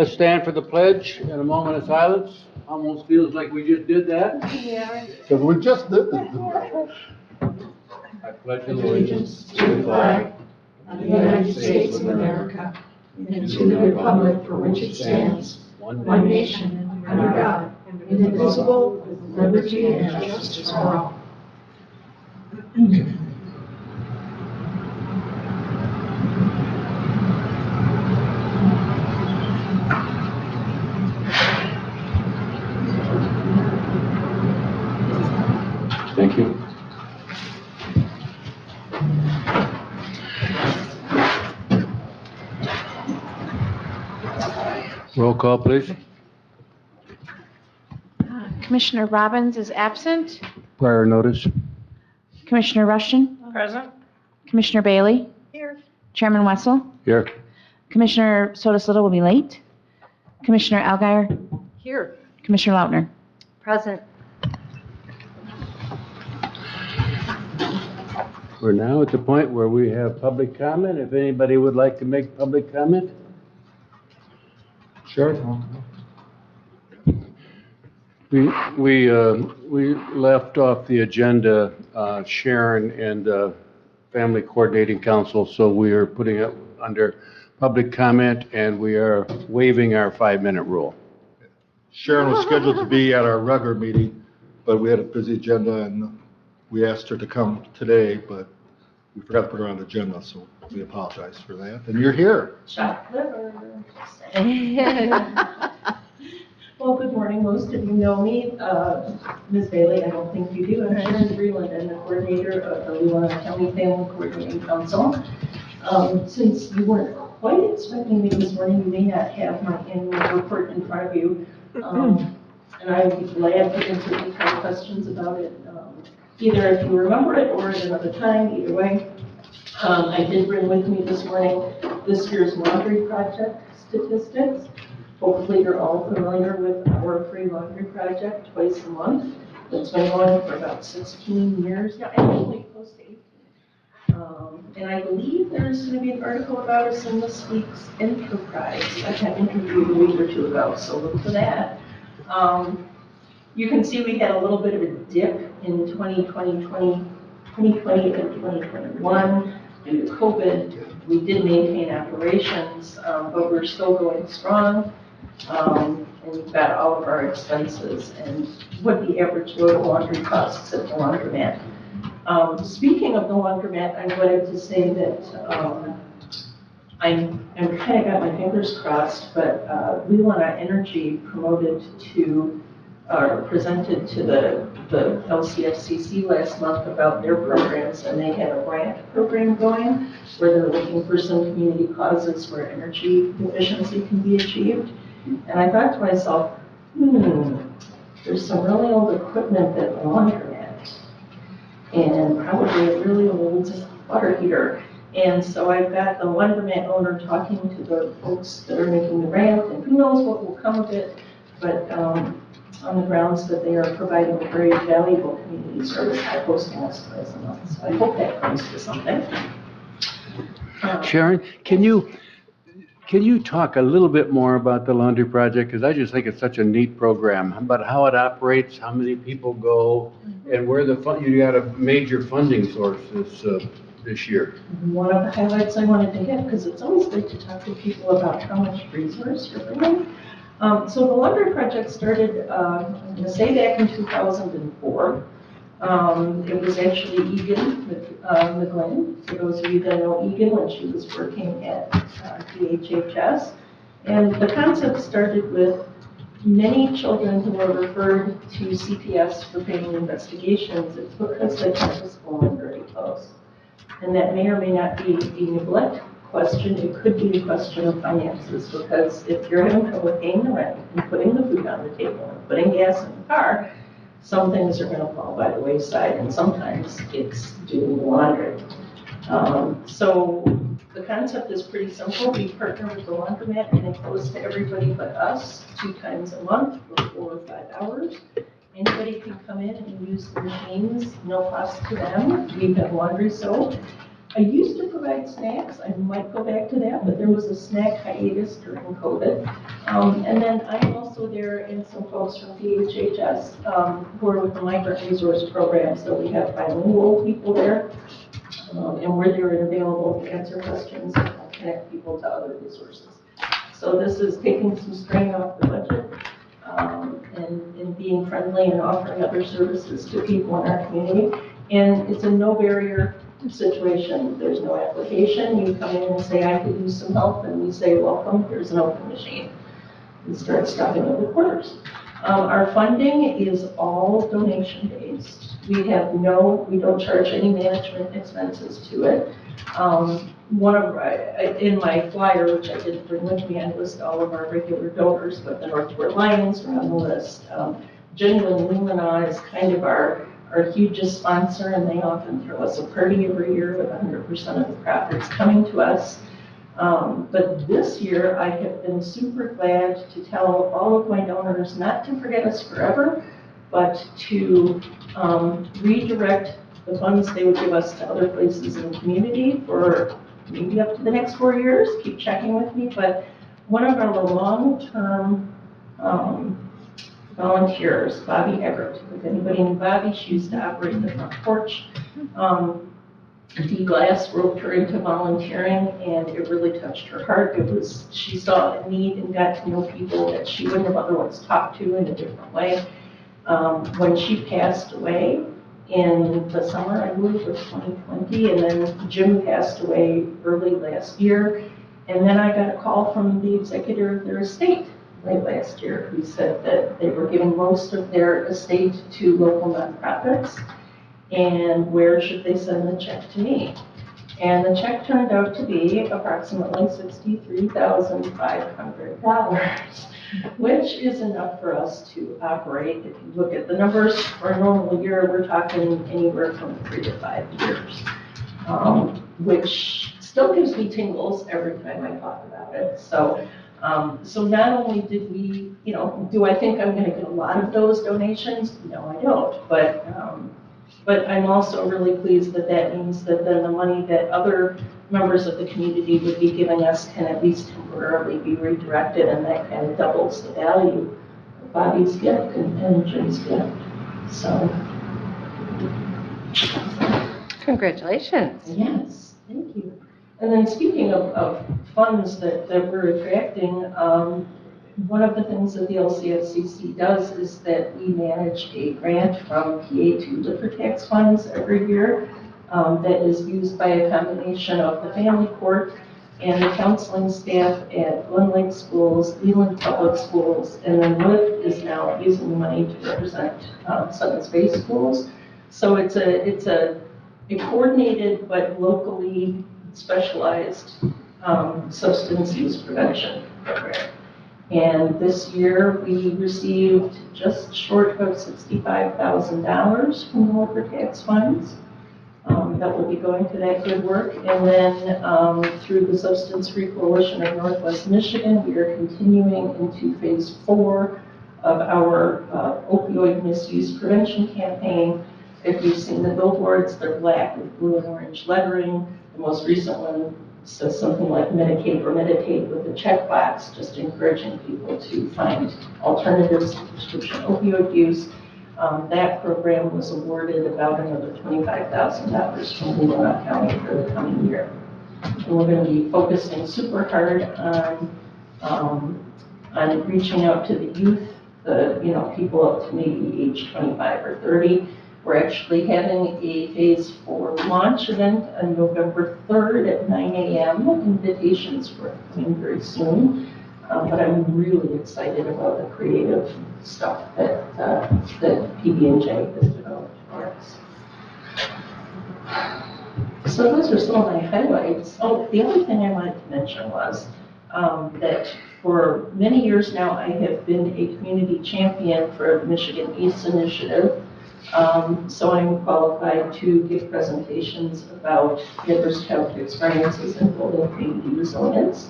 Let's stand for the pledge and a moment of silence. Almost feels like we just did that. Yeah. Because we just did this. I pledge allegiance To the flag of the United States of America and to the republic for which it stands, one nation, under God, indivisible, with liberty and justice for all. Thank you. Roll call, please. Commissioner Robbins is absent. Prior notice. Commissioner Rushton? Present. Commissioner Bailey? Here. Chairman Wessel? Here. Commissioner Sotos Little will be late. Commissioner Alguier? Here. Commissioner Lautner? Present. We're now at the point where we have public comment. If anybody would like to make public comment? Sure. We left off the agenda, Sharon and Family Coordinating Council, so we are putting it under public comment, and we are waiving our 5-minute rule. Sharon was scheduled to be at our regular meeting, but we had a busy agenda and we asked her to come today, but we forgot to put her on the agenda, so we apologize for that. And you're here. Well, good morning. Most of you know me. Ms. Bailey, I don't think you do. I'm Sharon Breland. I'm the coordinator of the Leelanau County Family Coordinating Council. Since you weren't quite expecting me this morning, you may not have my annual report in front of you. And I would be glad to answer any kind of questions about it, either if you remember it or at another time, either way. I did bring with me this morning this year's laundry project statistics. Hopefully you're all familiar with our free laundry project twice a month. It's been going for about 16 years now, actually close to 18. And I believe there's going to be an article about us in this week's Enterprise. I got interviewed a week or two ago, so look for that. You can see we had a little bit of a dip in 2020 and 2021 due to COVID. We did maintain operations, but we're still going strong. And we've got all of our expenses and what the average load of laundry costs at the laundromat. Speaking of the laundromat, I'm glad to say that I'm kind of got my fingers crossed, but Leelanau Energy presented to the LCFCC last month about their programs, and they had a grant program going where they're looking for some community causes where energy efficiency can be achieved. And I thought to myself, there's some really old equipment at the laundromat, and probably a really old water heater. And so I've got the laundromat owner talking to the folks that are making the grant, and who knows what will come of it, but on the grounds that they are providing a very valuable community service by hosting us twice a month. So I hope that comes to something. Sharon, can you talk a little bit more about the laundry project? Because I just think it's such a neat program, about how it operates, how many people go, and where you got a major funding source this year. One of the highlights I wanted to hit, because it's always good to talk to people about how much resource you're bringing. So the laundry project started, I'm going to say back in 2004. It was actually Egan McGlynn, for those of you that know Egan, when she was working at DHHS. And the concept started with many children who were referred to CPS for family investigations. It's because they went to school and very close. And that may or may not be a neglect question. It could be a question of finances, because if you're having trouble paying the rent and putting the food on the table and putting gas in the car, some things are going to fall by the wayside, and sometimes it's doing the laundry. So the concept is pretty simple. We partner with the laundromat, and it goes to everybody but us 2 times a month for 4 or 5 hours. Anybody can come in and use the machines, no cost to them. We have laundry soap. I used to provide snacks, I might go back to that, but there was a snack hiatus during COVID. And then I'm also there and some folks from PHHS who are with the migrant resource program, so we have bilingual people there. And we're there and available to answer questions and connect people to other resources. So this is taking some strain off the budget and being friendly and offering other services to people in our community. And it's a no barrier situation. There's no application. You come in and say, I could use some help, and we say, welcome, here's an open machine. And start stuffing up the quarters. Our funding is all donation based. We don't charge any management expenses to it. In my flyer, which I didn't bring with me, I list all of our regular donors, but the Northward Lions are on the list. Genuine Leelanau is kind of our hugest sponsor, and they often throw us a party every year with 100% of the profits coming to us. But this year, I have been super glad to tell all of my donors not to forget us forever, but to redirect the funds they would give us to other places in the community for maybe up to the next 4 years. Keep checking with me. But one of our long-term volunteers, Bobby Everett. If anybody knew Bobby, she used to operate the front porch. Dee Glass roped her into volunteering, and it really touched her heart. She saw a need and got to know people that she wouldn't have otherwise talked to in a different way. When she passed away in the summer, I believe, of 2020, and then Jim passed away early last year, and then I got a call from the executor of their estate late last year who said that they were giving most of their estate to local nonprofits, and where should they send the check to me? And the check turned out to be approximately $63,500, which is enough for us to operate. If you look at the numbers for a normal year, we're talking anywhere from 3 to 5 years, which still gives me tingles every time I talk about it. So not only did we, do I think I'm going to get a lot of those donations? No, I don't. But I'm also really pleased that means that then the money that other members of the community would be giving us can at least temporarily be redirected, and that kind of doubles the value of Bobby's gift and Jim's gift. So. Congratulations. Yes, thank you. And then speaking of funds that we're attracting, one of the things that the LCFCC does is that we manage a grant from PA2 liquor tax funds every year that is used by a combination of the family court and the counseling staff at Glen Lake Schools, Leland Public Schools, and then LIFT is now using the money to represent Sutton's Bay Schools. So it's a coordinated but locally specialized substance use prevention program. And this year, we received just short of $65,000 from the liquor tax funds that will be going to that good work. And then through the Substance Free Coalition of Northwest Michigan, we are continuing into phase 4 of our opioid misuse prevention campaign. If you've seen the billboards, they're black with blue and orange lettering. The most recent one says something like medicate or meditate with a checkbox, just encouraging people to find alternatives to prescription opioid use. That program was awarded about another $25,000 from Leelanau County for the coming year. And we're going to be focusing super hard on reaching out to the youth, people up to maybe age 25 or 30. We're actually having a phase 4 launch event on November 3rd at 9 a.m. Invitations for coming very soon. But I'm really excited about the creative stuff that PB&J has developed for us. So those are some of my highlights. Oh, the other thing I wanted to mention was that for many years now, I have been a community champion for the Michigan East Initiative. So I'm qualified to give presentations about adverse childhood experiences and building community resilience.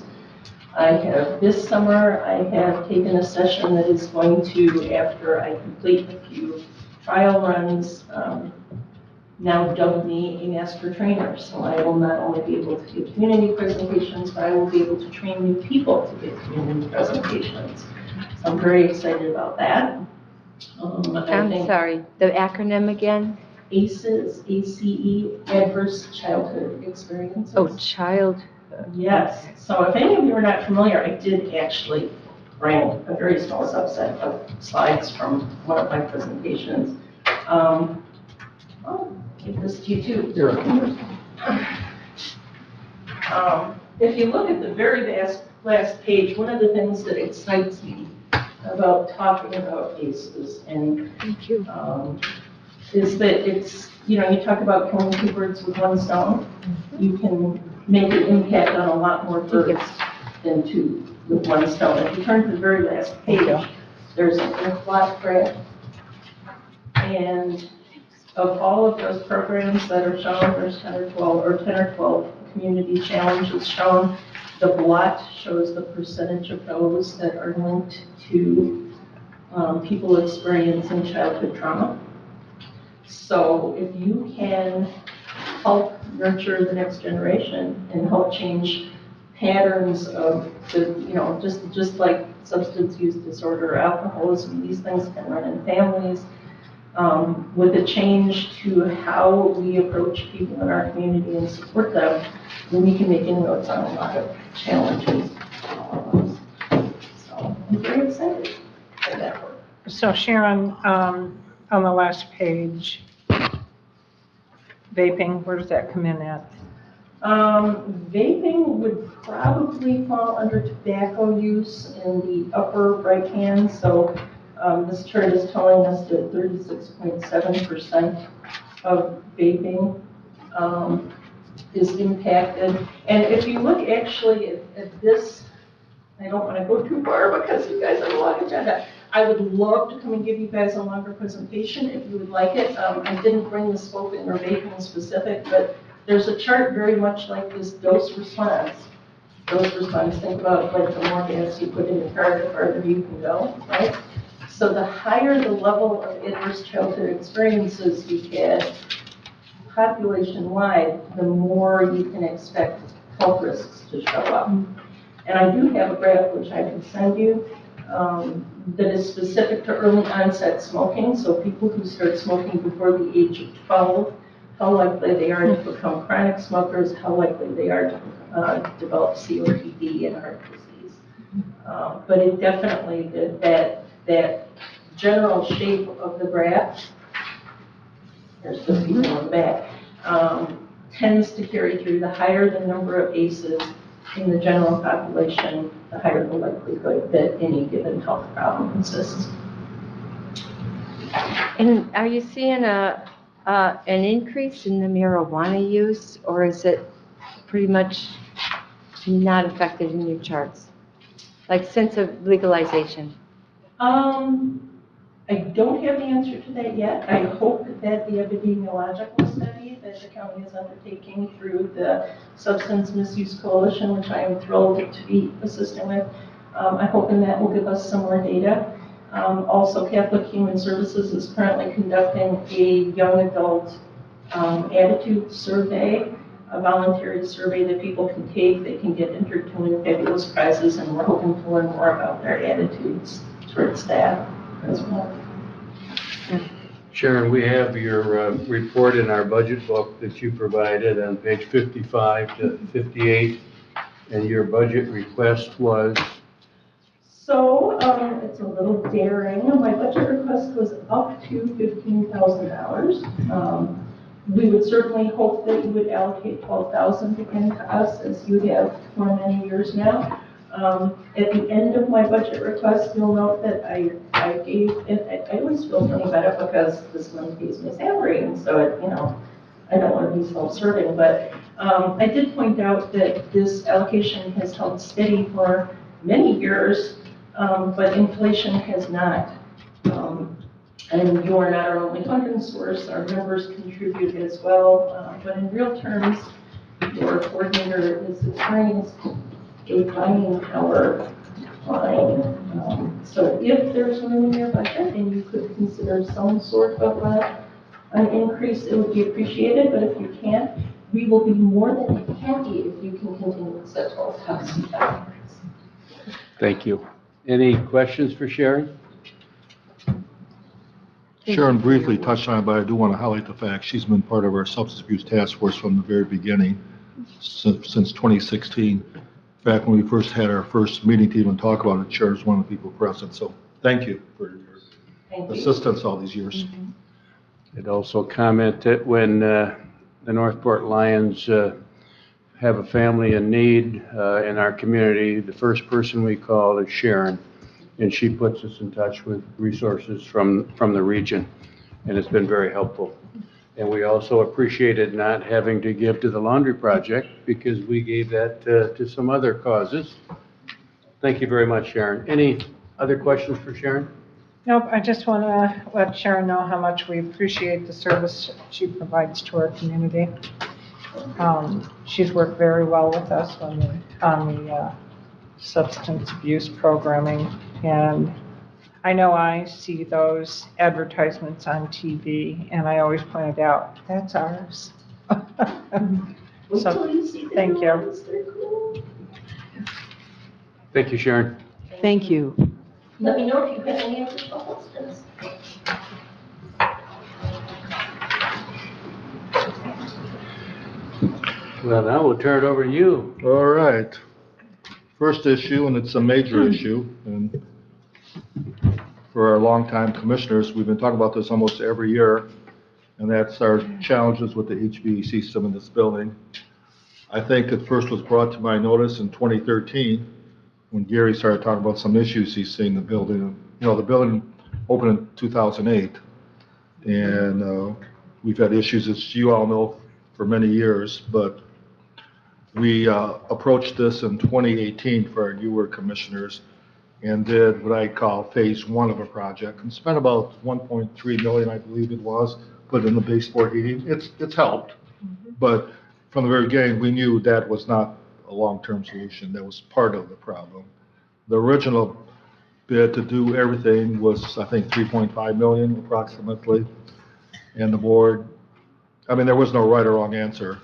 This summer, I have taken a session that is going to, after I complete a few trial runs, now dubbed me a master trainer. So I will not only be able to give community presentations, but I will be able to train new people to give community presentations. So I'm very excited about that. I I'm think sorry, the acronym again? ACEs, ACE, Adverse Childhood Experiences. Oh, child. Yes. So if any of you are not familiar, I did actually bring a very small subset of slides from one of my presentations. I'll give this to you too. If you look at the very last page, one of the things that excites me about talking about ACEs and is that it's, you talk about killing two birds with one stone. You can make an impact on a lot more birds than two with one stone. If you turn to the very last page, there's an ink blot graph. And of all of those programs that are shown, there's 10 or 12 community challenges shown. The blot shows the percentage of those that are linked to people experiencing childhood trauma. So if you can help nurture the next generation and help change patterns of the, just like substance use disorder, alcoholism, these things can run in families. With a change to how we approach people in our community and support them, then we can make inroads on a lot of challenges. So I'm very excited by that work. So Sharon, on the last page, vaping, where does that come in at? Vaping would probably fall under tobacco use in the upper right hand. So this chart is telling us that 36.7% of vaping is impacted. And if you look actually at this, I don't want to go too far because you guys have a long agenda. I would love to come and give you guys a longer presentation if you would like it. I didn't bring the smoking or vaping specific, but there's a chart very much like this dose response. Dose response, think about like the more gas you put in your car, the farther you can go, right? So the higher the level of adverse childhood experiences you get, population-wide, the more you can expect health risks to show up. And I do have a graph which I can send you that is specific to early onset smoking. So people who start smoking before the age of 12, how likely they are to become chronic smokers, how likely they are to develop COPD and heart disease. But it definitely, that general shape of the graph, there's the people on the back, tends to carry through. The higher the number of ACEs in the general population, the higher the likelihood that any given health problem exists. And are you seeing an increase in the marijuana use, or is it pretty much not affected in your charts? Like since of legalization? I don't have the answer to that yet. I hope that the epidemiological study that the county is undertaking through the Substance Misuse Coalition, which I am thrilled to be assisting with, I hope that will give us some more data. Also, Catholic Human Services is currently conducting a young adult attitude survey, a voluntary survey that people can take. They can get entered to win fabulous prizes, and we're hoping to learn more about their attitudes towards that as well. Sharon, we have your report in our budget book that you provided on page 55 to 58, and your budget request was? So it's a little daring. My budget request was up to $15,000. We would certainly hope that you would allocate $12,000 again to us, as you have for many years now. At the end of my budget request, you'll note that I gave, and I always feel funny about it because this one pays my salary, and so I don't want to be self-serving, but I did point out that this allocation has held steady for many years, but inflation has not. And you are not our only funding source. Our members contribute as well, but in real terms, your coordinator is experienced a buying power decline. So if there's room in your budget and you could consider some sort of an increase, it would be appreciated, but if you can't, we will be more than happy if you can continue with such $12,000. Thank you. Any questions for Sharon? Sharon briefly touched on it, but I do want to highlight the fact she's been part of our substance abuse task force from the very beginning, since 2016. In fact, when we first had our first meeting to even talk about it, Sharon's one of the people present. So thank you for your assistance all these years. I'd also comment that when the Northport Lions have a family in need in our community, the first person we call is Sharon, and she puts us in touch with resources from the region, and it's been very helpful. And we also appreciated not having to give to the Laundry Project because we gave that to some other causes. Thank you very much, Sharon. Any other questions for Sharon? Nope, I just want to let Sharon know how much we appreciate the service she provides to our community. She's worked very well with us on the substance abuse programming, and I know I see those advertisements on TV, and I always point it out, that's ours. Wait So, till you see the thank new you. ones, they're cool. Thank you, Sharon. Thank you. Let me know if you have any additional questions. Well, now we'll turn it over to you. All right. First issue, and it's a major issue, and for our longtime commissioners, we've been talking about this almost every year, and that's our challenges with the HVAC system in this building. I think it first was brought to my notice in 2013 when Gary started talking about some issues he's seeing in the building. You know, the building opened in 2008, and we've had issues, as you all know, for many years, but we approached this in 2018 for our newer commissioners and did what I call phase one of a project and spent about $1.3 million, I believe it was, put in the baseboard heating. It's helped, but from the very beginning, we knew that was not a long-term solution. That was part of the problem. The original bid to do everything was, I think, $3.5 million approximately, and the board, I mean, there was no right or wrong answer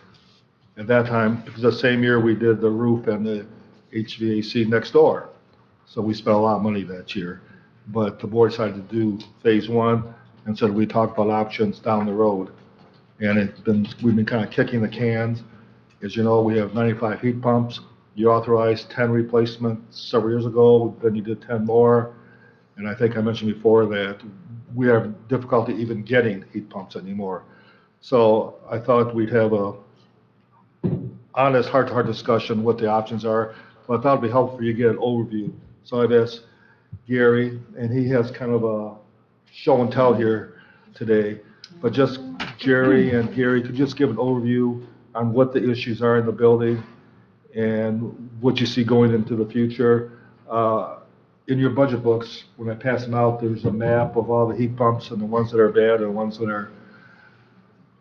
at that time, because the same year we did the roof and the HVAC next door. So we spent a lot of money that year. But the board decided to do phase one and said we talked about options down the road. And we've been kind of kicking the cans. As you know, we have 95 heat pumps. You authorized 10 replacements several years ago, then you did 10 more. And I think I mentioned before that we have difficulty even getting heat pumps anymore. So I thought we'd have a honest, heart-to-heart discussion what the options are. But I thought it'd be helpful for you to get an overview. So I've asked Gary, and he has kind of a show and tell here today. But just Jerry and Gary, could you just give an overview on what the issues are in the building and what you see going into the future? In your budget books, when I pass them out, there's a map of all the heat pumps and the ones that are bad and the ones that are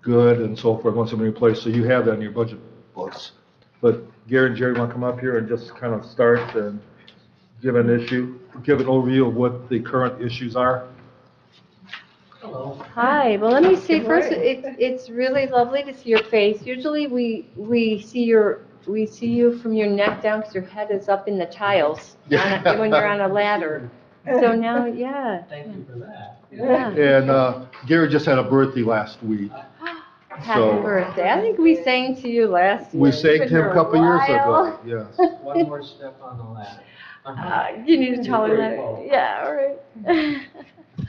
good and so forth, once they've been replaced. So you have that in your budget books. But Gary and Jerry want to come up here and just kind of start and give an overview of what the current issues are? Hi, well, let me say first, it's really lovely to see your face. Usually we see you from your neck down because your head is up in the tiles when you're on a ladder. So now, yeah. Thank you for that. Yeah. And Gary just had a birthday last week. Happy birthday. I think we sang to you last year. We sang to him a couple years while. ago, yes. One more step on the ladder. You need a taller ladder. Yeah, all right.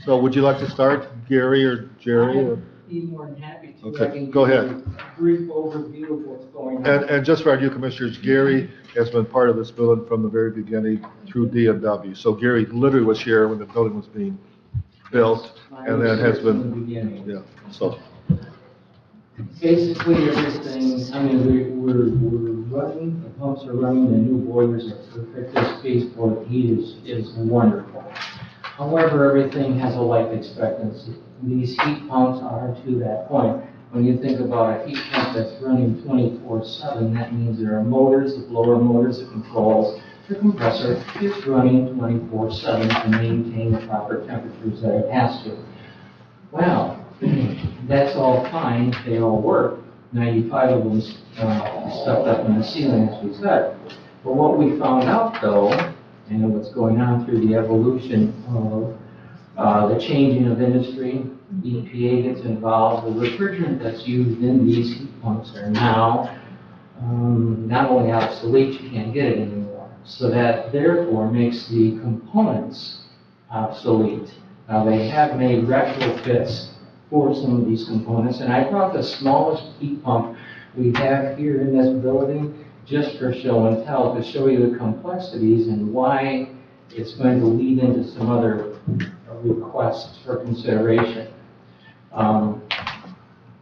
So would you like to start, Gary or Jerry? Or? I'd be more than happy to. Okay, I can go give you ahead. a brief overview of what's going on. And just for our new commissioners, Gary has been part of this building from the very beginning through DMW. So Gary literally was here when the building was being built, and then has From the been, beginning. yeah, so. Basically, everything, I mean, we're running, the pumps are running, the new boilers are perfect, this spaceport heat is wonderful. However, everything has a life expectancy. These heat pumps are to that point. When you think about a heat pump that's running 24/7, that means there are motors, the blower motors, that controls the compressor. It's running 24/7 to maintain the proper temperatures that it has to. Well, That's all fine, they all work. 95 of them stuck up in the ceiling, as we said. But what we found out though, and what's going on through the evolution of the changing of industry, EPA gets involved, the refrigerant that's used in these heat pumps are now not only obsolete, you can't get it anymore. So that therefore makes the components obsolete. Now they have made retrofits for some of these components, and I brought the smallest heat pump we have here in this building just for show and tell, to show you the complexities and why it's going to lead into some other requests for consideration.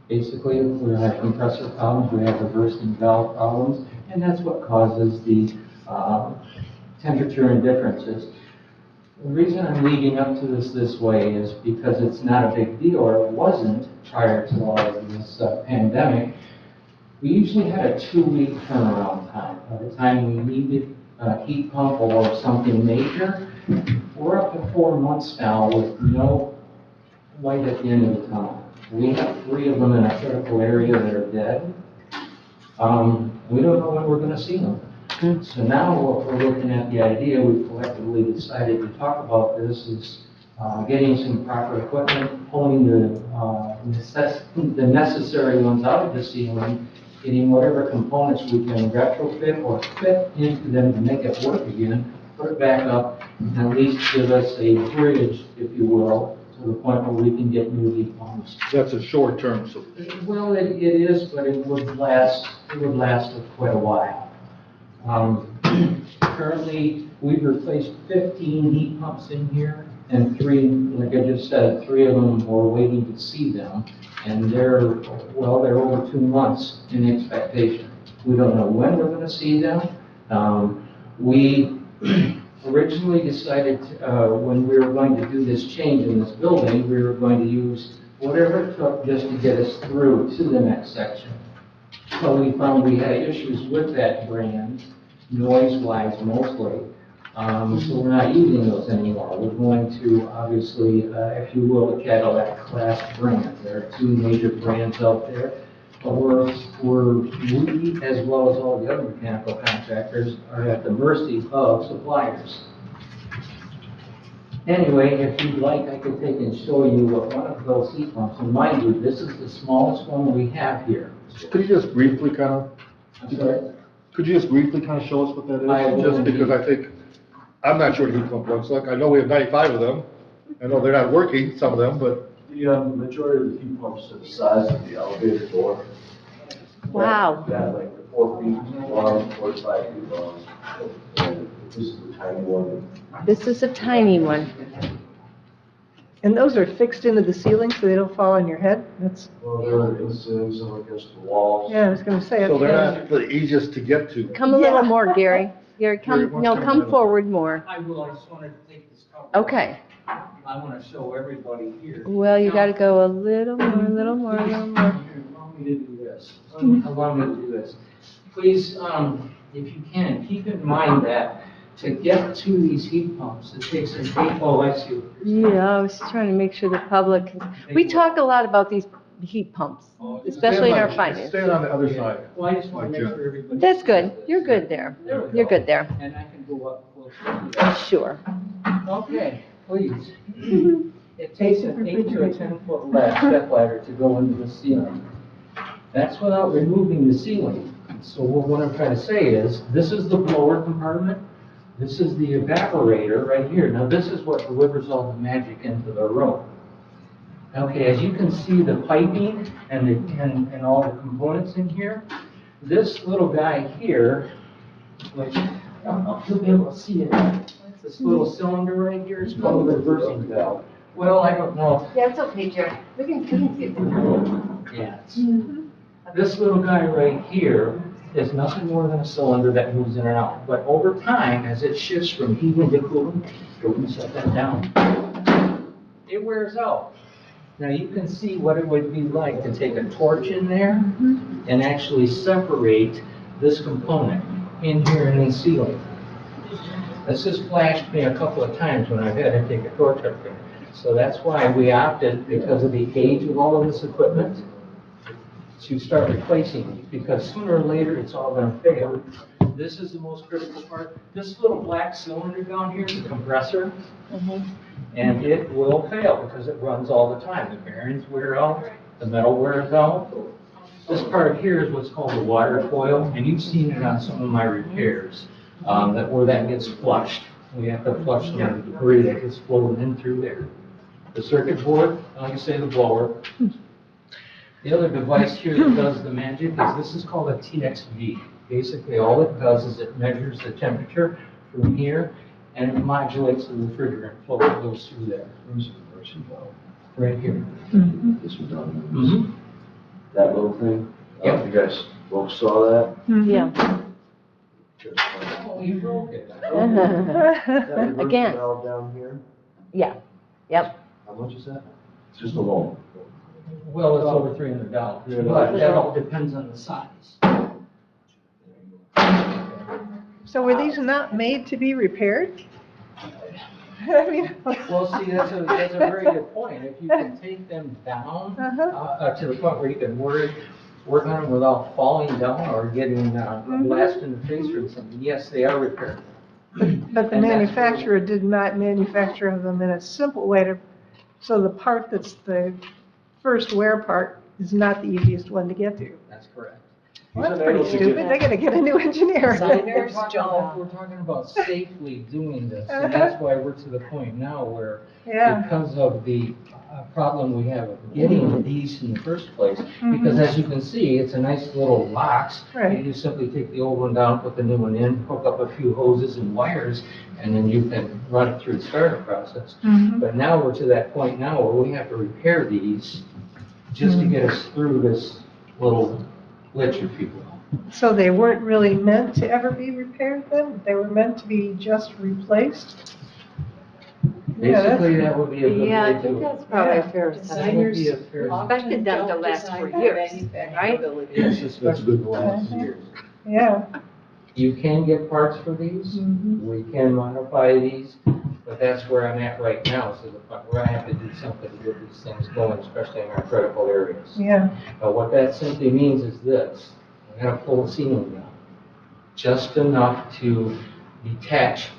Basically, we have compressor problems, we have reversing valve problems, and that's what causes the temperature indifferences. The reason I'm leading up to this way is because it's not a big deal, or it wasn't prior to all of this pandemic. We usually had a 2-week turnaround time. By the time we needed a heat pump or something major, we're up to 4 months now with no light at the end of the tunnel. We have 3 of them in a critical area that are dead. We don't know when we're going to see them. So now what we're looking at, the idea we've collectively decided to talk about this is getting some proper equipment, pulling the necessary ones out of the ceiling, getting whatever components we can retrofit or fit into them to make it work again, put it back up, and at least give us a bridge, if you will, to the point where we can get new heat pumps. That's a short-term solution. Well, it is, but it would last quite a while. Currently, we've replaced 15 heat pumps in here, and 3, like I just said, 3 of them we're waiting to see them, and they're over 2 months in expectation. We don't know when we're going to see them. We originally decided when we were going to do this change in this building, we were going to use whatever it took just to get us through to the next section. So we found we had issues with that brand, noise-wise mostly, so we're not using those anymore. We're going to, obviously, if you will, the Cadillac class brand. There are 2 major brands out there, but we, as well as all the other mechanical contractors, are at the mercy of suppliers. Anyway, if you'd like, I could take and show you one of those heat pumps. And mind you, this is the smallest one we have here. Could you just briefly kind of, I'm sorry? could you just briefly kind of show us what that is? I will Just indeed. because I think, I'm not sure what a heat pump looks like. I know we have 95 of them. I know they're not working, some of them, but The majority of the heat pumps are the size of the elevator door. Wow. That like 4 feet long, 45 feet long. And this is the tiny one. This is a tiny one. And those are fixed into the ceiling so they don't fall on your head? That's, Well, they're insulated against the walls. yeah, I was gonna say. so they're not the easiest to get to. Come a little Yeah. more, Gary. Gary, come forward more. I will, I just wanted to take this cover. Okay. I want to show everybody here. Well, you gotta go a little more, a little more, a little more. Allow me to do this. Allow me to do this. Please, if you can, keep in mind that to get to these heat pumps, it takes a oh, I see. Yeah, I was trying to make sure the public, we talk a lot about these heat pumps, especially in our finance. Stand on the other side. Well, I just want to make sure everybody. That's good. You're good there. There we You're go. good there. And I can go up closer. Sure. Okay, please. It takes an 8 to a 10-foot step ladder to go into the ceiling. That's without removing the ceiling. So what I'm trying to say is, this is the blower compartment. This is the evaporator right here. Now, this is what delivers all the magic into the room. Okay, as you can see the piping and all the components in here, this little guy here, which I don't know if you'll be able to see it. This little cylinder right here is called the reversing valve. Well, I don't know. Yeah, it's okay, Jerry. We can see it. Yeah. This little guy right here is nothing more than a cylinder that moves in and out. But over time, as it shifts from heating to cooling, go and set that down. It wears out. Now you can see what it would be like to take a torch in there and actually separate this component in here in the ceiling. This has flashed me a couple of times when I've had to take a torch up there. So that's why we opted, because of the age of all of this equipment, to start replacing these, because sooner or later, it's all gonna fail. This is the most critical part. This little black cylinder down here is a compressor, and it will fail because it runs all the time. The bearings wear out, the metal wears out. This part here is what's called a water coil, and you've seen it on some of my repairs, where that gets flushed. We have to flush some of the debris that gets flowing in through there. The circuit board, like I say, the blower. The other device here that does the magic is this is called a TXV. Basically, all it does is it measures the temperature from here, and it modulates the refrigerant flow that goes through there. Where's the conversion valve? Right here. This was on that little thing? Yep. You guys both saw that? Yeah. Oh, you broke it. That reverse Again. valve down here, Yeah, yep. how much is that? It's just a loan. Well, it's over $300, but that all depends on the size. So were these not made to be repaired? I mean. Well, see, that's a very good point. If you can take them down to the point where you can work on them without falling down or getting a blast in the face or something, yes, they are repaired. But the And that's manufacturer did not manufacture them in a simple way to, so the part that's the first wear part is not the easiest one to get to. That's correct. Well, that's pretty stupid. They gotta get a new engineer. We're talking about safely doing this, and that's why we're to the point now where, Yeah. because of the problem we have of getting these in the first place, because as you can see, it's a nice little box. Right. You simply take the old one down, put the new one in, hook up a few hoses and wires, and then you can run it through the startup process. But now we're to that point now where we have to repair these just to get us through this little glitch, if you will. So they weren't really meant to ever be repaired then? They were meant to be just replaced? Yeah, that's- Basically, that would be a good Yeah, I way think to. that's probably a fair That assessment. would be a fair. Expected them to last for years, right? Yes, That's especially good. the last years. Yeah. You can get parts for these, we can modify these, but that's where I'm at right now, so the point where I have to do something to get these things going, especially in our critical areas. Yeah. What that simply means is this, I'm gonna pull the ceiling down, just enough to detach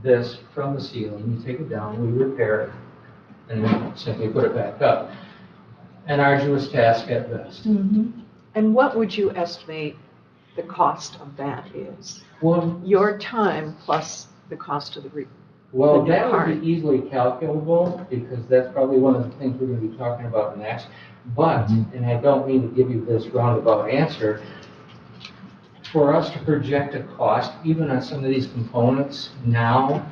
this from the ceiling, you take it down, we repair it, and then simply put it back up. An arduous task at best. And what would you estimate the cost of that is? Well, Your time plus the cost of the Well, new that part. would be easily calculable, because that's probably one of the things we're gonna be talking about next. But, and I don't mean to give you this roundabout answer, for us to project a cost, even on some of these components now,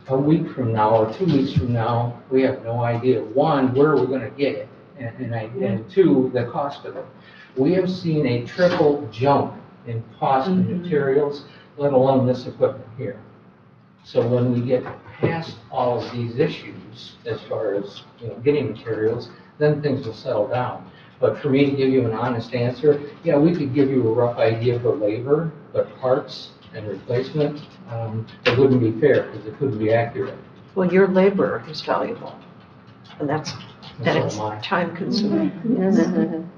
a week from now or 2 weeks from now, we have no idea, one, where we're gonna get it, and two, the cost of it. We have seen a triple jump in cost of materials, let alone this equipment here. So when we get past all of these issues, as far as, getting materials, then things will settle down. But for me to give you an honest answer, yeah, we could give you a rough idea for labor, but parts and replacement, it wouldn't be fair, because it couldn't be accurate. Well, your labor is valuable, and That's it's all mine. time consuming.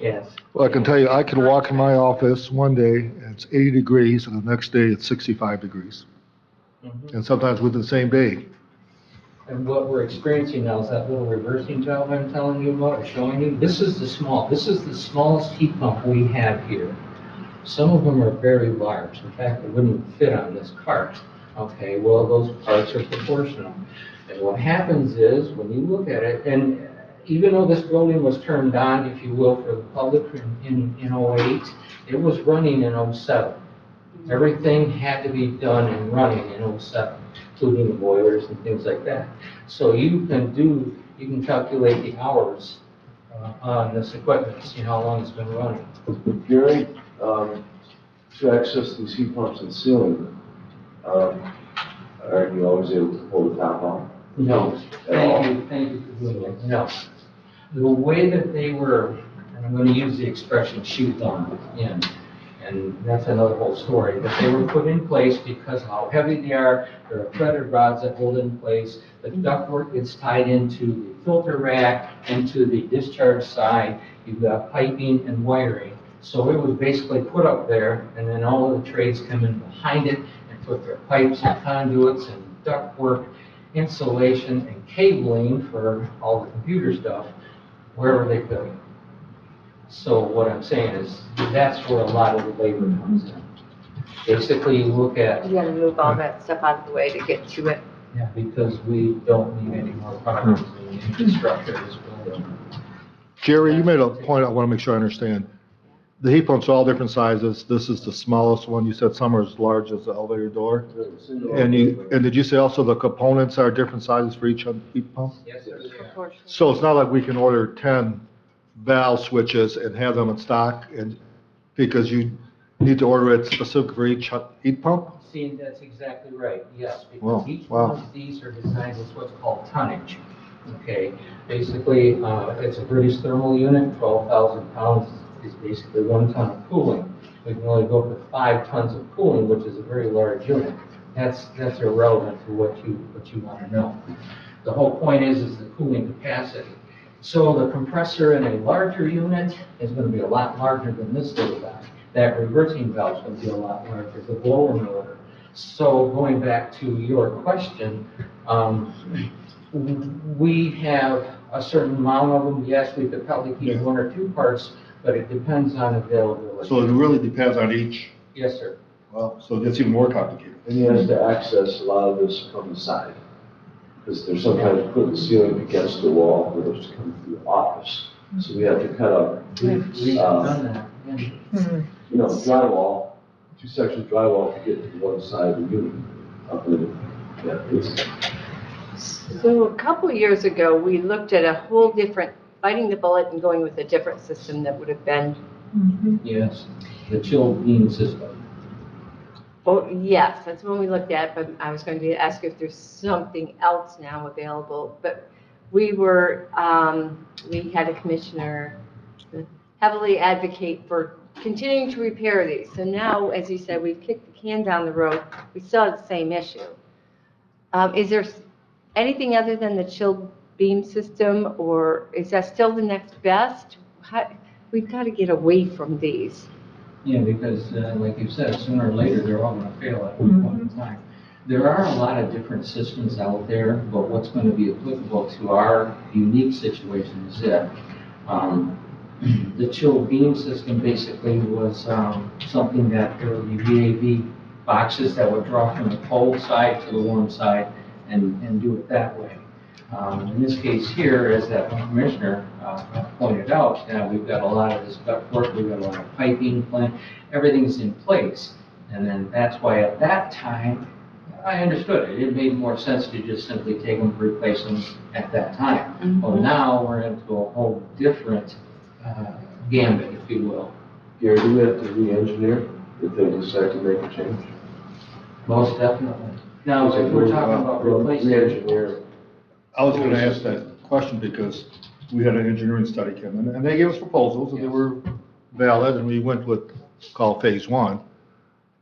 Yes. Well, I can tell you, I can walk in my office one day and it's 80 degrees and the next day it's 65 degrees. And sometimes within the same day. And what we're experiencing now is that little reversing valve I'm telling you about, or showing you. This is the smallest heat pump we have here. Some of them are very large. In fact, they wouldn't fit on this cart. Okay, well, those parts are proportional. And what happens is, when you look at it, and even though this building was turned on, if you will, for the public in 08, it was running in 07. Everything had to be done and running in 07, including the boilers and things like that. So you can calculate the hours on this equipment, see how long it's been running. Gary, to access these heat pumps and ceiling, are you always able to pull the top off? No, At all? thank you for doing that. No. The way that they were, and I'm going to use the expression shoot down in, And that's another whole story, but they were put in place because of how heavy they are. There are threaded rods that hold it in place. The ductwork gets tied into the filter rack, into the discharge side. You've got piping and wiring. So it was basically put up there, and then all of the trades come in behind it and put their pipes and conduits and ductwork, insulation and cabling for all the computer stuff, wherever they could. So what I'm saying is, that's where a lot of the labor comes in. Basically, you look at, You gotta move all that stuff out of the way to get to it. yeah, because we don't need any more problems in the infrastructure of this building. Jerry, you made a point I want to make sure I understand. The heat pumps are all different sizes. This is the smallest one. You said some are as large as the elevator door. And did you say also the components are different sizes for each heat pump? Yes, sir. Proportion. So it's not like we can order 10 valve switches and have them in stock, and because you need to order it specific for each heat pump? See, that's exactly right, yes, Wow, because each wow. one of these are designed with what's called tonnage. Okay, basically, it's a British thermal unit, 12,000 pounds is basically 1 ton of cooling. We can only go up to 5 tons of cooling, which is a very large unit. That's irrelevant to what you want to know. The whole point is the cooling capacity. So the compressor in a larger unit is going to be a lot larger than this little guy. That reversing valve is going to be a lot larger, the blower motor. So going back to your question, we have a certain amount of them. Yes, we could probably keep 1 or 2 parts, but it depends on availability. So it really depends on each. Yes, sir. Well, so it gets even more complicated. And he has to access a lot of this from the side. Because there's sometimes put the ceiling against the wall for those to come through the office. So we have to cut up, We've done that. Yeah. drywall, 2 sections of drywall to get to one side of the unit. Up in, yeah, it's, So a couple of years ago, we looked at a whole different, biting the bullet and going with a different system that would have been, Yes, the chilled beam system. oh, yes, that's when we looked at, but I was going to ask if there's something else now available. But we had a commissioner heavily advocate for continuing to repair these. So now, as you said, we've kicked the can down the road. We still have the same issue. Is there anything other than the chilled beam system, or is that still the next best? We've got to get away from these. Yeah, because like you said, sooner or later, they're all going to fail at one point in time. There are a lot of different systems out there, but what's going to be applicable to our unique situation is that the chilled beam system basically was something that there were VAV boxes that would draw from the cold side to the warm side and do it that way. In this case here, as that commissioner pointed out, we've got a lot of this ductwork, we've got a lot of piping, everything's in place. And then that's why at that time, I understood it. It made more sense to just simply take them, replace them at that time. Well, now we're into a whole different gambit, if you will. Gary, do we have to re-engineer if they decide to make a change? Most definitely. Now, if we're talking about replacing. Re-engineer. I was gonna ask that question because we had an engineering study come in, and they gave us proposals, and they were valid, and we went with, called phase 1.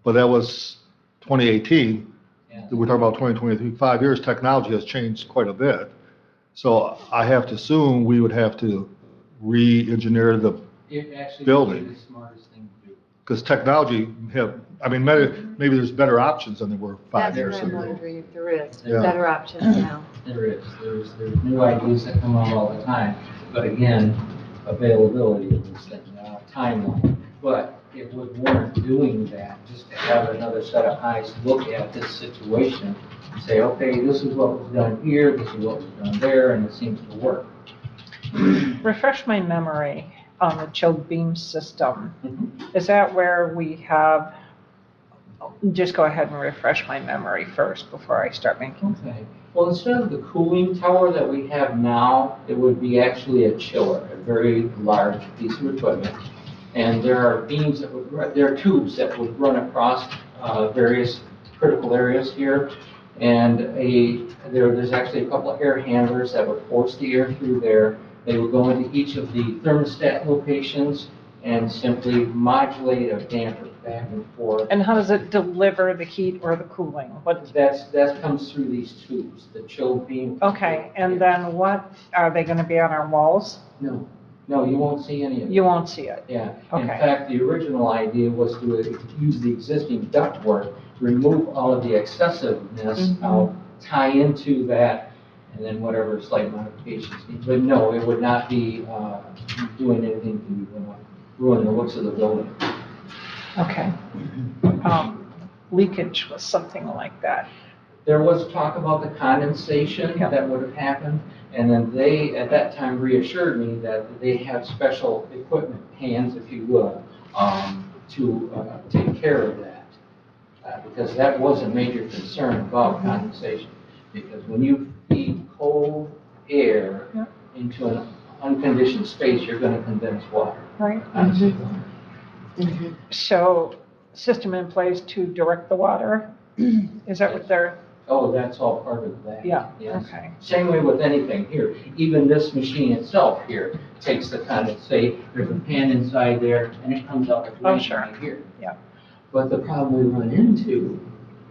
But that was 2018. Yeah. We're talking about 2023, 5 years, technology has changed quite a bit. So I have to assume we would have to re-engineer the It actually building. would be the smartest thing to do. because technology maybe there's better options than there were 5 years That's what I'm ago. wondering if there is Yeah. better options now. There is. There's new ideas that come out all the time. But again, availability of this thing, timeline. But it would warrant doing that, just to have another set of eyes look at this situation and say, okay, this is what was done here, this is what was done there, and it seems to work. Refresh my memory on the chilled beam system. Is that where we have, just go ahead and refresh my memory first before I start making. Okay. Well, instead of the cooling tower that we have now, it would be actually a chiller, a very large piece of equipment. And there are beams that would, there are tubes that would run across various critical areas here. And there's actually a couple of air handlers that would force the air through there. They would go into each of the thermostat locations and simply modulate a damper back and forth. And how does it deliver the heat or the cooling? What, That comes through these tubes, the chill beam. okay, and then what, are they gonna be on our walls? No, no, you won't see any of it. You won't see it. Yeah, in Okay. fact, the original idea was to use the existing ductwork, remove all of the excessiveness, tie into that, and then whatever slight modifications need. But no, it would not be doing anything to ruin the looks of the building. Okay. Leakage was something like that. There was talk about the condensation Yeah. that would have happened, and then they, at that time, reassured me that they have special equipment, hands, if you will, to take care of that. Because that was a major concern about condensation. Because when you feed cold air Yeah. into an unconditioned space, you're going to condense water. Right. Mm-hmm. So, system in place to direct the water? Is that what they're, Oh, that's all part of that. yeah, Yes. okay. Same way with anything here. Even this machine itself here takes the condensate, there's a pan inside there, and it comes out Oh, right sure. here. Yeah. But the problem we run into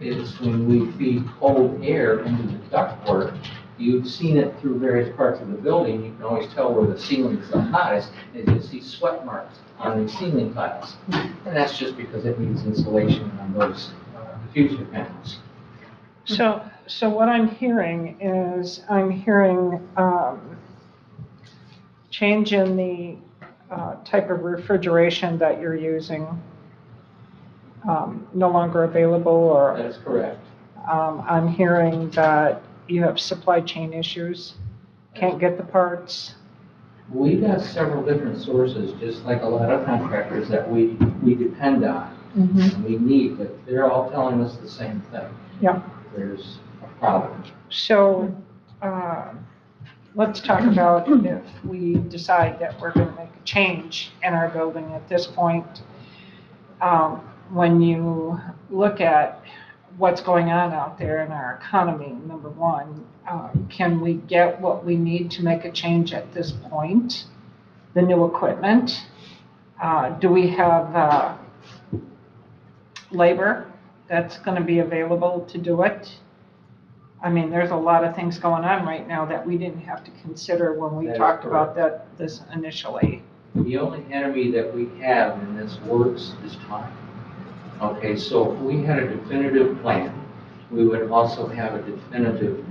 is when we feed cold air into the ductwork, you've seen it through various parts of the building, you can always tell where the ceiling is the hottest, and you see sweat marks on the ceiling tiles. And that's just because it needs insulation on those diffuser panels. So what I'm hearing is, change in the type of refrigeration that you're using, no longer available, or That is correct. I'm hearing that you have supply chain issues, can't get the parts. We've got several different sources, just like a lot of contractors that we depend on and we need, but they're all telling us the same thing. Yeah. There's a problem. So, let's talk about if we decide that we're gonna make a change in our building at this point. When you look at what's going on out there in our economy, number one, can we get what we need to make a change at this point? The new equipment? Do we have, labor that's gonna be available to do it? I mean, there's a lot of things going on right now that we didn't have to consider when we That is talked about this initially. The only enemy that we have in this works is time. Okay, so if we had a definitive plan, we would also have a definitive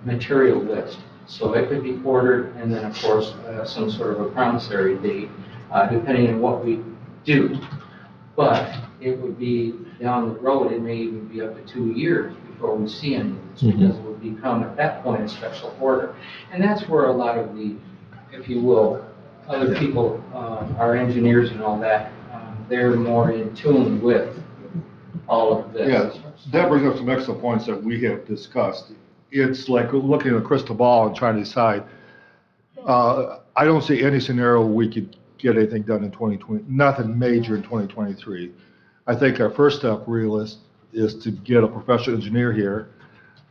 material list. So it could be ordered, and then of course, some sort of a promissory date, depending on what we do. But it would be down the road, it may even be up to 2 years before we see any of this, because it would become at that point a special order. And that's where a lot of the, if you will, other people, our engineers and all that, they're more in tune with all of this. Yeah, that brings up some excellent points that we have discussed. It's like looking at a crystal ball and trying to decide. I don't see any scenario where we could get anything done in 2020, nothing major in 2023. I think our first step really is to get a professional engineer here,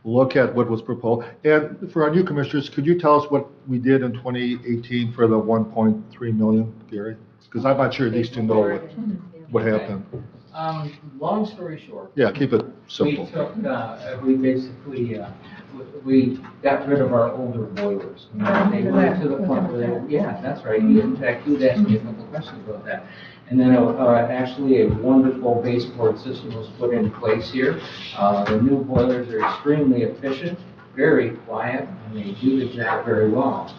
look at what was proposed. And for our new commissioners, could you tell us what we did in 2018 for the 1.3 million, Gary? Because I'm not sure these two know what happened. Long story short. Yeah, keep it We simple. took, we basically, we got rid of our older boilers. They went to the point where they were, yeah, that's right. In fact, you'd asked me a couple of questions about that. And then actually a wonderful baseboard system was put in place here. The new boilers are extremely efficient, very quiet, and they do the job very well.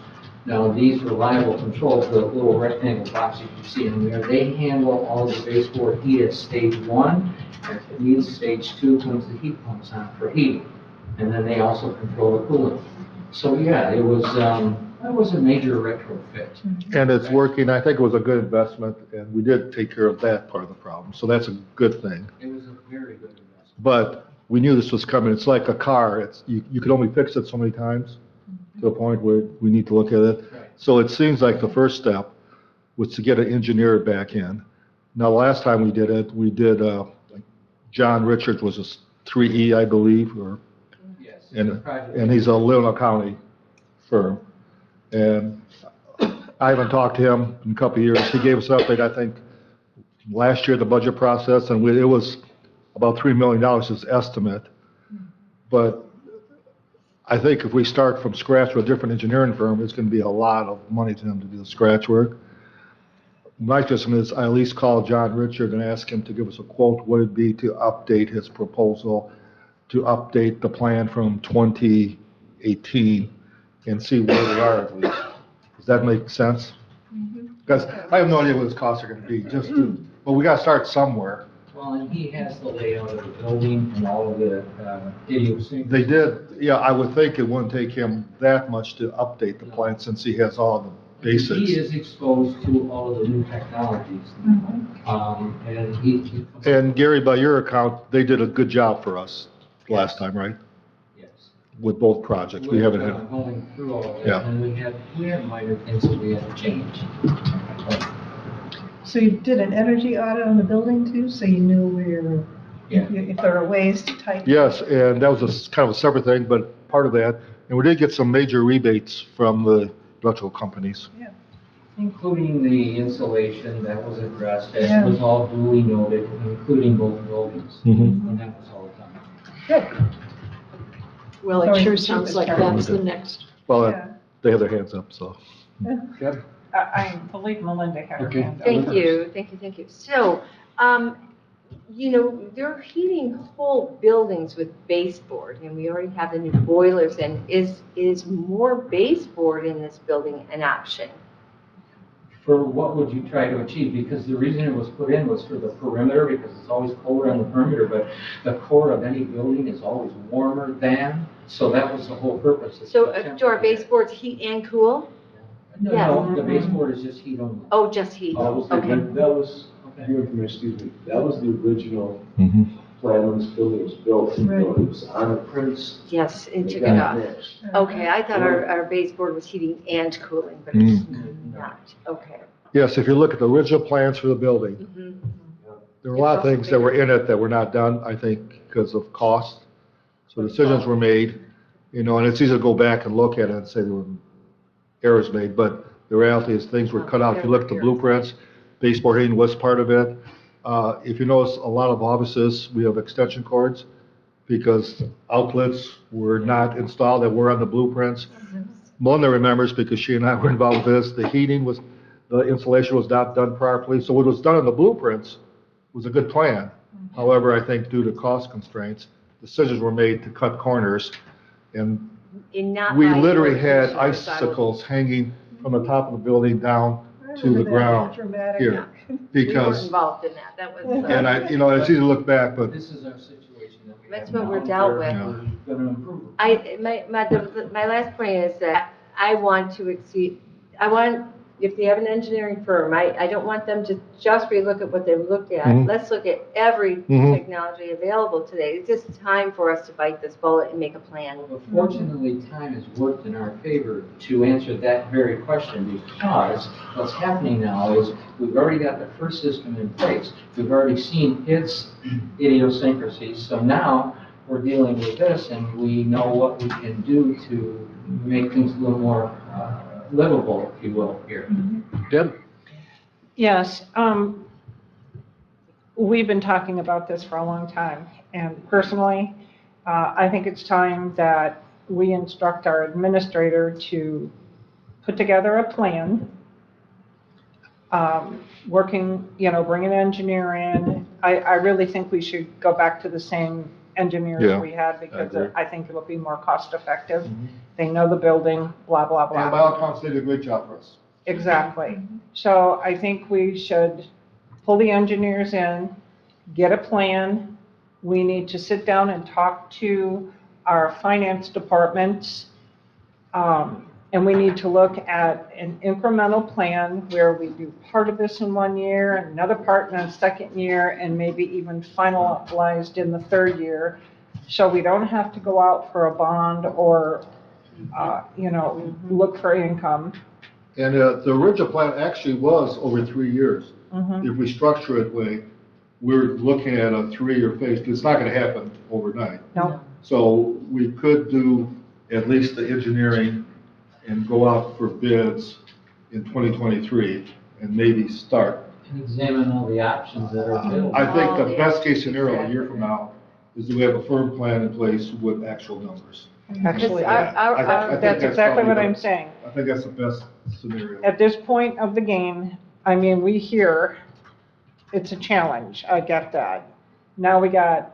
Now, these reliable controls, the little rectangle box you can see in there, they handle all the baseboard heat at stage 1. And if it needs stage 2, comes the heat pumps on for heating. And then they also control the cooling. So yeah, it was, that was a major retrofit. And it's working. I think it was a good investment, and we did take care of that part of the problem. So that's a good thing. It was a very good investment. But we knew this was coming. It's like a car. You can only fix it so many times to a point where we need to look at it. Right. So it seems like the first step was to get an engineer back in. Now, last time we did it, we did, John Richards was a 3E, I believe, Yes. and he's a Leelanau County firm. And I haven't talked to him in a couple of years. He gave us an update, I think, last year, the budget process, and it was about $3 million is estimate. But I think if we start from scratch with a different engineering firm, it's going to be a lot of money to them to do the scratch work. My suggestion is I at least call John Richard and ask him to give us a quote, what it'd be to update his proposal, to update the plan from 2018 and see where we are at least. Does that make sense? Because I have no idea what his costs are going to be, but we got to start somewhere. Well, and he has the layout of the building and all of the idiosyncrasies. They did, yeah, I would think it wouldn't take him that much to update the plan since he has all the basics. He is exposed to all of the new technologies. And he. And Gary, by your account, they did a good job for us last time, right? Yes. With both projects, we haven't had. Going through all of that, Yeah. and we had minor things that we had to change. So you did an energy audit on the building too, so you knew where, Yeah. if there are ways to tighten? Yes, and that was kind of a separate thing, but part of that, and we did get some major rebates from the electrical companies. Including the insulation that was addressed, Yeah. that was all duly noted, including both buildings. Mhm. And that was all done. Well, It sure sounds like that's the next. Well, Yeah. they have their hands up, so. I believe Melinda had her Okay. hand up Thank first. you, thank you, thank you. So, they're heating whole buildings with baseboard, and we already have the new boilers, and is more baseboard in this building an option? For what would you try to achieve? Because the reason it was put in was for the perimeter, because it's always colder on the perimeter, but the core of any building is always warmer than, so that was the whole purpose. is So, to do our temper that. baseboards heat and cool? No, Yes. no, the baseboard is just heat only. Oh, just heat, That was, okay. that was, excuse me, that was the original Mm-hmm. plan when this building was built. Right. It was on the prints. Yes, and It took got it off. mixed. Okay, I thought our baseboard was heating and cooling, but it's not, okay. Yes, if you look at the original plans for the building, Mhm. there were a lot of things that were in it that were not done, I think, because of cost. So decisions were made, and it's easy to go back and look at it and say there were errors made, but the reality is things were cut out. If you look at the blueprints, baseboard heating was part of it. If you notice, a lot of offices, we have extension cords because outlets were not installed that were on the blueprints. Melinda remembers because she and I were involved with this, the insulation was not done properly. So what was done in the blueprints was a good plan. However, I think due to cost constraints, decisions were made to cut corners. And In not we buying literally air had conditioners, I will- icicles hanging from the top of the building down I to the remember that, ground dramatic. here. We weren't Because, involved in that, that was, and it's easy to look back, but This is our situation that we have That's what now. we're dealt with. We're gonna improve. my last point is that I want, if they have an engineering firm, I don't want them to just relook at what they've looked at. Mhm. Let's look at every Mhm. technology available today. It's just time for us to bite this bullet and make a plan. But fortunately, time has worked in our favor to answer that very question, because what's happening now is we've already got the first system in place. We've already seen its idiosyncrasies, so now we're dealing with this and we know what we can do to make things a little more livable, if you will, here. Deb? Yes, we've been talking about this for a long time, and personally, I think it's time that we instruct our administrator to put together a plan, bring an engineer in. I really think we should go back to the same engineers Yeah, we had, because agree. I think it'll be more cost effective. They know the building, blah, blah, blah. and by all accounts, they did a great job for us. Exactly. So I think we should pull the engineers in, get a plan. We need to sit down and talk to our finance departments. And we need to look at an incremental plan where we do part of this in 1 year, another part in the second year, and maybe even finalized in the third year. So we don't have to go out for a bond or, look for income. And the original plan actually was over 3 years. Mhm. If we structure it way, we're looking at a 3-year phase, 'cause it's not gonna happen overnight. No. So we could do at least the engineering and go out for bids in 2023 and maybe start and examine all the options that are available. I think the best case scenario a year from now is that we have a firm plan in place with actual numbers. Actually, I think that's exactly probably what the- I'm saying. I think that's the best scenario. At this point of the game, I mean, we hear it's a challenge, I get that. Now we got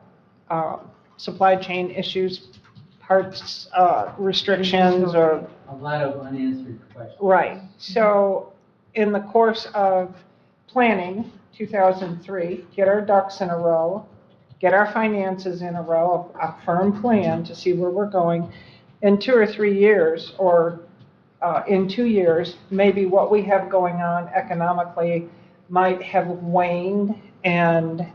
supply chain issues, parts restrictions, or, A lot of unanswered questions. right. So in the course of planning 2003, get our ducks in a row, get our finances in a row, a firm plan to see where we're going. In 2 or 3 years, or in 2 years, maybe what we have going on economically might have waned, and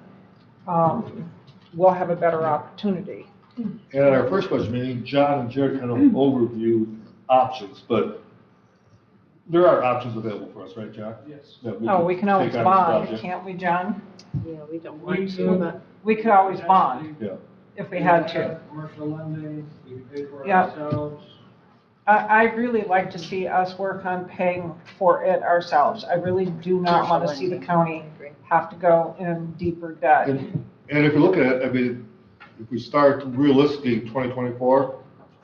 we'll have a better opportunity. And at our first budget meeting, John and Jared kind of overviewed options, but there are options available for us, right, John? Yes. Oh, we can always take on this bond, project. can't we, John? Yeah, we don't want to, but. We could always bond Yeah. if we had to. Commercial lending, we can pay for it Yeah. ourselves. I'd really like to see us work on paying for it ourselves. I really do not want to see the county have to go in deeper debt. And if you look at it, I mean, if we start realistically in 2024,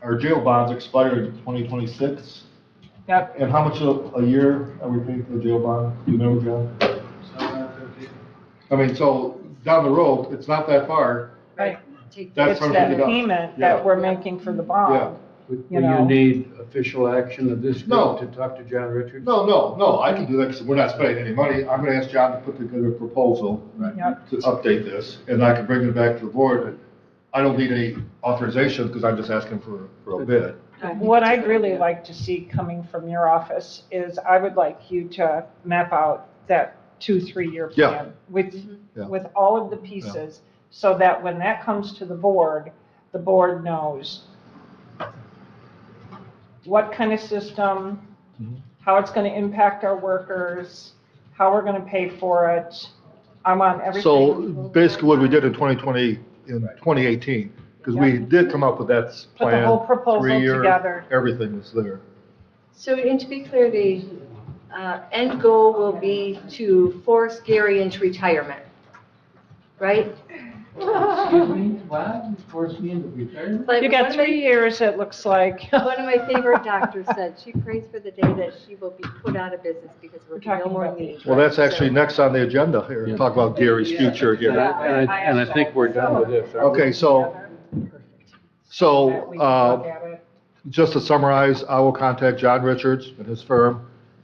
our jail bonds expire in 2026. Yep, And how much a year are we paying for the jail bond? Do you know, John? I mean, so down the road, it's not that far. right. That's It's that $150. payment Yeah. that we're making for the bond. Would You you know. need official action of this No. group to talk to John Richards? No, I can do that because we're not spending any money. I'm gonna ask John to put together a proposal Yep. to update this, and I can bring it back to the board. I don't need any authorization because I'm just asking for a bid. What I'd really like to see coming from your office is I would like you to map out that 2-3 year Yeah. plan with, Yeah. with all of the pieces, so that when that comes to the board knows what kind of system, Mhm. how it's going to impact our workers, how we're going to pay for it. I want everything. So basically what we did in 2018, because we did come up with that Put the plan. whole proposal 3-year, together. Everything is there. So, and to be clear, the end goal will be to force Gary into retirement, right? Excuse me, what? You forced me into retirement? Like You one got of my- 3 years, it looks like. One of my favorite doctors said, she prays for the day that she will be put out of business because there will be no talking more about the- need. Well, that's actually So- next on the agenda here, to talk about Gary's future And here. I think we're done with this. aren't we? Okay, so, That we can look at it. just to summarize, I will contact John Richards and his firm,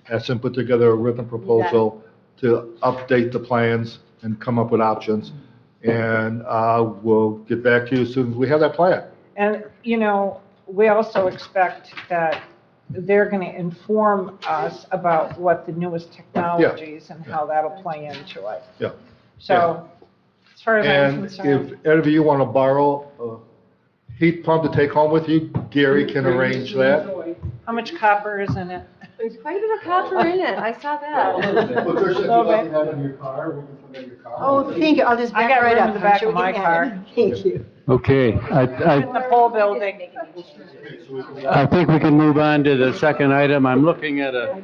ask him to put together a written proposal to update the plans and come up with options. And we'll get back to you as soon as we have that plan. And, you know, we also expect that they're going to inform us about what the newest technologies and how that'll play into it. Yeah. So, as far as I'm And concerned. if any of you want to borrow a heat pump to take home with you, Gary can arrange that. How much copper is in it? There's quite a bit of copper in it, I saw that. Patricia, if you'd like to have it in your car, we can put it in your car. Oh, thank you, I'll just I back got right room up. in the I'm back sure of we my can car. have it. Thank you. Okay, In the whole building. I think we can move on to the second item. I'm looking at a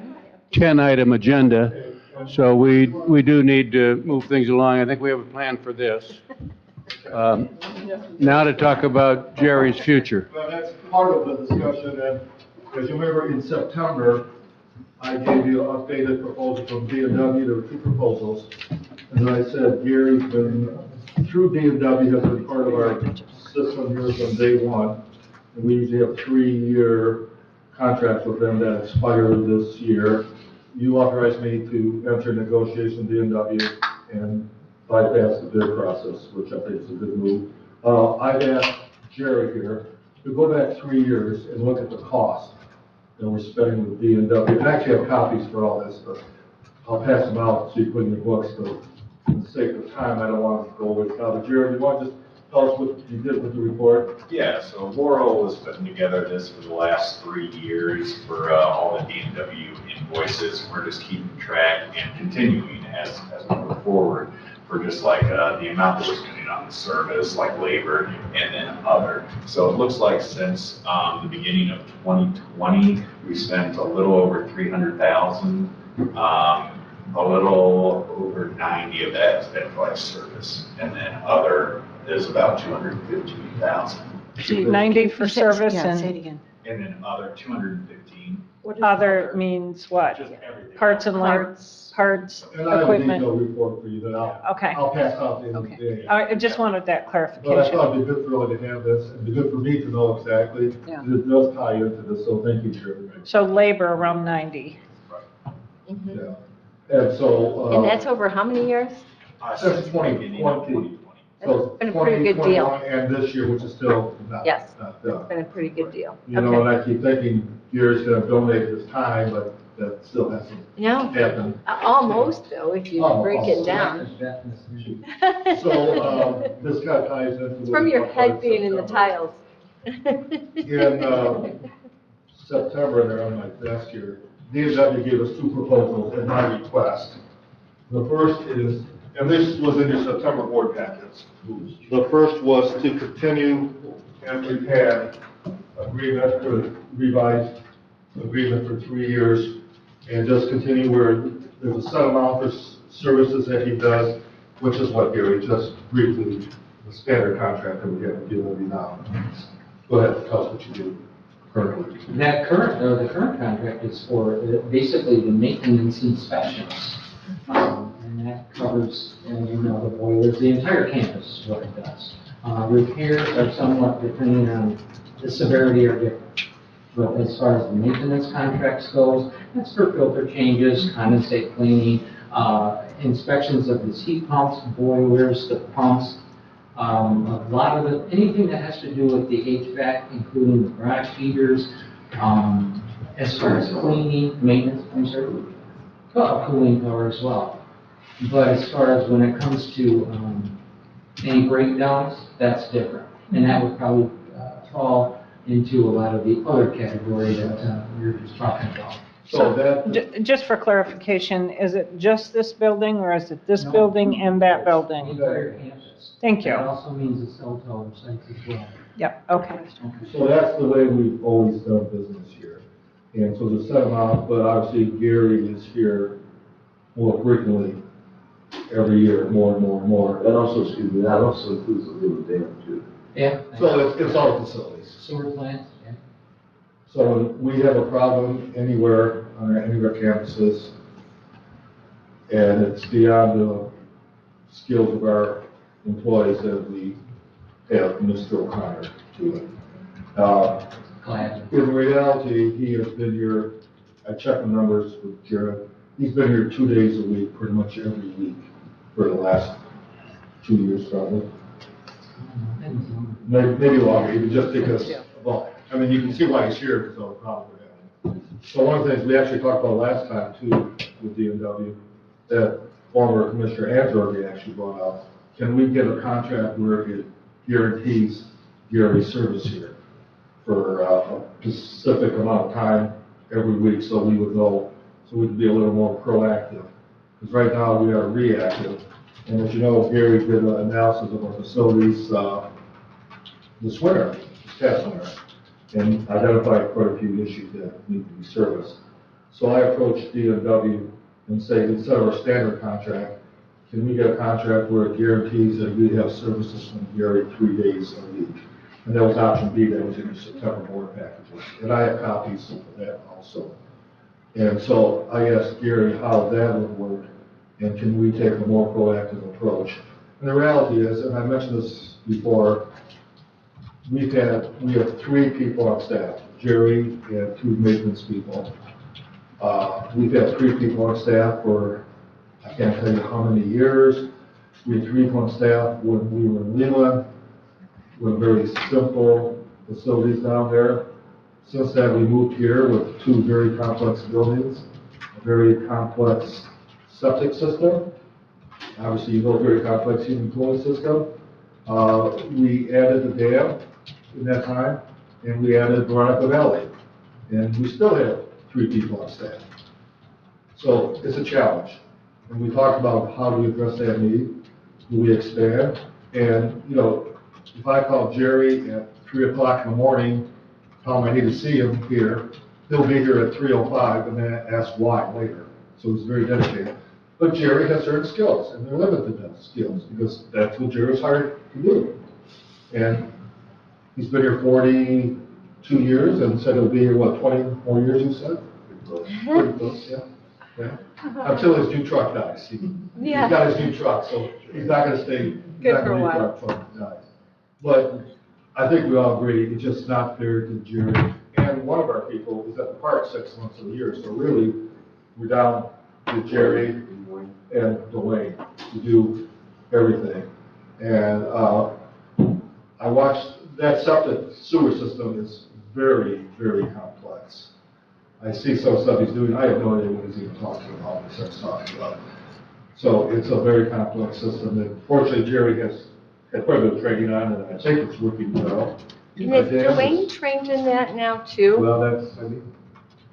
10-item agenda, so we do need to move things along. I think we have a plan for this. Now to talk about Jerry's future. Well, that's part of the discussion, and as you remember, in September, I gave you an updated proposal from B&W. There were 2 proposals. And then I said, Gary's been, through B&W, has been part of our system here from day one. And we usually have 3-year contracts with them that expire this year. You authorized me to enter negotiation with B&W and bypass the bid process, which I think is a good move. I've asked Jerry here to go back 3 years and look at the cost that we're spending with B&W. And I actually have copies for all this, but I'll pass them out so you put in your books, but for the sake of time, I don't want to go over it now. But Jerry, you want to just tell us what you did with the report? Yeah, so Laurel was putting together this for the last 3 years for all the D&W invoices. We're just keeping track and continuing as we move forward for just like the amount that we're spending on the service, like labor, and then other. So it looks like since the beginning of 2020, we spent a little over $300,000. a little over 90 of that has been device service. And then other is about 215,000. 90 for service Yeah, say it and again. And then other 215, What is other means what? just everything. Parts and labor, parts, And I have a equipment? detailed report for you that Okay. I'll pass out at the end of the day. I just wanted that But I clarification. thought it'd be good for everyone to have this, and it'd be good for me to know exactly. Yeah. It does tie into this, so thank you, Chairman. So labor around 90. Mm-hmm. Yeah. And so, And that's over how many years? Since 2020. So That's been a pretty good deal. 2021 and this year, which is still not Yes. done. It's been a pretty good deal. You know, and Okay. I keep thinking Gary's gonna donate his time, but that still hasn't No, happened. almost though, if you break it down. So, this kind of ties into. It's from your head being in the tiles. In September, there on my desk here, DFW gave us two proposals at my request. The first is, and this was in your September board packets. The first was to continue, as we've had, agreement for revised agreement for 3 years, and just continue where there's a set amount for services that he does, which is what Gary just briefly, the standard contract that we have with DFW now. Go ahead, tell us what you do currently. The current contract is for basically the maintenance inspections. And that covers, the boilers, the entire campus is what it does. Repairs are somewhat depending on the severity are different. But as far as the maintenance contracts goes, that's for filter changes, condensate cleaning, inspections of the heat pumps, boilers, the pumps, a lot of anything that has to do with the HVAC, including the garage heaters, as far as cleaning, maintenance, cooling tower as well. But as far as when it comes to any breakdowns, that's different. And that would probably fall into a lot of the other category that we were just talking about. So that. Just for clarification, is it just this building or is it this building and that The building? entire campus. Thank you. That also means the cell tower sites as well. Yep, okay. So that's the way we've always done business here. And so the set amount, but obviously Gary is here more frequently every year, more and more and more. That also, excuse me, that also includes the Leelanau dam too. Yeah. So it's all facilities. Sewer plants, yeah. So when we have a problem anywhere on any of our campuses, and it's beyond the skills of our employees that we have Mr. O'Connor to it. Glad. In reality, he has been here, I checked the numbers with Jared, he's been here 2 days a week, pretty much every week for the last 2 years probably. Maybe longer, even just because, well, I mean, you can see why he's here, because of the problem we're having. So one of the things we actually talked about last time too, with DMW, that former Commissioner Anthony actually brought up, can we get a contract where it guarantees Gary's service here for a specific amount of time every week, so we would know, so we could be a little more proactive. Because right now we are reactive, and as you know, Gary did an analysis of our facilities this winter, this past winter, and identified quite a few issues that need to be serviced. So I approached DMW and say, instead of our standard contract, can we get a contract where it guarantees that we have services from Gary 3 days a week? And that was option B, that was in the September board packages. And I have copies of that also. And so I asked Gary how that would work, and can we take a more proactive approach? And the reality is, and I mentioned this before, we have 3 people on staff, Jerry and 2 maintenance people. We've had 3 people on staff for, I can't tell you how many years. We had 3 people on staff when we were in Leelanau, with very simple facilities down there. Since then, we moved here with 2 very complex buildings, a very complex septic system. Obviously, you know, very complex heating and cooling system. We added the dam in that time, and we added Veronica Valley. And we still have 3 people on staff. So it's a challenge. And we talked about how do we address that need, do we expand? And, you know, if I call Jerry at 3 o'clock in the morning, tell him I need to see him here, he'll be here at 3:05 and then ask why later. So he's very dedicated. But Jerry has certain skills, and they're limited skills, because that's what Jerry's hired to do. And he's been here 42 years, and said it'll be here, what, 20 more years, you said? Pretty close, yeah. Yeah. Until his new truck dies. He's got his new truck, so he's not gonna stay, he's Good not for a gonna leave while. our truck dies. But I think we all agree, it's just not fair to Jerry. And one of our people is at the park 6 months of the year, so really, we're down to Jerry and Dwayne to do everything. And I watched, that septic sewer system is very, very complex. I see some stuff he's doing, I have no idea what he's even talking about, what he's talking about. So it's a very complex system that fortunately Jerry has had quite a bit of training on, and I think it's working well. And is Dwayne trained in that now too? Well, that's, I mean.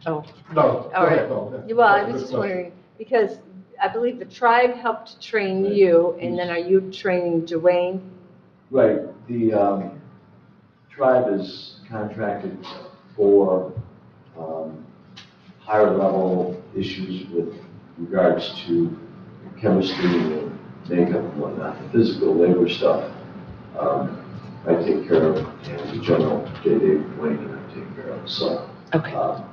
Oh. No, All go right. ahead, no. Well, I that's a was good just question. wondering, because I believe the tribe helped train you, and then are you training Dwayne? Right, the tribe is contracted for higher level issues with regards to chemistry and makeup and whatnot. The physical labor stuff, I take care of, and the general J.D. Wayne and I take care of, so. Okay.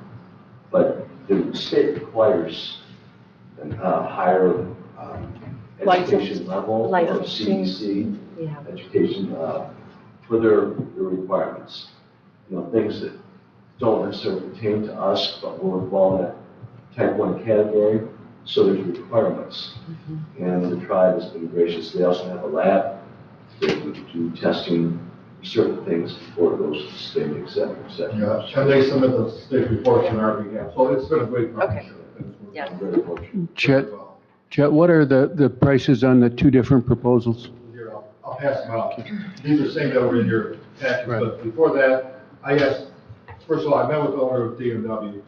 But the state requires a higher education level of Licensing. CDC Yeah. education for their requirements. You know, things that don't necessarily pertain to us, but will fall in that type 1 category, so there's requirements. And the tribe has been gracious. They also have a lab. They would do testing for certain things before it goes to the state, et cetera, et cetera. Yeah, and they submit the state reports on our behalf, so it's been a great partnership. Yeah. I'm very fortunate. Chet, what are the prices on the two different proposals? Here, I'll pass them out. These are things that were in your package, Right. but before that, I asked, first of all, I met with the owner of D&W.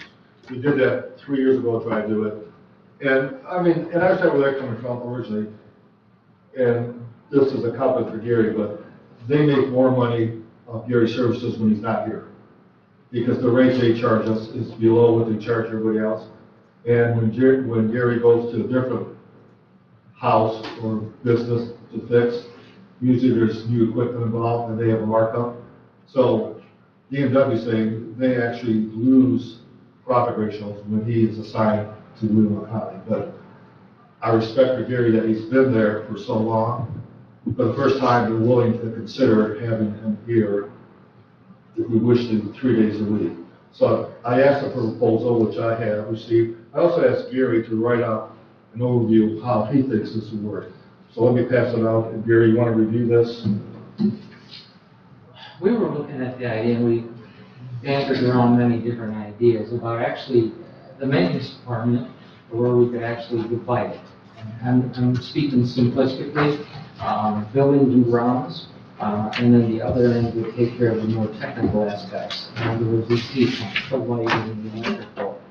We did that 3 years ago, tried to do it. And, I mean, and I understand where they're coming from originally. And this is a compliment for Gary, but they make more money off Gary's services when he's not here. Because the rates they charge us is below what they charge everybody else. And when Gary goes to a different house or business to fix, usually there's new equipment involved and they have a markup. So D&W saying they actually lose profit ratios when he is assigned to Leelanau County. But I respect for Gary that he's been there for so long. For the first time, they're willing to consider having him here if we wish to 3 days a week. So I asked him for a proposal, which I have received. I also asked Gary to write out an overview of how he thinks this would work. So let me pass it out. And Gary, you want to review this? We were looking at the idea, and we bantered around many different ideas about actually the maintenance department, where we could actually divide it. I'm speaking simplistically, building new rounds, and then the other end would take care of the more technical aspects. In other words, the heat pump, the lighting, the electrical,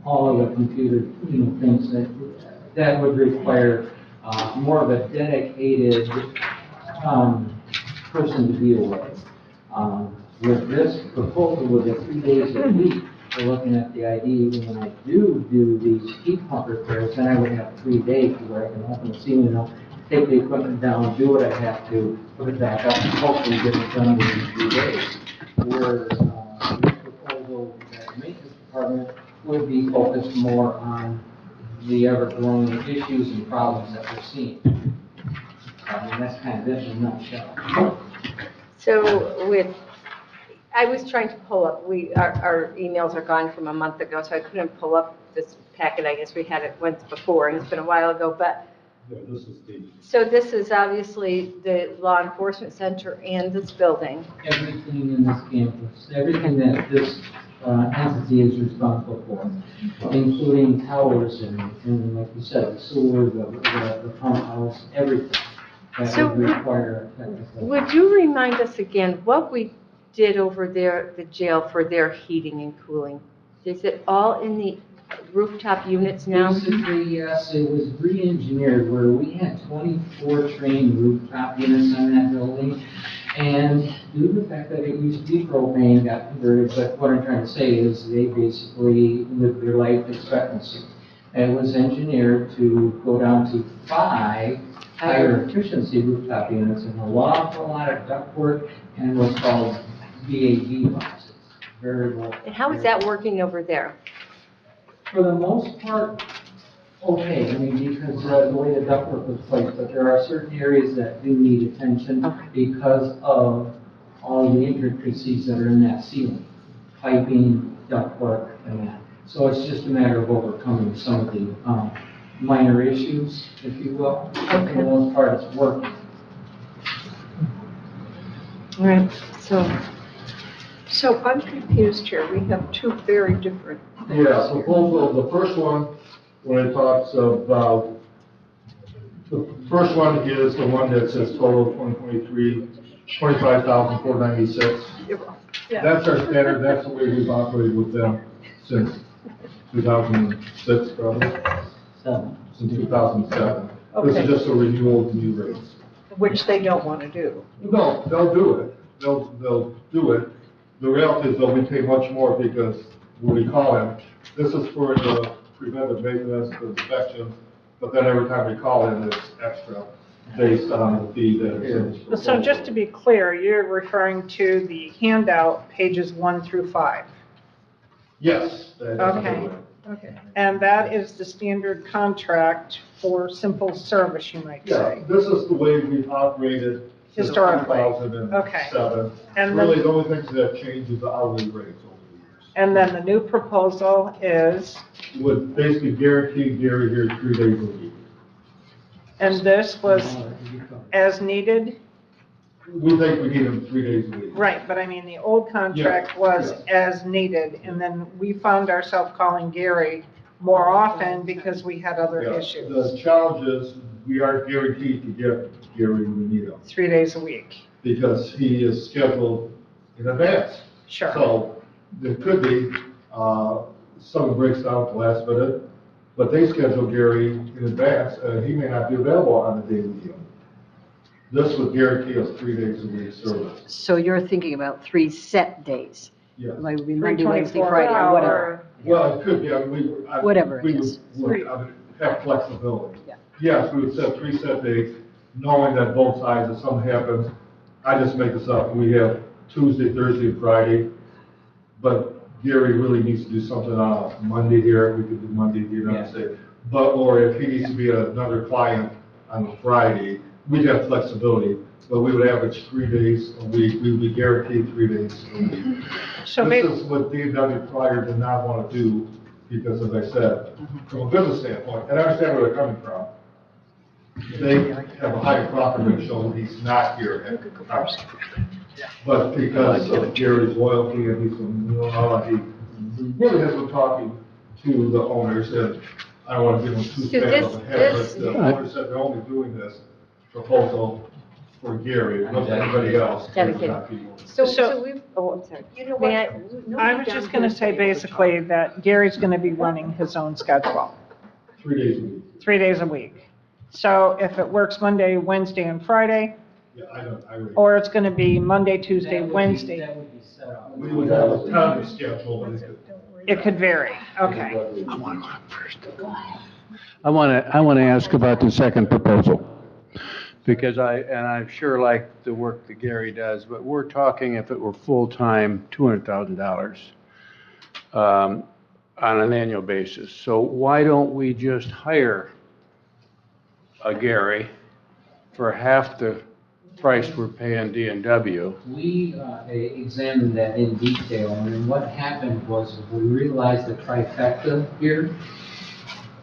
all of the computer, things that would require more of a dedicated person to deal with. With this proposal, with the 3 days a week, we're looking at the idea, even when I do these heat pump repairs, then I would have 3 days where I can open the ceiling, take the equipment down, do what I have to, put it back up, and hopefully get it done within 3 days. Whereas this proposal, that the maintenance department would be focused more on the ever-growing issues and problems that we're seeing. That's kind of it in a nutshell. So I was trying to pull up, our emails are gone from a month ago, so I couldn't pull up this packet. I guess we had it once before, and it's been a while ago, but. Yeah, this is the. So this is obviously the law enforcement center and this building. Everything in this campus, everything that this entity is responsible for, including towers and like you said, the sewer, the pump house, everything that So would require technical. Would you remind us again what we did over there, the jail, for their heating and cooling? Is it all in the rooftop units now? Basically, yes, it was re-engineered where we had 24 trained rooftop units on that building. And due to the fact that it used to be propane, got converted, but what I'm trying to say is they basically lived their life expectancy. And it was engineered to go down to 5 higher efficiency rooftop units and an awful lot of ductwork and what's called VAV boxes, variable. And how is that working over there? For the most part, okay, I mean, because the way the ductwork was placed, but there are certain areas that do need attention because of all the intricacies that are in that ceiling, piping, ductwork, and that. So it's just a matter of overcoming some of the minor issues, if you will. But for the most part, it's working. All right, So I'm confused here. We have two very different things. Yeah, so both of, the first one, when it talks about, the first one is the one that says total 2023, 25,496. Yeah. That's our standard, that's the way we've operated with them since 2006, probably, since 2007. This Okay. is just a renewal of new rates. Which they don't want to do. No, they'll do it. They'll do it. The reality is though, we pay much more because when we call in, this is for the preventive maintenance, the inspection, but then every time we call in, it's extra based on the fee that is in this proposal. So just to be clear, you're referring to the handout, pages 1 through 5. Yes. that is Okay. Okay. And that is the standard contract for simple service, you might Yeah, say. this is the way we've operated since Historically. 2007. And Really, then, the only things that change is the hourly rates over the years. and then the new proposal is, Would basically guarantee Gary here 3 days a week. and this was as needed? We think we need him 3 days a week. Right, but I mean, the old contract Yeah, was as needed, and then we found ourselves calling Gary more often because we had other Yeah. issues. The challenge is, we are guaranteed to get Gary when we need him, 3 days a week, because he is scheduled in advance. sure. So, there could be, someone breaks down at the last minute, but they schedule Gary in advance, and he may not be available on the day we need him. This would guarantee us 3 days a week service. So you're thinking about 3 set days, Yes. like it would be Monday, Wednesday, 3 Friday, or whatever. 24-hour. Well, it could be, I mean, Whatever it we is. would have flexibility. Yeah. Yes, we would set 3 set dates, knowing that both sides, if something happens, I just make this up, we have Tuesday, Thursday, and Friday, but Gary really needs to do something on a Monday here, we could do Monday, you know, say, but, or if he needs to be another client on a Friday, we'd have flexibility, but we would average 3 days a week, we would be guaranteed 3 days a week. So This maybe, is what DMW prior did not want to do, because as I said, from a business standpoint, and I understand where they're coming from, they have a higher profit ratio when he's not here at house. But because of Gary's loyalty and he's he really has been talking to the owners, and I don't want to give them too So fat of a head, this- but the owners said they're only doing this proposal for Gary, not everybody else. Dedicated. Not people. so we've, oh, I'm sorry. You know May what? I was just gonna say basically that Gary's gonna be running his own schedule, 3 days a week. 3 days a week. So if it works Monday, Wednesday, and Friday, Yeah, I agree. or it's gonna be Monday, Tuesday, That would be- Wednesday, That would be set up. We would have a time schedule, and it could vary, okay. I want to go first. I want to ask about the second proposal, because I'm sure like the work that Gary does, but we're talking if it were full-time, $200,000 on an annual basis. So why don't we just hire a Gary for half the price we're paying D&W? We examined that in detail, and then what happened was we realized the trifecta here.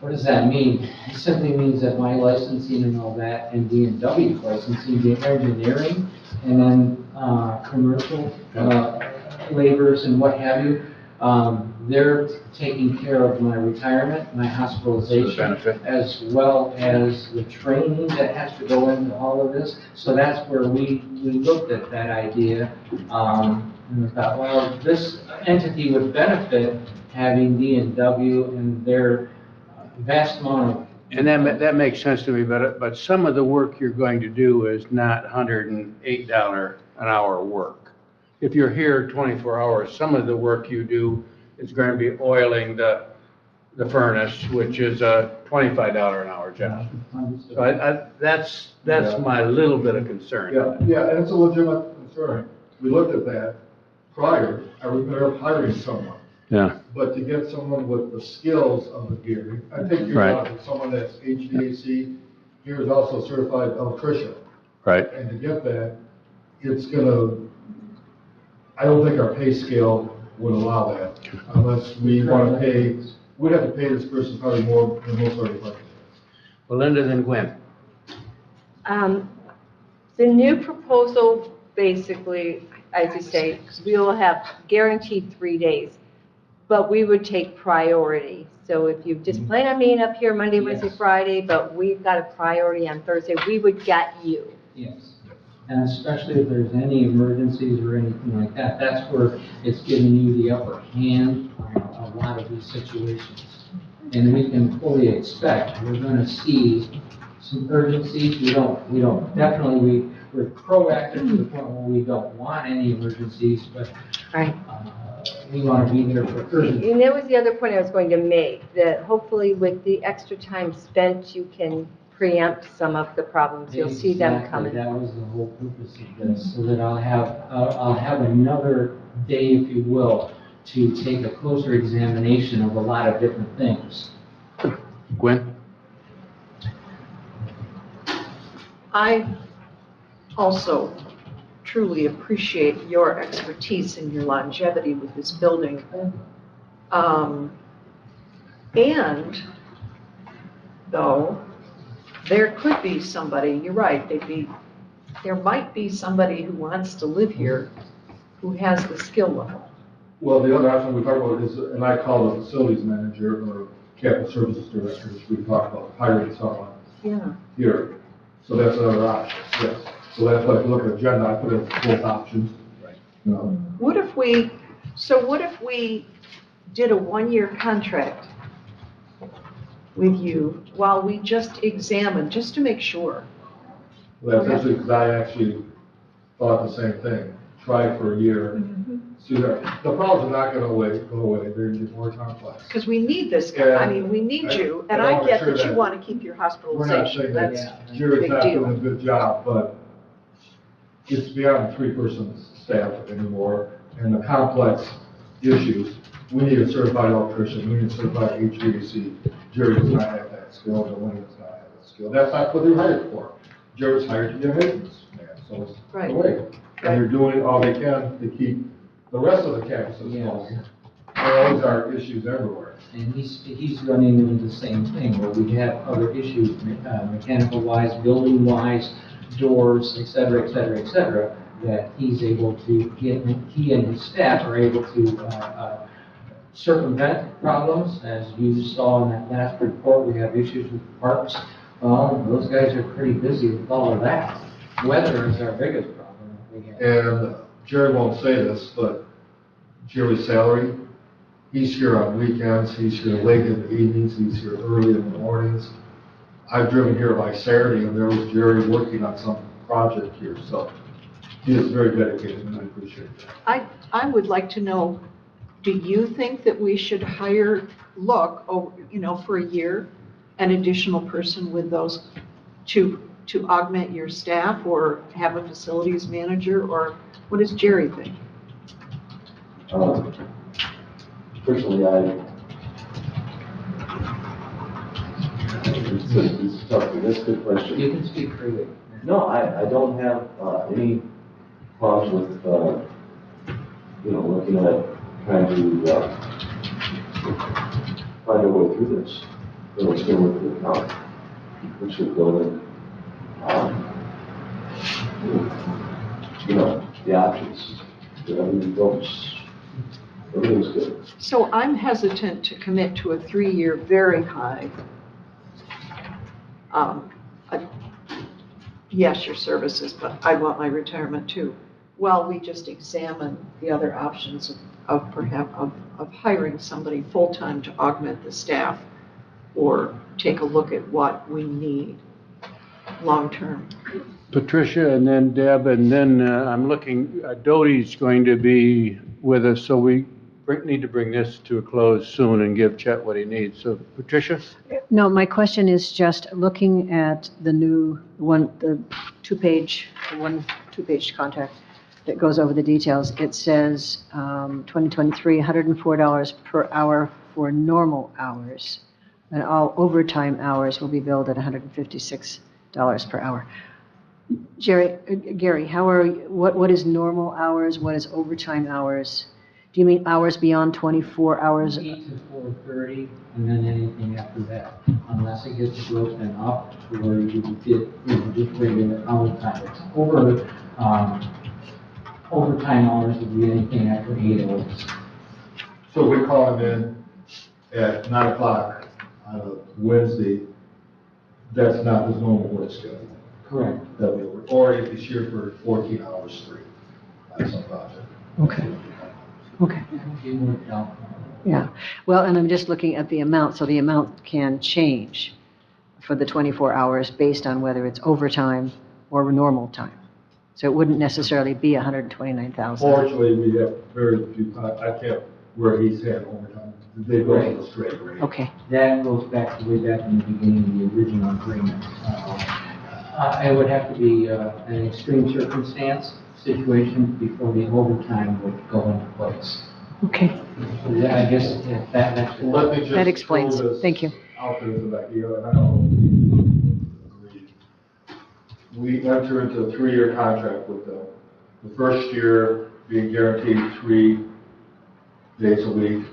What does that mean? It simply means that my licensing and all that, and D&W's licensing, the engineering, and then commercial labors and what have you, they're taking care of my retirement, my hospitalization, Benefit. as well as the training that has to go into all of this. So that's where we looked at that idea, and we thought, well, this entity would benefit having D&W and their vast amount of. And that makes sense to me, but some of the work you're going to do is not $108 an hour work. If you're here 24 hours, some of the work you do is going to be oiling the the furnace, which is a $25 an hour job. So that's my little bit of concern. Yeah, and it's a legitimate concern. We looked at that prior, are we better hiring someone? Yeah, But to get someone with the skills of the gear, I think you're Right. right, someone that's HVAC, here is also certified electrician. right. And to get that, it's gonna, I don't think our pay scale would allow that unless we wanna pay, we'd have to pay this person probably more than most of our departments. Belinda, then Gwen. The new proposal, basically, as you say, we will have guaranteed 3 days, but we would take priority. So if you just plan on being up here Monday, Wednesday, Yes. Friday, but we've got a priority on Thursday, we would get you. Yes, and especially if there's any emergencies or anything like that, that's where it's giving you the upper hand on a lot of these situations. And we can fully expect, we're gonna see some urgencies, we're proactive to the point where we don't want any emergencies, but Right. we wanna be there for urgencies. And that was the other point I was going to make, that hopefully with the extra time spent, you can preempt some of the problems. You'll see them Exactly. coming. That was the whole purpose of this, so that I'll have another day, if you will, to take a closer examination of a lot of different things. Gwen? I also truly appreciate your expertise and your longevity with this building. And though, there could be somebody, you're right, there might be somebody who wants to live here who has the skill level. Well, the other option we talked about is, and I call the facilities manager or capital services director, which we talked about hiring someone Yeah. here. So that's another option, yes. So that's why if you look at the agenda, I put in both options. Right. No. What if we did a 1-year contract with you while we just examine, just to make sure? Well, that's actually, because I actually thought the same thing. Try for a year. See, the problems are not gonna go away, they're gonna get more complex. Because we need this guy, I mean, we need you, and I get that you want to keep your We're not hospitalization, saying that's that a Jerry's big not doing a deal. good job, but it's beyond 3-person staff anymore, and the complex issues, we need a certified electrician, we need a certified HVAC. Jerry does not have that skill, the one does not have that skill. That's not what they're hired for. Jerry's hired to be a maintenance man, so it's Right. the way. And they're doing all they can to keep the rest of the campuses flowing. There always are issues everywhere. And he's running into the same thing, where we have other issues, mechanical wise, building wise, doors, et cetera, et cetera, et cetera, that he's able to get, he and his staff are able to circumvent problems. As you saw in that last report, we have issues with parks. Well, those guys are pretty busy with all of that. Weather is our biggest problem that we have. And Jerry won't say this, but Jerry's salary, he's here on weekends, he's here late in the evenings, he's here early in the mornings. I've driven here by Saturday and there was Jerry working on some project here, so he is very dedicated and I appreciate that. I would like to know, do you think that we should hire, for a year, an additional person with those to augment your staff, or have a facilities manager, or what does Jerry think? Personally, it's tough, that's a good question. You can speak freely. No, I don't have any problems with, looking at trying to find a way through this. It's going to work for the county, which is building, the options, everything's good. So I'm hesitant to commit to a 3-year, very high, yes, your services, but I want my retirement too. While we just examine the other options of hiring somebody full-time to augment the staff, or take a look at what we need long-term. Patricia, and then Deb, and then I'm looking, Doty's going to be with us, so we need to bring this to a close soon and give Chet what he needs. So Patricia? No, my question is just looking at the new one, the two-page contract that goes over the details. It says 2023, $104 per hour for normal hours, and all overtime hours will be billed at $156 per hour. Gary, what is normal hours? What is overtime hours? Do you mean hours beyond 24 hours? 8 to 4:30, and then anything after that, unless it gets broken up to where you get, just regular overtime. It's overtime hours would be anything after 8 hours. So we call him in at 9 o'clock on a Wednesday, that's not his normal work schedule. Correct. Or if he's here for 14 hours straight on some project. Okay. It worked out. Yeah, well, and I'm just looking at the amount, so the amount can change for the 24 hours based on whether it's overtime or normal time. So it wouldn't necessarily be 129,000. Fortunately, we have very few, I can't, where he's had overtime, they go to the straight rate. Okay, That goes back to way back in the beginning of the original agreement. It would have to be an extreme circumstance situation before the overtime would go into place. okay, Yeah, I guess if that Let me just that explains. throw this Thank you. out there as an idea, and I don't know if you agree. We enter into a 3-year contract with them. The first year being guaranteed 3 days a week,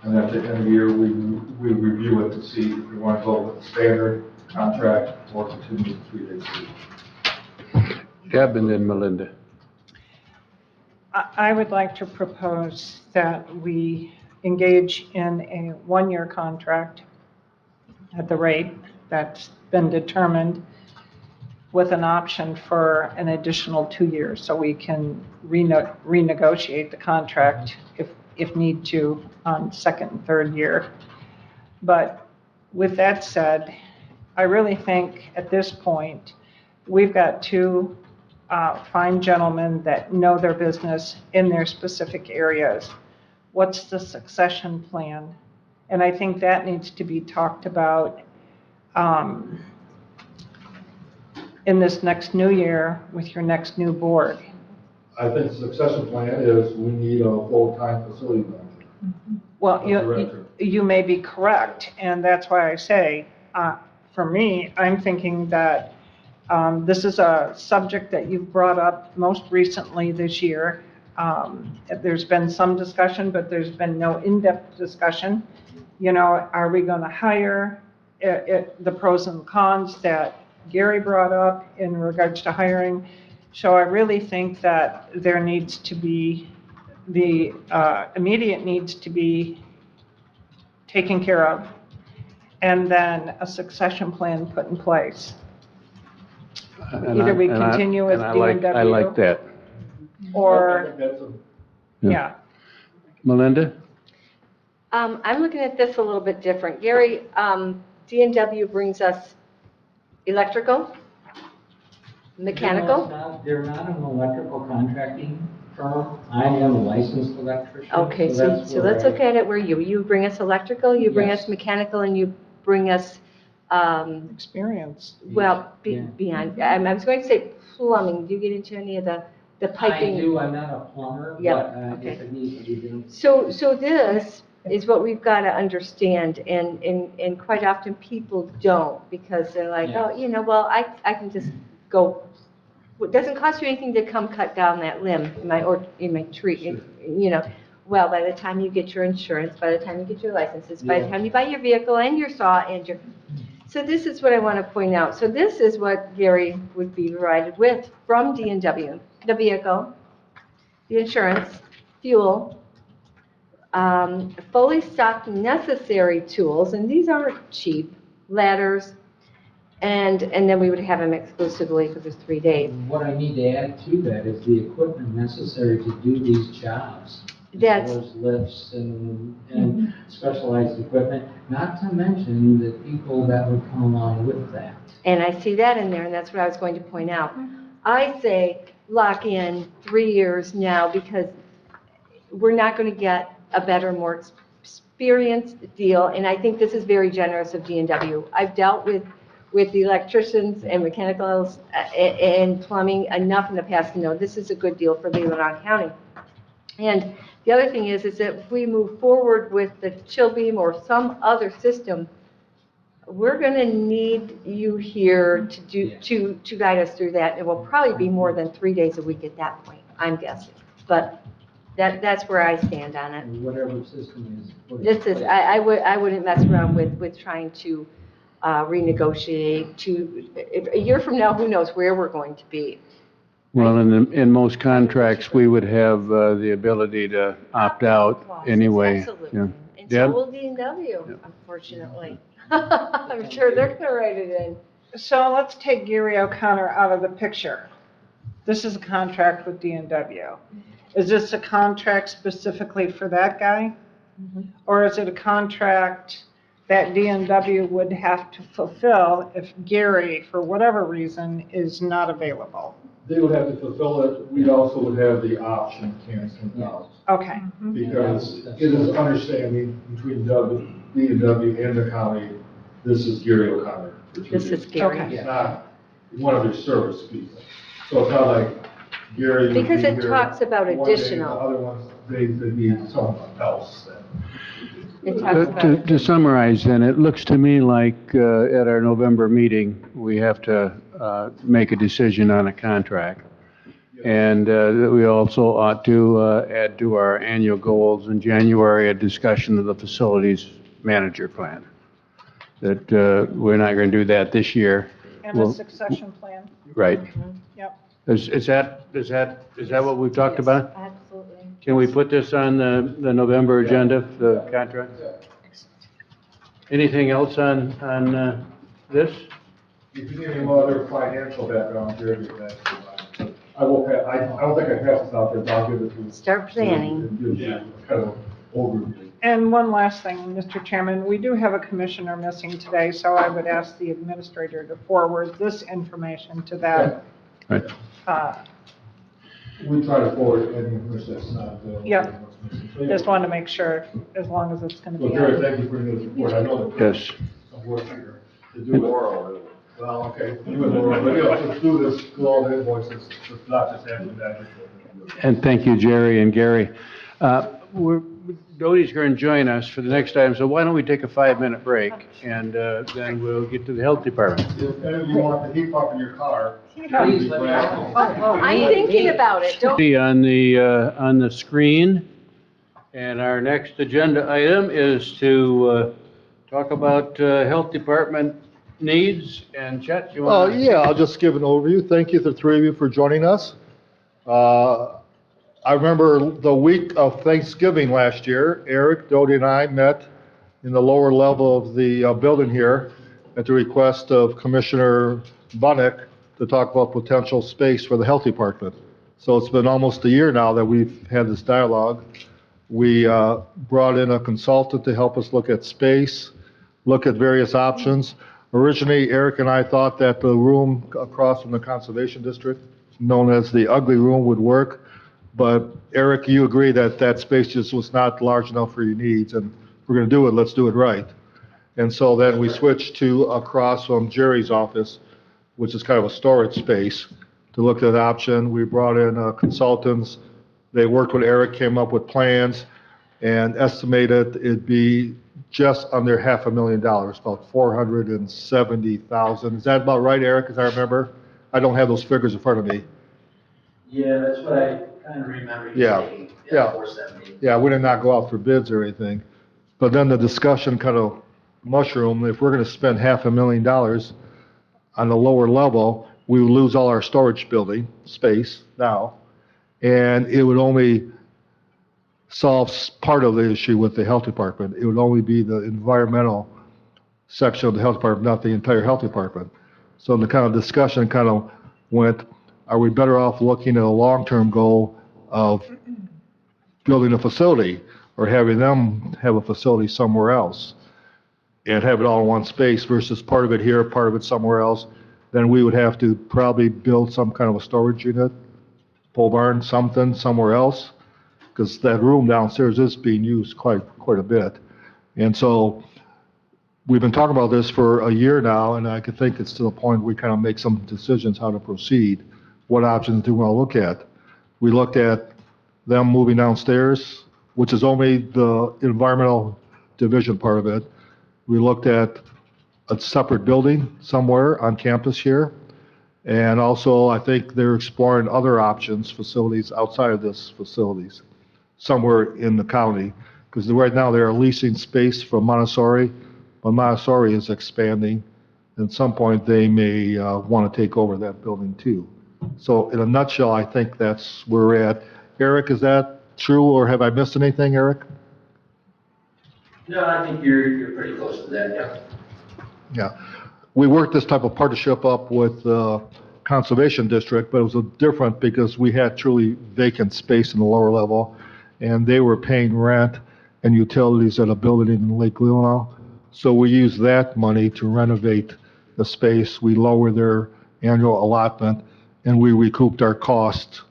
and at the end of the year, we review it to see if we want to go with the standard contract or continue 3 days a week. Deb and then Melinda. I would like to propose that we engage in a 1-year contract at the rate that's been determined with an option for an additional 2 years, so we can renegotiate the contract if need to on second and third year. But with that said, I really think at this point, we've got 2 fine gentlemen that know their business in their specific areas. What's the succession plan? And I think that needs to be talked about in this next new year with your next new board. I think the succession plan is we need a full-time facility manager. Well, Director. you may be correct, and that's why I say, for me, I'm thinking that this is a subject that you've brought up most recently this year. There's been some discussion, but there's been no in-depth discussion. Are we going to hire, the pros and cons that Gary brought up in regards to hiring. So I really think that there needs to be, the immediate needs to be taken care of, and then a succession plan put in place. Either we continue with DNW. I like that. Or, yeah. Melinda? I'm looking at this a little bit different. Gary, DNW brings us electrical, mechanical. They're not an electrical contracting firm. I am a licensed electrician. Okay, so let's look at it where you bring us electrical, you bring Yes. us mechanical, and you bring us, Experience. well, Yeah. beyond, I was going to say plumbing. Do you get into any of the piping? I do, I'm not a plumber, Yep, but okay. if it needs to be done. So this is what we've got to understand, and quite often people don't, because they're like, Yeah. oh, well, I can just go. It doesn't cost you anything to come cut down that limb in my tree, Well, by the time you get your insurance, by the time you get your licenses, by the Yeah. time you buy your vehicle and your saw and your. So this is what I want to point out. So this is what Gary would be provided with from DNW: the vehicle, the insurance, fuel, fully stocked necessary tools, and these aren't cheap, ladders, and then we would have them exclusively for those 3 days. What I need to add to that is the equipment necessary to do these jobs. That's- As well as lifts and specialized equipment, not to mention the people that would come along with that. And I see that in there, and that's what I was going to point out. I say lock in 3 years now, because we're not going to get a better, more experienced deal, and I think this is very generous of D&W. I've dealt with the electricians and mechanicals and plumbing enough in the past to know this is a good deal for Leelanau County. And the other thing is that if we move forward with the chill beam or some other system, we're going to need you here to guide us through that. It will probably be more than 3 days a week at that point, I'm guessing. But that's where I stand on it. Whatever system is. put in This is, place. I wouldn't mess around with trying to renegotiate a year from now, who knows where we're going to be. Well, in most contracts, we would have the ability to opt out Clauses, anyway. Absolutely. Yeah. And so Deb? will D&W, unfortunately. I'm sure they're going to write it in. So let's take Gary O'Connor out of the picture. This is a contract with D&W. Is this a contract specifically for that guy? Or is it a contract that D&W would have to fulfill if Gary, for whatever reason, is not available? They would have to fulfill it. We also would have the option of canceling out. Okay. Because it is understanding between D&W and the county, this is Gary O'Connor. This is Gary. Okay. It's not one of their service people. So it's not like Gary would be Because it here talks about one day, additional. The other ones, they need someone else. It talks about To summarize then, it looks to me like at our November meeting, we have to make a decision on a contract. And that we also ought to add to our annual goals in January, a discussion of the facilities manager plan. That we're not going to do that this year. And Well, a succession plan? Right. Yep. Is that what we've talked about? Absolutely. Can we put this on the November agenda, the contract? Anything else on this? If you need any other financial background, Jerry, that's fine. I don't think I passed this out there, but I'll give it to you. Start planning. And give you kind of an overview. And one last thing, Mr. Chairman, we do have a commissioner missing today, so I would ask the administrator to forward this information to that. Right. We try to forward any information that's not available. Yep. Just want to make sure, as long as it's going to So be Jerry, on. thank you for your report. I know that Yes. some work here to do it. Well, okay, you and Laura, but yeah, let's do this, do all the invoices, it's not just having that. And thank you, Jerry and Gary. Doty's going to join us for the next item, so why don't we take a 5-minute break, and then we'll get to the health department. If any of you want the heat pump in your car, Please let me know. I'm thinking about it. Don't. See on the screen, and our next agenda item is to talk about health department needs, and Chet, you want to? Yeah, I'll just give an overview. Thank you, the three of you, for joining us. I remember the week of Thanksgiving last year, Eric, Doty, and I met in the lower level of the building here at the request of Commissioner Bunnick to talk about potential space for the health department. So it's been almost a year now that we've had this dialogue. We brought in a consultant to help us look at space, look at various options. Originally, Eric and I thought that the room across from the Conservation District, known as the Ugly Room, would work. But Eric, you agree that that space just was not large enough for your needs, and if we're going to do it, let's do it right. And so then we switched to across from Jerry's office, which is kind of a storage space, to look at that option. We brought in consultants. They worked with Eric, came up with plans, and estimated it'd be just under $500,000, about $470,000. Is that about right, Eric, as I remember? I don't have those figures in front of me. Yeah, that's what I kind of remember you Yeah, saying. yeah. 470. Yeah, we did not go out for bids or anything. But then the discussion kind of mushroomed. If we're going to spend $500,000 on the lower level, we would lose all our storage building space now. And it would only solve part of the issue with the health department. It would only be the environmental section of the health department, not the entire health department. So the kind of discussion kind of went, are we better off looking at a long-term goal of building a facility or having them have a facility somewhere else and have it all in one space versus part of it here, part of it somewhere else? Then we would have to probably build some kind of a storage unit, pole barn, something somewhere else. because that room downstairs is being used quite a bit. And so we've been talking about this for a year now, and I could think it's to the point we kind of make some decisions how to proceed. What options do we want to look at? We looked at them moving downstairs, which is only the environmental division part of it. We looked at a separate building somewhere on campus here. And also, I think they're exploring other options, facilities outside of this facilities, somewhere in the county. Because right now they're leasing space from Montessori, but Montessori is expanding. At some point, they may want to take over that building too. So in a nutshell, I think that's where we're at. Eric, is that true, or have I missed anything, Eric? No, I think you're pretty close to that, yeah. Yeah. We worked this type of partnership up with the Conservation District, but it was different because we had truly vacant space in the lower level, and they were paying rent and utilities at a building in Lake Leelanau. So we used that money to renovate the space. We lowered their annual allotment, and we recouped our cost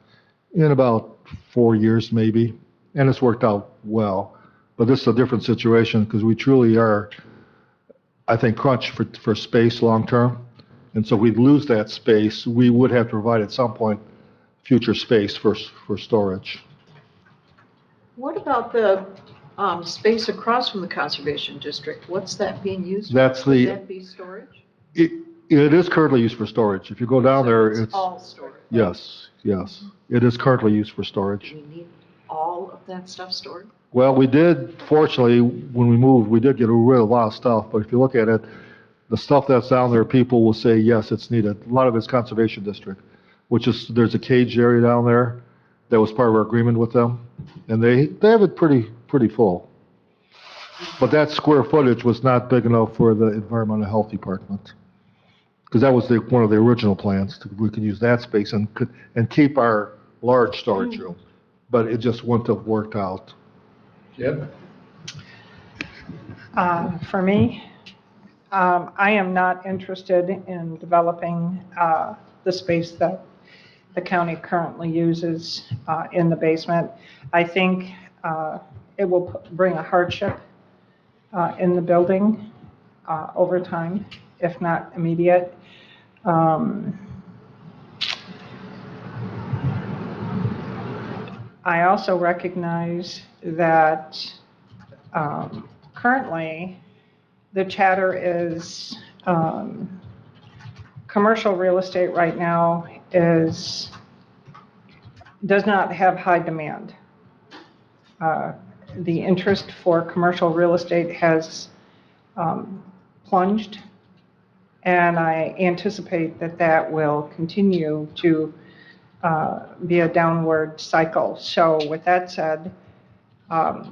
in about 4 years maybe, and it's worked out well. But this is a different situation because we truly are, I think, crunched for space long term. And so we'd lose that space. We would have to provide at some point future space for storage. What about the space across from the Conservation District? What's that being used for? That's Would the, that be storage? it is currently used for storage. If you go down So there, it's all storage? yes. It is currently used for storage. Do we need all of that stuff stored? Well, we did, fortunately, when we moved, we did get rid of a lot of stuff, but if you look at it, the stuff that's down there, people will say, yes, it's needed. A lot of it's Conservation District, which is, there's a cage area down there that was part of our agreement with them, and they have it pretty full. But that square footage was not big enough for the Environmental Health Department, because that was one of the original plans. We could use that space and keep our large storage room, but it just wouldn't have worked out. Yep. For me, I am not interested in developing the space that the county currently uses in the basement. I think it will bring a hardship in the building over time, if not immediate. I also recognize that currently the chatter is commercial real estate right now does not have high demand. The interest for commercial real estate has plunged, and I anticipate that will continue to be a downward cycle. So with that said, I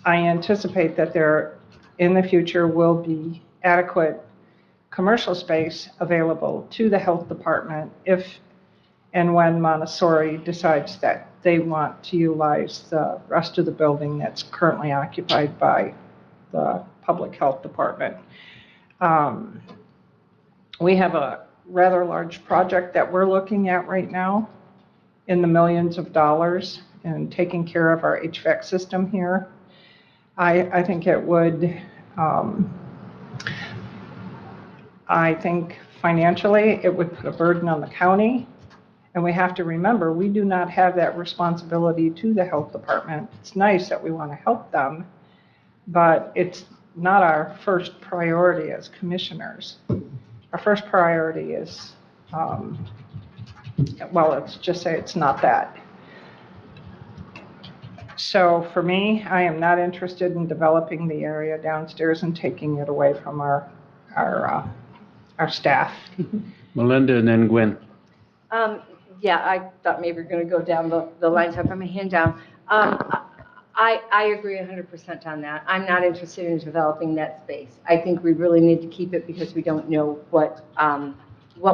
anticipate that there in the future will be adequate commercial space available to the health department if and when Montessori decides that they want to utilize the rest of the building that's currently occupied by the public health department. We have a rather large project that we're looking at right now in the millions of dollars and taking care of our HVAC system here. I think it would, I think financially it would put a burden on the county. And we have to remember, we do not have that responsibility to the health department. It's nice that we want to help them, but it's not our first priority as commissioners. Our first priority is, well, let's just say it's not that. So for me, I am not interested in developing the area downstairs and taking it away from our staff. Melinda and then Gwen. Yeah, I thought maybe we were going to go down the line, so I put my hand down. I agree 100% on that. I'm not interested in developing that space. I think we really need to keep it because we don't know what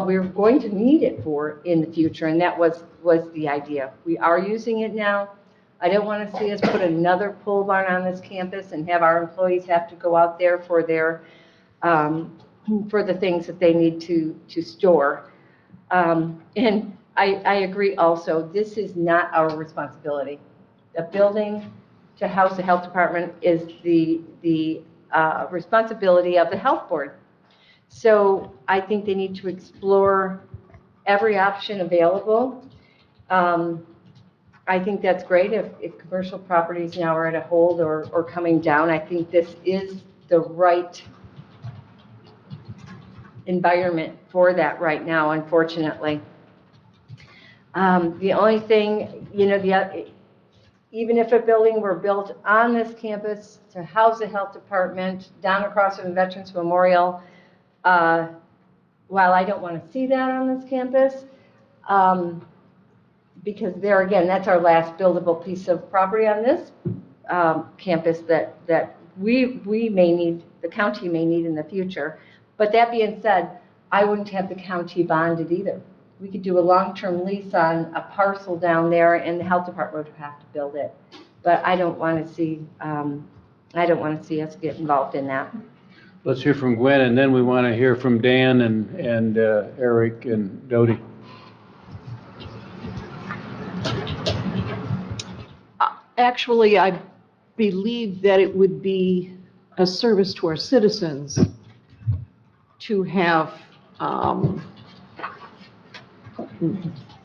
we're going to need it for in the future, and that was the idea. We are using it now. I don't want to see us put another pole barn on this campus and have our employees have to go out there for their for the things that they need to store. And I agree also, this is not our responsibility. The building to house the health department is the responsibility of the health board. So I think they need to explore every option available. I think that's great if commercial properties now are at a hold or coming down. I think this is the right environment for that right now, unfortunately. The only thing, even if a building were built on this campus to house the health department down across from the Veterans Memorial, while I don't want to see that on this campus, because there again, that's our last buildable piece of property on this campus that we may need, the county may need in the future. But that being said, I wouldn't have the county bonded either. We could do a long-term lease on a parcel down there, and the health department would have to build it. But I don't want to see us get involved in that. Let's hear from Gwen, and then we want to hear from Dan and Eric and Dodie. Actually, I believe that it would be a service to our citizens to have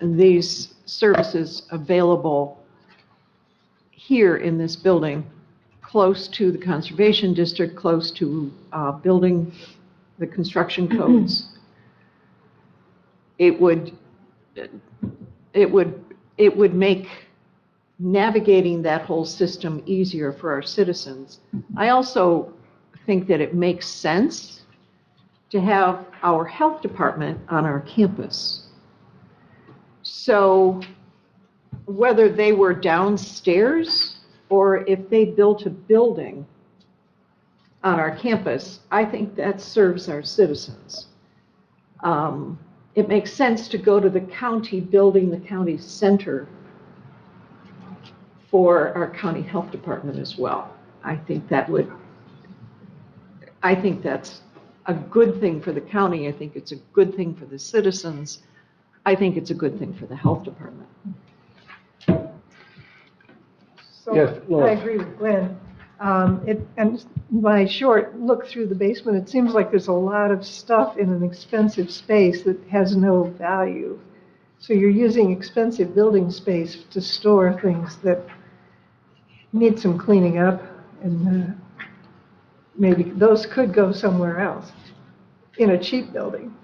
these services available here in this building, close to the conservation district, close to building the construction codes. It would make navigating that whole system easier for our citizens. I also think that it makes sense to have our health department on our campus. So whether they were downstairs or if they built a building on our campus, I think that serves our citizens. It makes sense to go to the county building, the county center, for our county health department as well. I think that's a good thing for the county. I think it's a good thing for the citizens. I think it's a good thing for the health department. So Yes, Laura. I agree with Glenn. And when I look through the basement, it seems like there's a lot of stuff in an expensive space that has no value. So you're using expensive building space to store things that need some cleaning up, and maybe those could go somewhere else in a cheap building.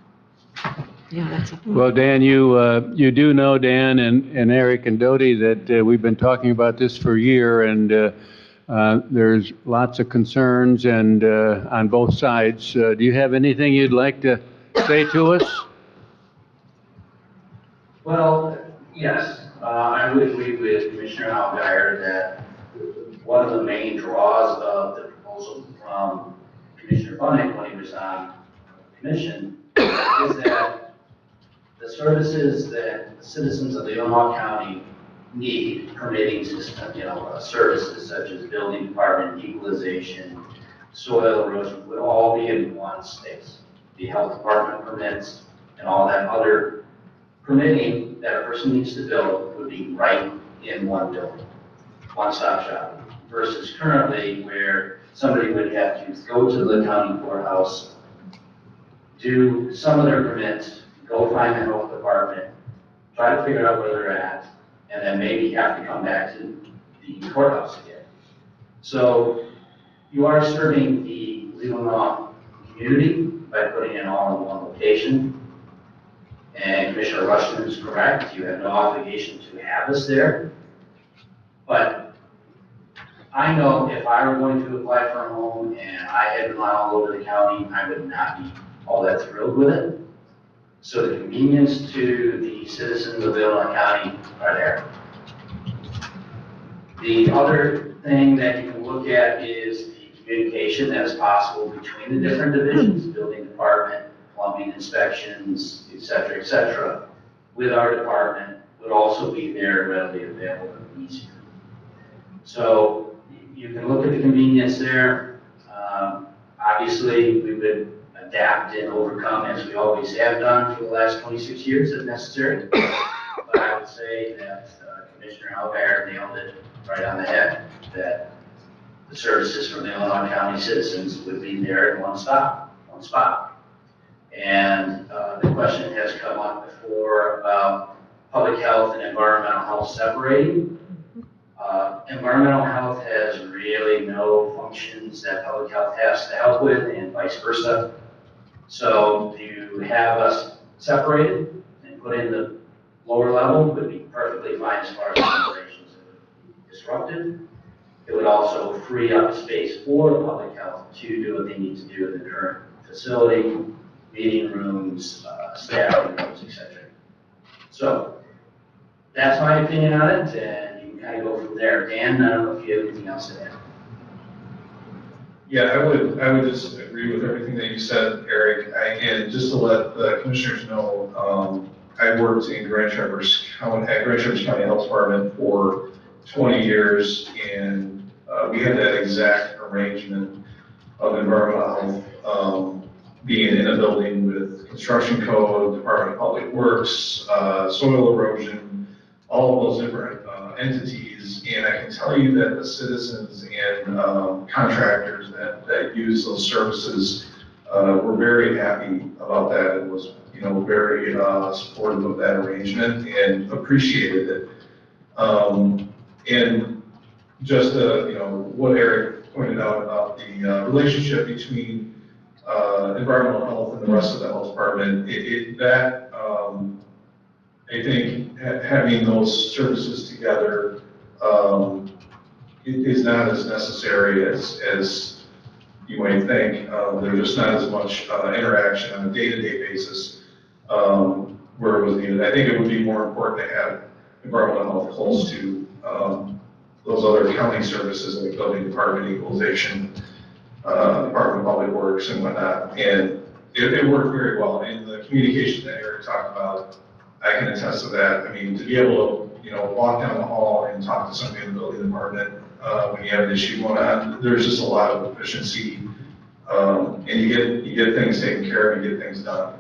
Yeah, that's a Well, Dan, you do know, Dan and Eric and Dodie, that we've been talking about this for a year, and there's lots of concerns and on both sides. Do you have anything you'd like to say to us? Well, yes, I would agree with Commissioner Algier that one of the main draws of the proposal from Commissioner Bunnick when he was on commission is that the services that the citizens of Leelanau County need, permitting system, services such as building department, equalization, soil erosion, would all be in one space. The health department permits and all that other permitting that a person needs to build would be right in one building, one-stop shopping, versus currently where somebody would have to go to the county courthouse, do some of their permits, go find the health department, try to figure out where they're at, and then maybe have to come back to the courthouse again. So you are serving the Leelanau community by putting it all in one location. And Commissioner Rushton is correct, you have no obligation to have us there. But I know if I were going to apply for a home and I had gone all over the county, I would not be all that thrilled with it. So the convenience to the citizens of Leelanau County are there. The other thing that you can look at is the communication that is possible between the different divisions, building department, plumbing inspections, et cetera, with our department would also be there readily available and easier. So you can look at the convenience there. Obviously, we would adapt and overcome as we always have done for the last 26 years if necessary. But I would say that Commissioner Algier nailed it right right on the head, that the services from the Illinois County citizens would be there in one spot. And the question has come up before about public health and environmental health separating. Environmental health has really no functions that public health has to help with, and vice versa. So to have us separated and put in the lower level would be perfectly fine as far as operations. It would be disruptive. It would also free up space for the public health to do what they need to do in the current facility, meeting rooms, staffing rooms, etc. So that's my opinion on it, and you can kind of go from there. Dan, I don't know if you have anything else to add. Yeah, I would just agree with everything that you said, Eric. And just to let the commissioners know, I worked in Grand Traverse County, at Grand Traverse County Health Department for 20 years, and we had that exact arrangement of environmental health, being in a building with construction code, Department of Public Works, soil erosion, all of those different entities. And I can tell you that the citizens and contractors that use those services were very happy about that and was, very supportive of that arrangement and appreciated it. And just, what Eric pointed out about the relationship between environmental health and the rest of the health department, I think having those services together is not as necessary as you might think. There's just not as much interaction on a day-to-day basis where it was needed. I think it would be more important to have environmental health close to those other county services like building department, equalization, Department of Public Works and whatnot. And it worked very well. And the communication that Eric talked about, I can attest to that. I mean, to be able to, walk down the hall and talk to somebody in the building department when you have an issue going on, there's just a lot of efficiency, and you get things taken care of, you get things done.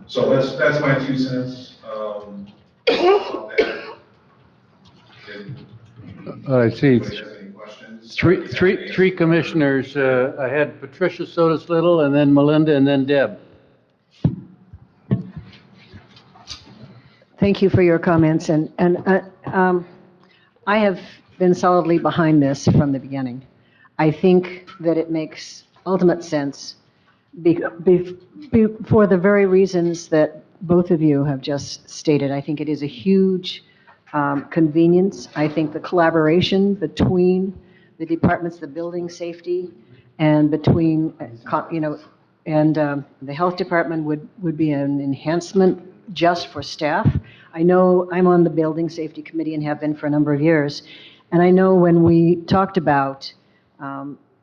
So that's my 2 cents about that. I see Anybody has any questions? three commissioners. I had Patricia Sotis Little, and then Melinda, and then Deb. Thank you for your comments, and I have been solidly behind this from the beginning. I think that it makes ultimate sense for the very reasons that both of you have just stated. I think it is a huge convenience. I think the collaboration between the departments, the building safety, and between, and the health department would be an enhancement just for staff. I know I'm on the building safety committee and have been for a number of years, and I know when we talked about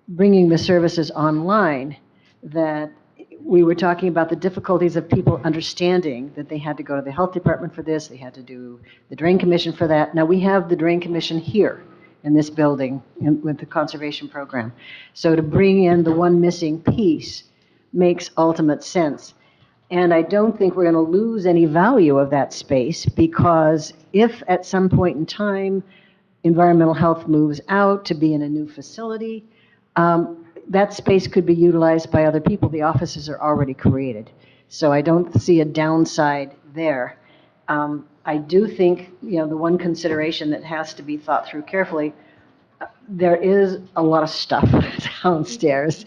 bringing the services online, that we were talking about the difficulties of people understanding that they had to go to the health department for this, they had to do the drain commission for that. Now we have the drain commission here in this building with the conservation program. So to bring in the one missing piece makes ultimate sense. And I don't think we're going to lose any value of that space, because if at some point in time environmental health moves out to be in a new facility, that space could be utilized by other people. The offices are already created. So I don't see a downside there. I do think, the one consideration that has to be thought through carefully, there is a lot of stuff downstairs.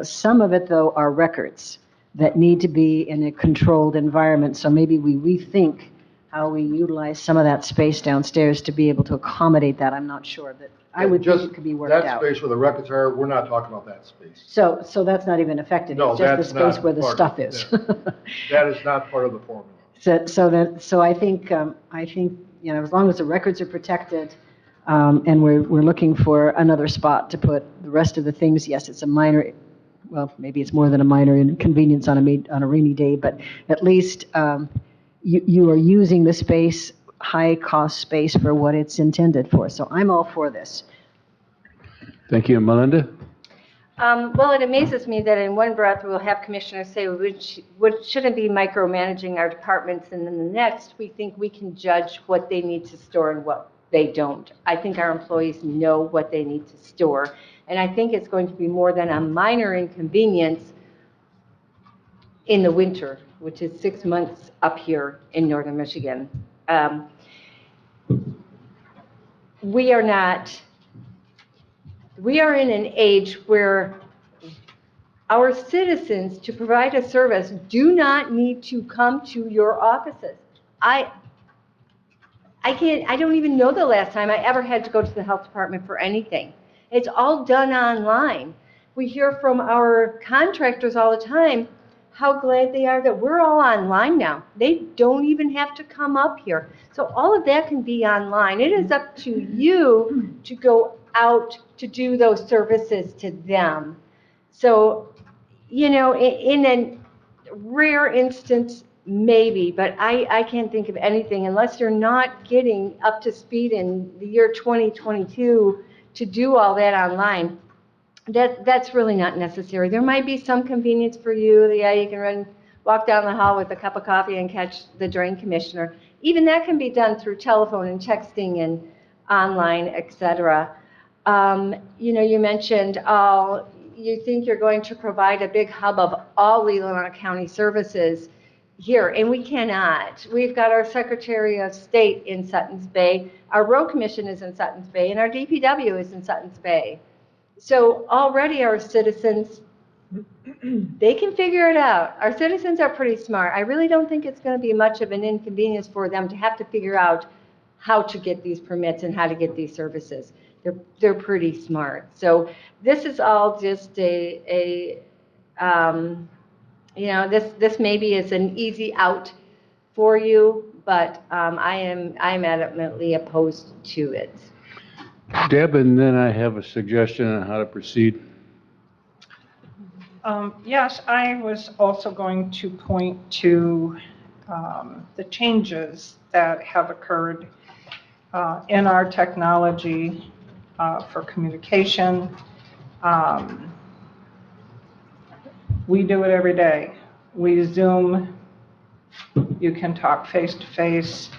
Some of it, though, are records that need to be in a controlled environment. So maybe we rethink how we utilize some of that space downstairs to be able to accommodate that. I'm not sure, but I would think it could be worked out. That space where the records are, we're not talking about that space. So that's not even affected. No, it's just that's the space not where the part stuff of- is. yeah. That is not part of the formula. So I think as long as the records are protected, and we're looking for another spot to put the rest of the things. Yes, it's a minor. Well, maybe it's more than a minor inconvenience on a rainy day, but at least you are using the space, high-cost space, for what it's intended for. So I'm all for this. Thank you. Melinda? Well, it amazes me that in one breath we'll have commissioners say we shouldn't be micromanaging our departments, and then the next we think we can judge what they need to store and they don't. I think our employees know what they need to store. And I think it's going to be more than a minor inconvenience in the winter, which is 6 months up here in northern Michigan. We are in an age where our citizens, to provide a service, do not need to come to your offices. I don't even know the last time I ever had to go to the health department for anything. It's all done online. We hear from our contractors all the time how glad they are that we're all online now. They don't even have to come up here. So all of that can be online. It is up to you to go out to do those services to them. So, you know, in a rare instance, maybe, but I can't think of anything, unless you're not getting up to speed in the year 2022 to do all that online. That's really not necessary. There might be some convenience for you. Yeah, you can walk down the hall with a cup of coffee and catch the drain commissioner. Even that can be done through telephone and texting and online, etc. You know, you mentioned you think you're going to provide a big hub of all Leelanau County services here, and we cannot. We've got our Secretary of State in Suttons Bay, our Road Commission is in Suttons Bay, and our DPW is in Suttons Bay. So already our citizens, they can figure it out. Our citizens are pretty smart. I really don't think it's going to be much of an inconvenience for them to have to figure out how to get these permits and how to get these services. They're pretty smart. So this is all just you know, this maybe is an easy out for you, but I'm adamantly opposed to it. Deb, and then I have a suggestion on how to proceed. Yes, I was also going to point to the changes that have occurred in our technology for communication. We do it every day. We Zoom. You can talk face-to-face.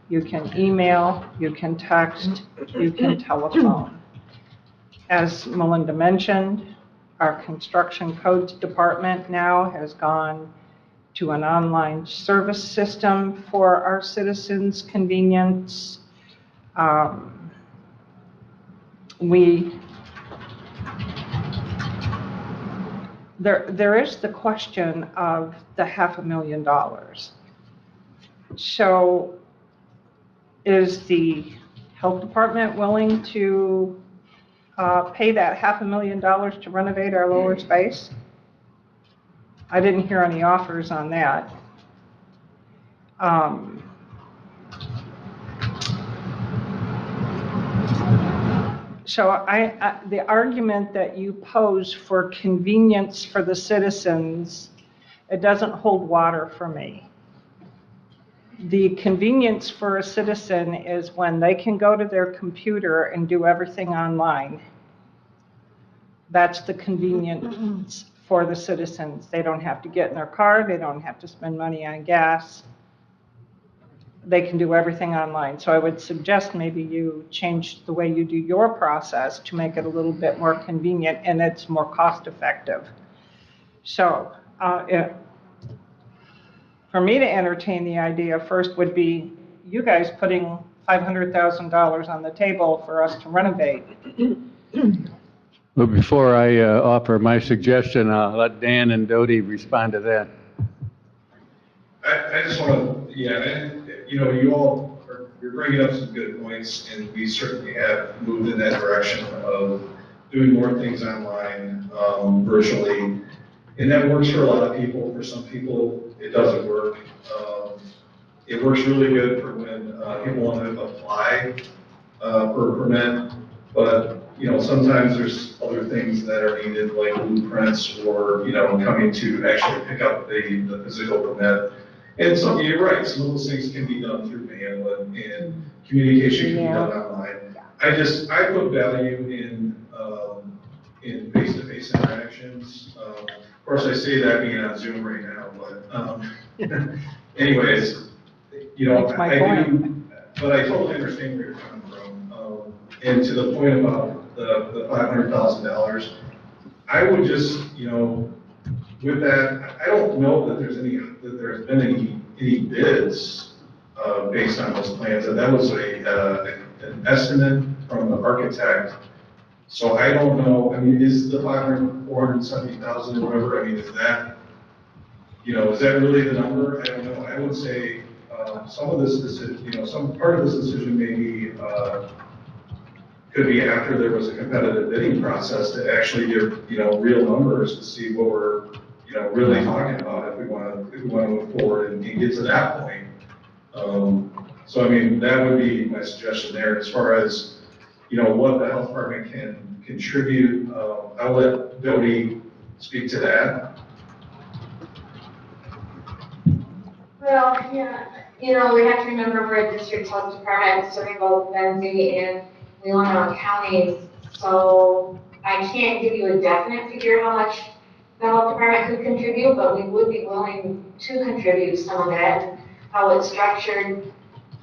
You can email. You can text. You can telephone. As Melinda mentioned, our construction codes department now has gone to an online service system for our citizens' convenience. There is the question of the $500,000. So is the health department willing to pay that $500,000 to renovate our lower space? I didn't hear any offers on that. So the argument that you pose for convenience for the citizens, it doesn't hold water for me. The convenience for a citizen is when they can go to their computer and do everything online. That's the convenience for the citizens. They don't have to get in their car. They don't have to spend money on gas. They can do everything online. So I would suggest maybe you change the way you do your process to make it a little bit more convenient and it's more cost effective. So for me to entertain the idea first would be you guys putting $500,000 on the table for us to renovate. But before I offer my suggestion, I'll let Dan and Dodie respond to that. I just want to, you know, you're bringing up some good points, and we certainly have moved in that direction of doing more things online, virtually, and that works for a lot of people. For some people, it doesn't work. It works really good for when people want to apply for a permit, but you know, sometimes there's other things that are needed, like blueprints or, you know, coming to actually pick up the physical permit. And so you're right, some of those things can be done through mail and communication can be done online. I put value in face-to-face interactions. Of course, I say that being on Zoom right now, but anyways, you know, I do, but I totally understand where you're coming from. And to the point about the $500,000, I would just, with that, I don't know that there's been any bids based on those plans, and that was an estimate from the architect. So I don't know, I mean, is the 470,000 or whatever, I mean, is that really the number? I don't know. I would say some of this decision, some part of this decision maybe could be after there was a competitive bidding process to actually give, real numbers to see what we're, really talking about if we want to move forward and get to that point. So I mean, that would be my suggestion there as far as, what the health department can contribute. I'll let Jody speak to that. Well, yeah, we have to remember we're a district health department serving both Benzie and Leelanau counties. So I can't give you a definite figure how much the health department could contribute, but we would be willing to contribute some of that. How it's structured,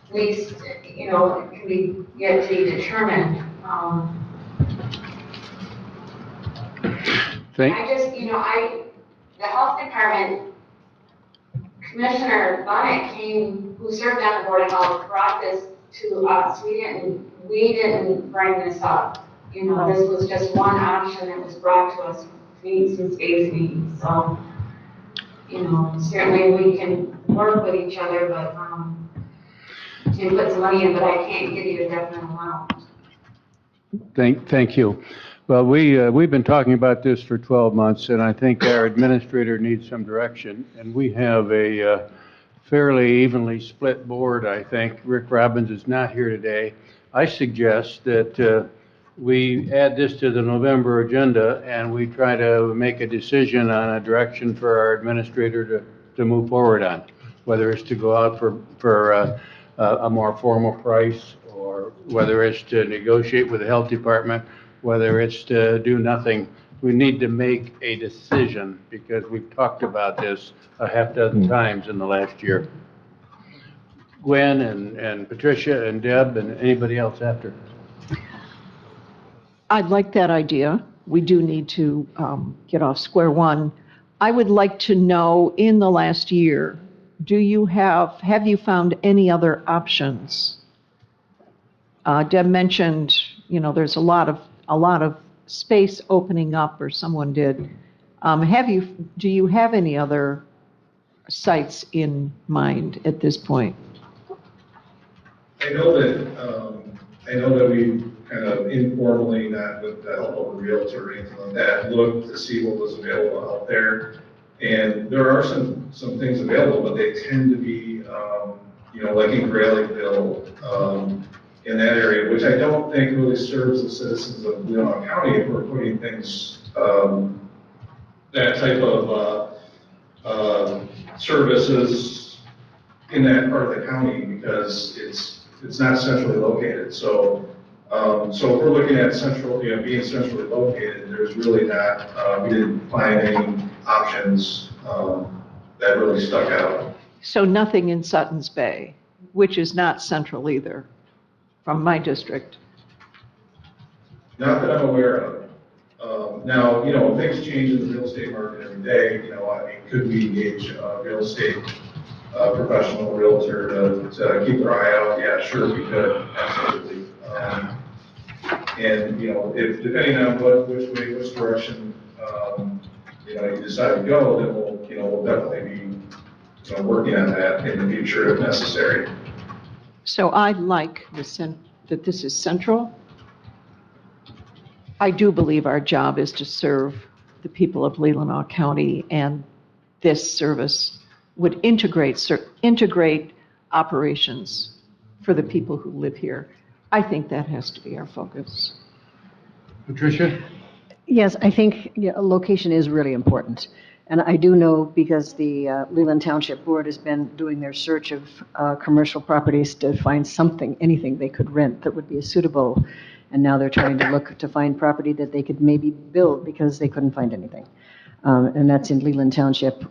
at least, it can be yet to be determined. The health department, Commissioner Bonnet who served on the Board of Health, brought this to us. We didn't bring this up. This was just one option that was brought to us since phase meetings. So, certainly we can work with each other, but, and put some money in, but I can't give you a definite amount. Thank you. Well, we've been talking about this for 12 months, and I think our administrator needs some direction. And we have a fairly evenly split board, I think. Rick Robbins is not here today. I suggest that we add this to the November agenda and we try to make a decision on a direction for our administrator to move forward on, whether it's to go out for a more formal price, or whether it's to negotiate with the health department, whether it's to do nothing. We need to make a decision because we've talked about this a half dozen times in the last year. Gwen and Patricia and Deb and anybody else after. I'd like that idea. We do need to get off square one. I would like to know, in the last year, have you found any other options? Deb mentioned, there's a lot of space opening up, or someone did. Do you have any other sites in mind at this point? I know that we kind of informally, not with the help of a realtor or anything like that, looked to see what was available out there. And there are some things available, but they tend to be, like in Graylingville, in that area, which I don't think really serves the citizens of Leelanau County if we're putting things, that type of services in that part of the county, because it's not centrally located. So if we're looking at being centrally located, there's really not, we didn't find any options that really stuck out. So nothing in Sutton's Bay, which is not central either, from my district. Not that I'm aware of. Now, things change in the real estate market every day. Could we engage a real estate professional realtor to keep their eye out? Yeah, sure, we could, absolutely. And, if depending on which direction, you decide to go, then we'll definitely be, working on that in the future if necessary. So I like that this is central. I do believe our job is to serve the people of Leelanau County, and this service would integrate operations for the people who live here. I think that has to be our focus. Patricia? Yes, I think location is really important. And I do know, because the Leland Township Board has been doing their search of commercial properties to find anything they could rent that would be suitable. And now they're trying to look to find property that they could maybe build because they couldn't find anything. And that's in Leland Township,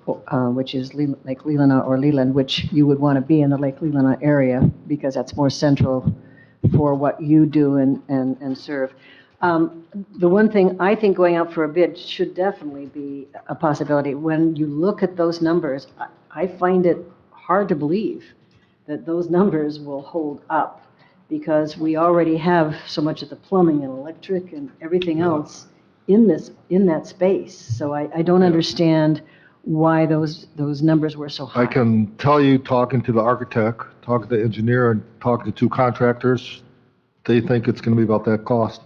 which is Lake Leelanau or Leland, which you would want to be in the Lake Leelanau area because that's more central for what you do and serve. The one thing, I think going out for a bid should definitely be a possibility. When you look at those numbers, I find it hard to believe that those numbers will hold up, because we already have so much of the plumbing and electric and everything else in that space. So I don't understand why those numbers were so high. I can tell you, talking to the architect, talking to the engineer, and talking to two contractors, they think it's going to be about that cost.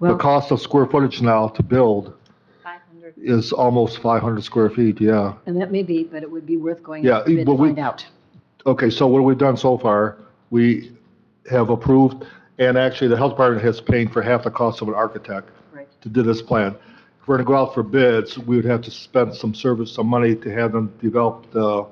The Well, cost of square footage now to build 500. is almost 500 square feet, yeah. and that may be, but it would be worth going Yeah, out for bid to but we- find out. Okay, so what we've done so far, we have approved, and actually the health department has paid for half the cost of an architect Right. to do this plan. If we're going to go out for bids, we would have to spend some money to have them develop the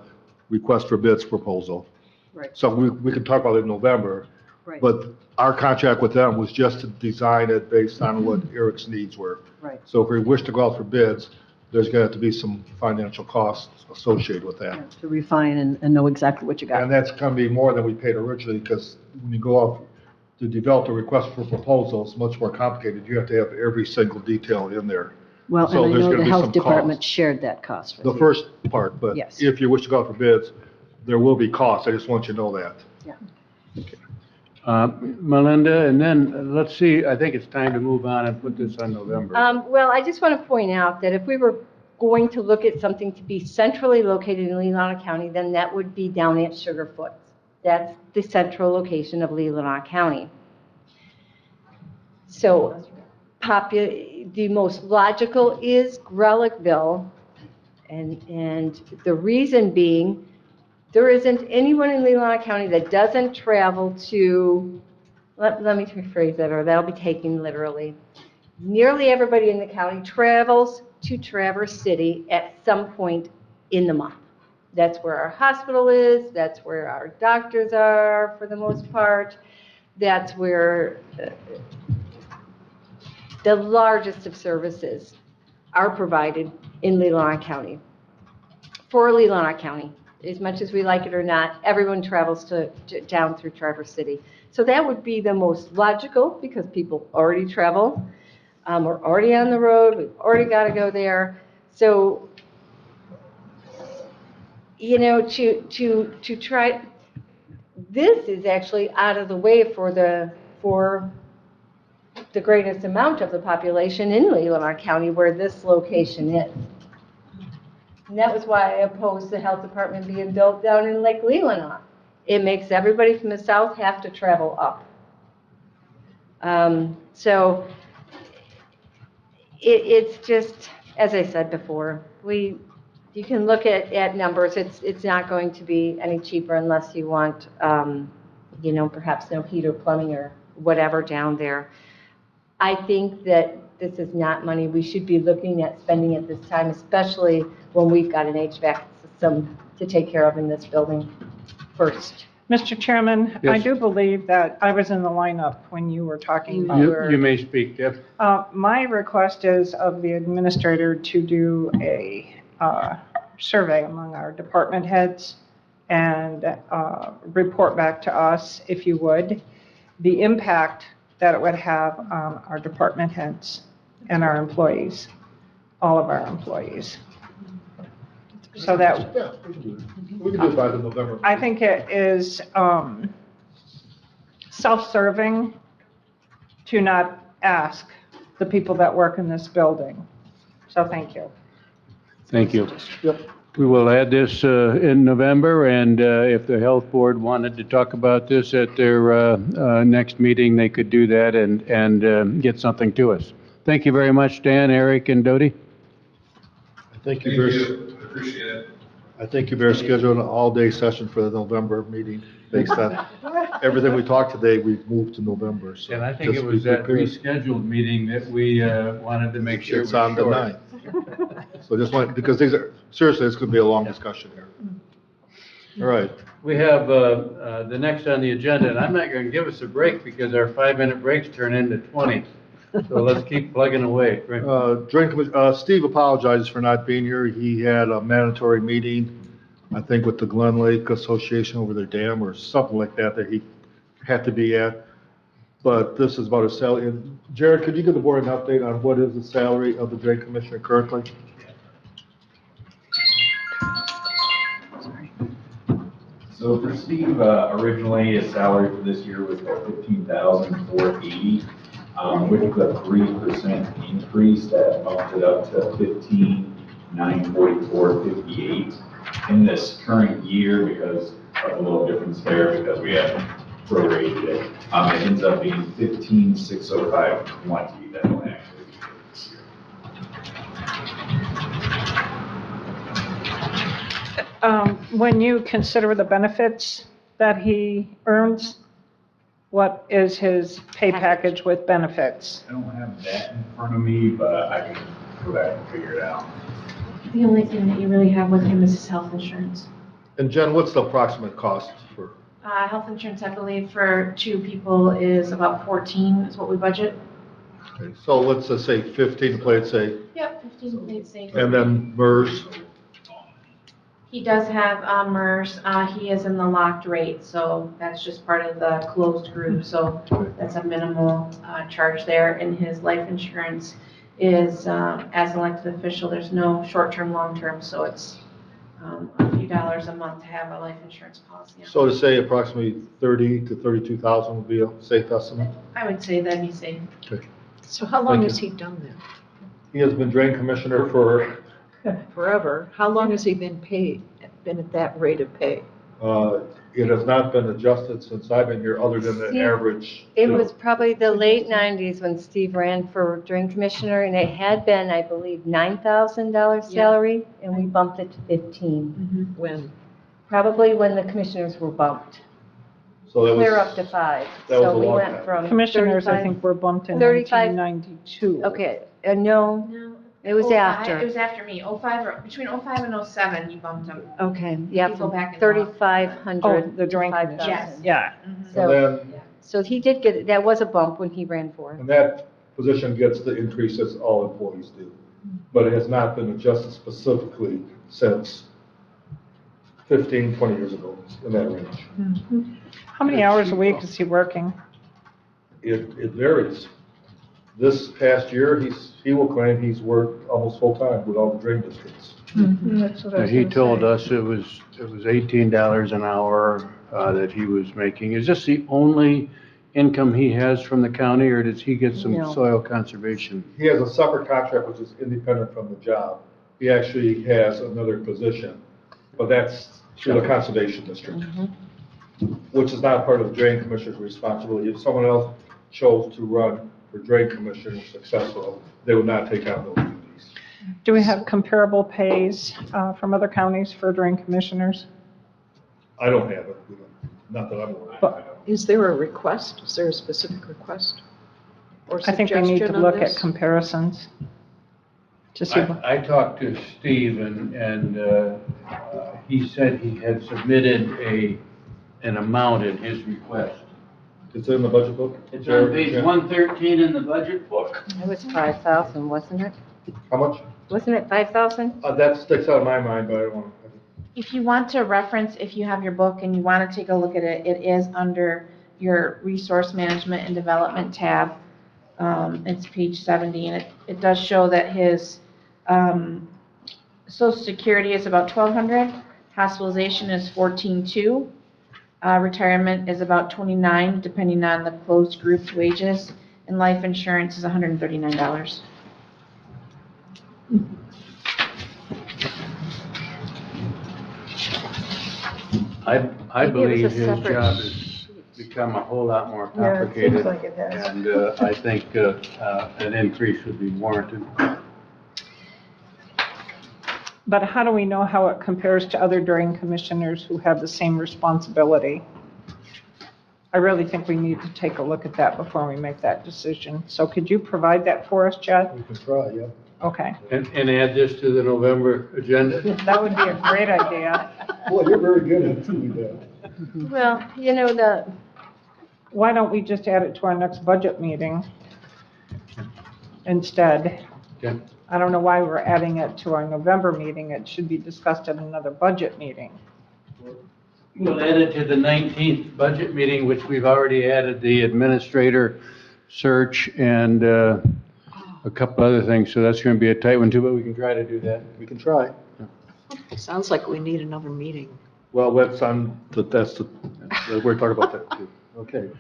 request for bids proposal. Right. So we can talk about it in November. Right. But our contract with them was just to design it based on what Eric's needs were. Right. So if we wish to go out for bids, there's going to have to be some financial costs associated with that. Yeah, to refine and know exactly what you got. And that's going to be more than we paid originally, because when you go out to develop a request for proposal, it's much more complicated. You have to have every single detail in there. Well, So and I there's know gonna the be health some department costs. shared that cost with The you. first part, but Yes. if you wish to go out for bids, there will be costs. I just want you to know that. Melinda, and then, let's see, I think it's time to move on and put this on November. Well, I just want to point out that if we were going to look at something to be centrally located in Leelanau County, then that would be down at Sugarfoot. That's the central location of Leelanau County. So the most logical is Grelikville, and the reason being, there isn't anyone in Leelanau County that doesn't travel to, let me rephrase that, or that'll be taken literally. Nearly everybody in the county travels to Traverse City at some point in the month. That's where our hospital is, that's where our doctors are for the most part, that's where the largest of services are provided in Leelanau County. For Leelanau County, as much as we like it or not, everyone travels down through Traverse City. So that would be the most logical, because people already travel. We're already on the road, we've already got to go there. So, you know, to try, this is actually out of the way for the greatest amount of the population in Leelanau County, where this location is. And that was why I opposed the health department being built down in Lake Leelanau. It makes everybody from the south have to travel up. So it's just, as I said before, you can look at numbers. It's not going to be any cheaper unless you want, you know, perhaps no heat or plumbing or whatever down there. I think that this is not money we should be looking at spending at this time, especially when we've got an HVAC system to take care of in this building first. Mr. Chairman, I Yes. do believe that I was in the lineup when you were talking about. You may speak, Deb. My request is of the administrator to do a survey among our department heads and report back to us, if you would, the impact that it would have on our department heads and our employees, all of our employees. So that, Yeah, we can do it. We can do it by the November. I think it is self-serving to not ask the people that work in this building. So thank you. Thank you. Yep. We will add this in November, and if the health board wanted to talk about this at their next meeting, they could do that and get something to us. Thank you very much, Dan, Eric, and Dodie. Thank you, Thank Bruce. you, appreciate it. I think you better schedule an all-day session for the November meeting based on everything we talked today. We've moved to November, so. And I think it just was be that prepared. rescheduled meeting that we wanted to make sure was It's on the short. 9th. So just want, because these are, seriously, it's going to be a long discussion here. All right. We have the next on the agenda, and I'm not going to give us a break because our 5-minute breaks turn into 20. So let's keep plugging away. Steve apologizes for not being here. He had a mandatory meeting, I think, with the Glen Lake Association over their dam or something like that he had to be at. But this is about a salary. And Jared, could you give the board an update on what is the salary of the drain commissioner currently? So for Steve, originally his salary for this year was about $15,480. With the 3% increase, that bumped it up to $15,944.58. In this current year, because of a little difference there, because we had prorated it, it ends up being $15,605.20 that will actually be paid this year. When you consider the benefits that he earns, what is his pay package with benefits? I don't have that in front of me, but I can go back and figure it out. The only thing that you really have with him is his health insurance. And Jen, what's the approximate cost for? Health insurance, I believe, for 2 people is about 14 is what we budget. Okay, so let's just say 15 to play it safe. Yep, 15 paid safe. And then MERS. He does have MERS. He is in the locked rate, so that's just part of the closed group. So that's a minimal charge there. And his life insurance is, as an elected official, there's no short-term, long-term, so it's a few dollars a month to have a life insurance policy. So to say approximately 30 to 32,000 would be a safe estimate? I would say that'd be safe. Okay. So how long Thank has you. he done that? He has been drain commissioner for, Forever. How long has he been paid, been at that rate of pay? it has not been adjusted since I've been here, other than the Steve, average. It was probably the late 90s when Steve ran for drain commissioner, and it had been, I believe, $9,000 salary, and we bumped it to 15. When? Probably when the commissioners were bumped, So that clear was, up to 5. that was So a we long went time. from Commissioners, I 35 think, were bumped in 35 1992. Okay, no, No. it was 05 after. It was after me. 05, between 05 and 07, you bumped him. Okay, yeah, You go from back and look. 3,500 Oh, the to drain 5,000. commissioners. Yeah. And So, then, so he did get, that was a bump when he ran for it. and that position gets the increases all employees do. But it has not been adjusted specifically since 15, 20 years ago, in that range. How many hours a week is he working? It varies. This past year, he will claim he's worked almost full-time with all the drain districts. That's what I was He gonna told say. us it was $18 an hour that he was making. Is this the only income he has from the county, or does he get some No. soil conservation? He has a separate contract which is independent from the job. He actually has another position, but that's through the conservation district, which is not part of the drain commissioner's responsibility. If someone else chose to run for drain commissioner successful, they would not take on those duties. Do we have comparable pays from other counties for drain commissioners? I don't have it, not that I'm aware of. Is there a request? Is there a specific request? Or I think we need to suggestion on look at this? comparisons to see. I talked to Steve, and he said he had submitted an amount in his request. It's in the budget book? It's on page 113 in the budget book. It was 5,000, wasn't it? How much? Wasn't it 5,000? That sticks out of my mind, but I don't want to. If you want to reference, if you have your book and you want to take a look at it, it is under your Resource Management and Development tab. It's page 70, and it does show that his Social Security is about $1,200, hospitalization is $14,200, retirement is about $29,000, depending on the closed group's wages, and life insurance is $139. I Maybe it was believe a his separate job has become a whole lot more complicated. And I think an increase would be warranted. But how do we know how it compares to other drain commissioners who have the same responsibility? I really think we need to take a look at that before we make that decision. So could you provide that for us, Chad? We can try, yeah. Okay. And add this to the November agenda? That would be a great idea. Boy, you're very good at doing that. Well, you know, Why don't we just add it to our next budget meeting instead? Okay. I don't know why we're adding it to our November meeting. It should be discussed at another budget meeting. We'll add it to the 19th budget meeting, which we've already added the administrator search and a couple other things. So that's going to be a tight one too, but we can try to do that. We can try. Sounds like we need another meeting. Well, we're talking about that too. Okay.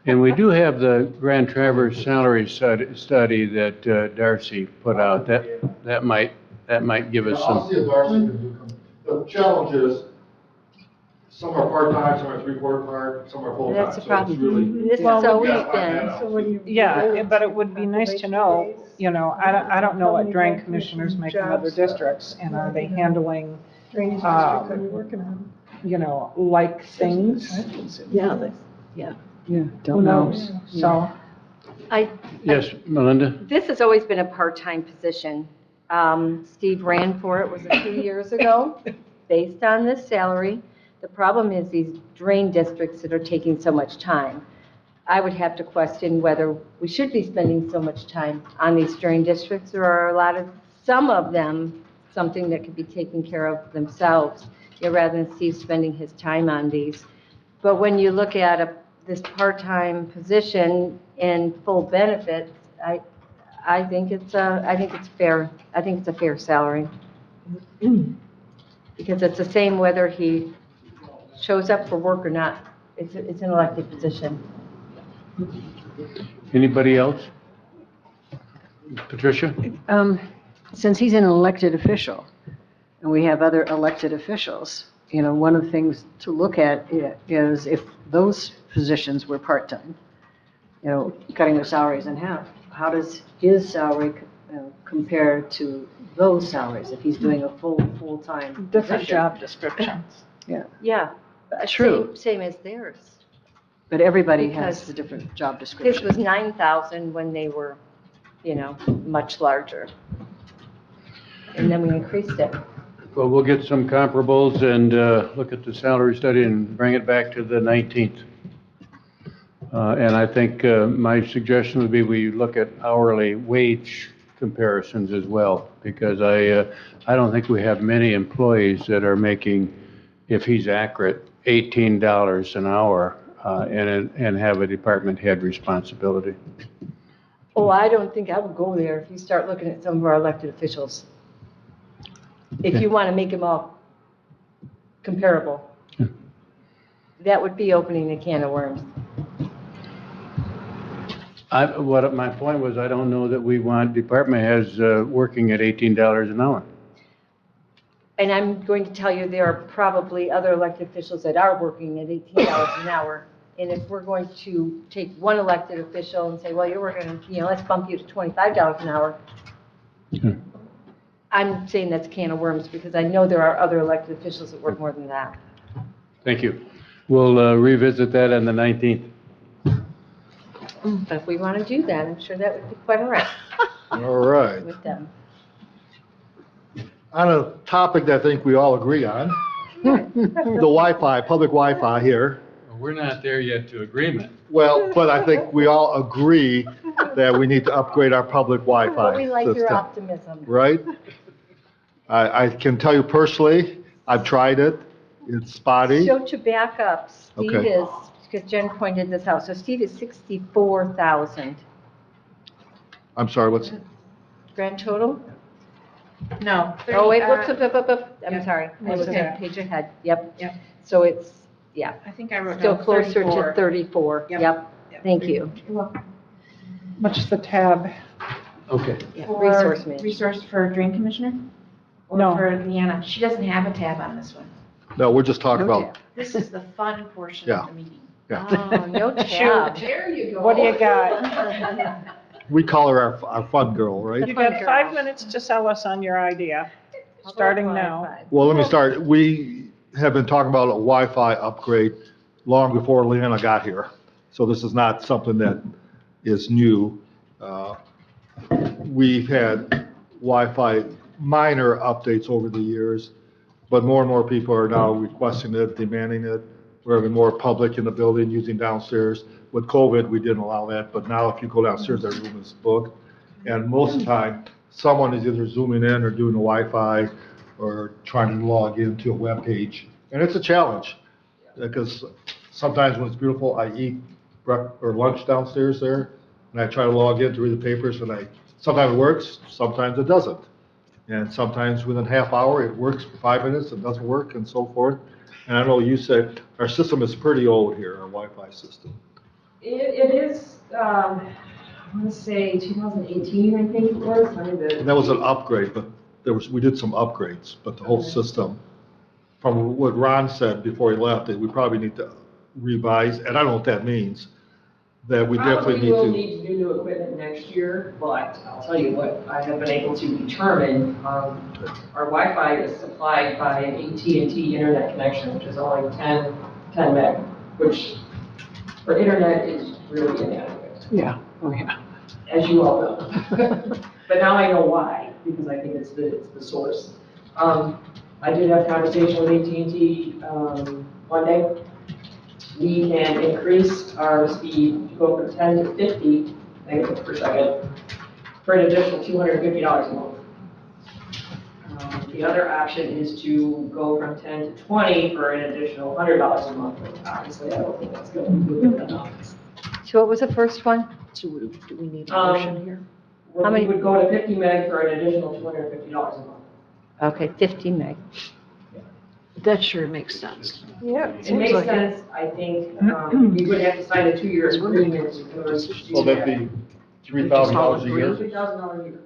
And we do have the Grand Traverse salary study that Darcy put out. That might give us I'll see some. if Darcy can do them. The challenge is, some are part-time, some are three-quarter part, some are full-time. That's the So it's problem. really- This has always been. So what do you? Yeah, but it would be nice to know, I don't know what drain commissioners make in other districts, and are they handling, Drainage district that we're working on. like things? Yeah, Who don't know. knows? So, Yes, Melinda? This has always been a part-time position. Steve ran for it, was it 2 years ago, based on this salary. The problem is these drain districts that are taking so much time. I would have to question whether we should be spending so much time on these drain districts, or are some of them, something that could be taken care of themselves, rather than Steve spending his time on these. But when you look at this part-time position and full benefits, I think it's fair. I think it's a fair salary. Because it's the same whether he shows up for work or not. It's an elected position. Anybody else? Patricia? Since he's an elected official, and we have other elected officials, one of the things to look at is if those positions were part-time, cutting their salaries in half, how does his salary compare to those salaries if he's doing a full-time different position? job descriptions. Yeah. True. Same as theirs. But everybody has Because a different job His description. was 9,000 when they were, much larger. And then we increased it. Well, we'll get some comparables and look at the salary study and bring it back to the 19th. And I think my suggestion would be we look at hourly wage comparisons as well, because I don't think we have many employees that are making, if he's accurate, $18 an hour and have a department head responsibility. Oh, I don't think I would go there if you start looking at some of our elected officials. If you want to make them all comparable. That would be opening a can of worms. My point was, I don't know that we want department heads working at $18 an hour. And I'm going to tell you, there are probably other elected officials that are working at $18 an hour. And if we're going to take one elected official and say, well, you're working, let's bump you to $25 an hour. I'm saying that's a can of worms, because I know there are other elected officials that work more than that. Thank you. We'll revisit that on the 19th. But if we want to do that, I'm sure that would be quite all right All right. with them. On a topic that I think we all agree on, the Wi-Fi, public Wi-Fi here. We're not there yet to agreement. Well, but I think we all agree that we need to upgrade our public Wi-Fi But we like your system, optimism. right? I can tell you personally, I've tried it. It's spotty. So to back up, Steve Okay. is, because Jen pointed this out, so Steve is 64,000. I'm sorry, what's, Grand total? No. Oh, wait, 30, whoops, I'm yeah. sorry. I was Okay. a page ahead, yep. Yep. So it's, yeah, I think I wrote still down closer 34. to 34, Yep. yep. Thank you. What's the tab? Okay. Yeah, For resource man. Resource for drain commissioner? Or No. for Leanna? She doesn't have a tab on this one. no, we're just talking No about, This is the fun portion Yeah. of the meeting. Oh, no tab. There you go. What do you got? we call her our fun girl, right? You got 5 minutes to sell us on your idea, starting now. Well, let me start. We have been talking about a Wi-Fi upgrade long before Leanna got here. So this is not something that is new. We've had Wi-Fi minor updates over the years, but more and more people are now requesting it, demanding it. We're having more public in the building using downstairs. With COVID, we didn't allow that, but now if you go downstairs, every room is booked. And most of the time, someone is either zooming in or doing the Wi-Fi or trying to log into a web page. And it's a challenge. because sometimes when it's beautiful, I eat or lunch downstairs there, and I try to log in to read the papers, and sometimes it works, sometimes it doesn't. And sometimes within half hour, it works for 5 minutes, it doesn't work, and so forth. And I know you said, our system is pretty old here, our Wi-Fi system. It is, I want to say 2018, I think it was. And that was an upgrade, but we did some upgrades, but the whole system, from what Ron said before he left, that we probably need to revise, and I don't know what that means, that we definitely need to. Probably will need to do new equipment next year, but I'll tell you what I have been able to determine. Our Wi-Fi is supplied by an AT&T internet connection, which is only 10 meg, which for internet is really inadequate. Yeah, oh yeah. As you all know. But now I know why, because I think it's the source. I did have a conversation with AT&T one day. We can increase our speed to go from 10 to 50 megabits per second for an additional $250 a month. The other option is to go from 10 to 20 for an additional $100 a month. But obviously, I don't think that's going to be good enough. So what was the first one? So do we need a motion here? How many would go to 50 meg for an additional $250 a month? Okay, 50 meg. That sure makes sense. Yeah. It makes sense, I think. You would have to sign a 2-year agreement in order to do Will that be $3,000 a year? $3,000 a year.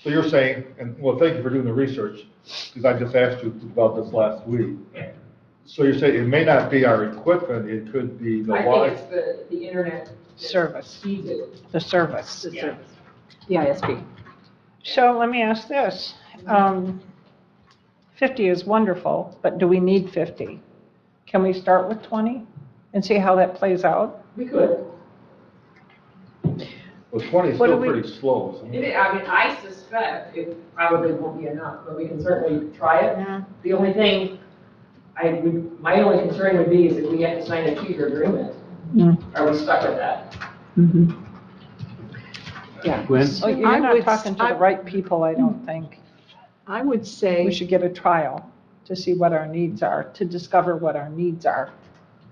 So you're saying, and well, thank you for doing the research, because I just asked you about this last week. So you're saying it may not be our equipment, it could be the I think Wi-Fi. it's the internet. Service, Feeds it. the service. Yeah. The ISP. So let me ask this. 50 is wonderful, but do we need 50? Can we start with 20 and see how that plays out? We could. Well, 20 is What do still we- pretty slow, isn't it? I suspect it probably won't be enough, but we can certainly try it. The only thing, my only concern would be is if we have to sign a 2-year agreement. Are we stuck with that? Yeah. Gwen? Oh, you're I not would- talking to the right people, I don't think. I would say. We should get a trial to see what our needs are, to discover what our needs are,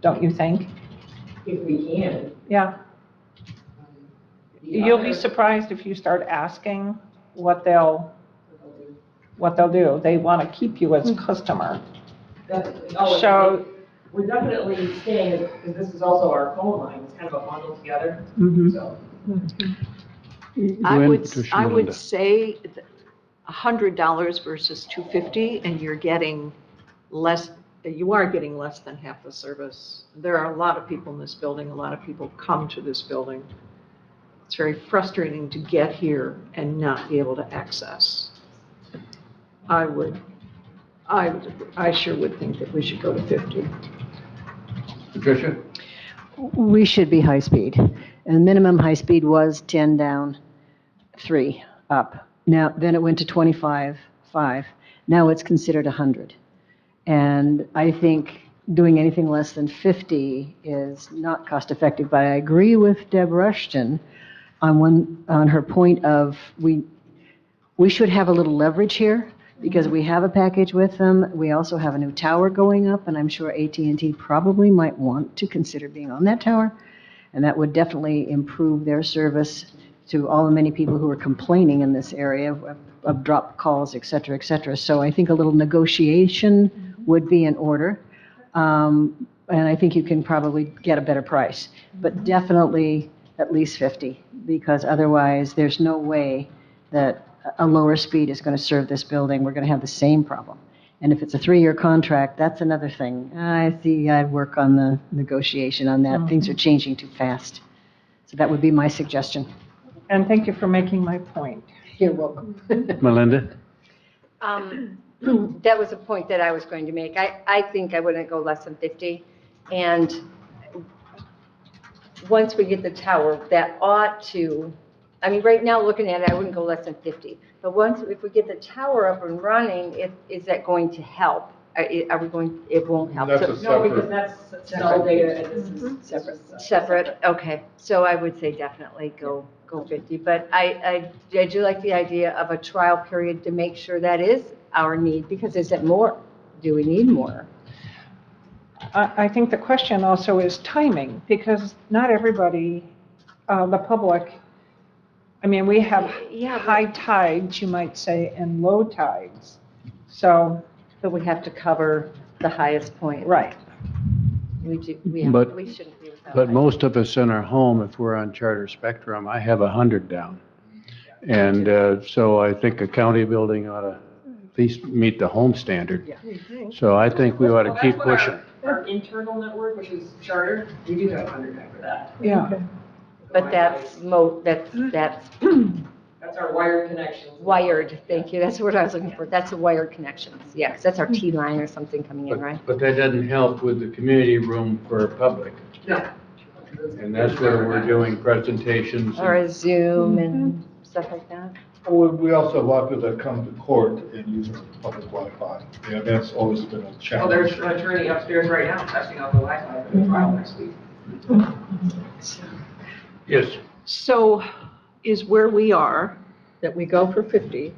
don't you think? If we can. Yeah. You'll be surprised if you start asking what they'll do. They want to keep you as a customer. Definitely. Oh, So- we're definitely staying, because this is also our phone line, it's kind of a bundle together, so. I Gwen, would, Patricia, I Melinda. would say $100 versus $250, and you're getting less, you are getting less than half the service. There are a lot of people in this building, a lot of people come to this building. It's very frustrating to get here and not be able to access. I sure would think that we should go to 50. Patricia? We should be high speed. And minimum high speed was 10 down, 3 up. Now, then it went to 25, 5. Now it's considered 100. And I think doing anything less than 50 is not cost effective, but I agree with Deb Rushton on her point of we should have a little leverage here because we have a package with them. We also have a new tower going up, and I'm sure AT&T probably might want to consider being on that tower. And that would definitely improve their service to all the many people who are complaining in this area of drop calls, et cetera, et cetera. So I think a little negotiation would be in order. And I think you can probably get a better price, but definitely at least 50, because otherwise there's no way that a lower speed is going to serve this building. We're going to have the same problem. And if it's a 3-year contract, that's another thing. I'd work on the negotiation on that. Things are changing too fast. So that would be my suggestion. And thank you for making my point. You're welcome. Melinda? That was a point that I was going to make. I think I wouldn't go less than 50. And once we get the tower, that ought to, I mean, right now, looking at it, I wouldn't go less than 50. But if we get the tower up and running, is that going to help? Are we going, it won't help. That's So- a No, because that's cell data, and this is separate. Separate, okay. So I would say definitely go 50. But I do like the idea of a trial period to make sure that is our need, because is it more? Do we need more? I think the question also is timing, because not everybody, the public, I mean, we have Yeah, high tides, you might say, and low tides. So, But we have to cover the highest point. right. We do, But- we shouldn't be without. But most of us in our home, if we're on Charter Spectrum, I have 100 down. And so I think a county building ought to at least meet the home standard. So I think we ought to keep pushing. Our internal network, which is Charter, we do have 100 for that. Yeah. But that's That's our wired connections. wired, thank you, that's what I was looking for, that's the wired connections, yes, that's our T-line or something coming in, right? But that doesn't help with the community room for public. No. And that's where we're doing presentations. Or a Zoom and stuff like that. We also have a lot of people that come to court and use public Wi-Fi. Yeah, that's always been a Well, challenge. there's an attorney upstairs right now testing out the Wi-Fi for the trial next week. Yes. So is where we are, that we go for 50,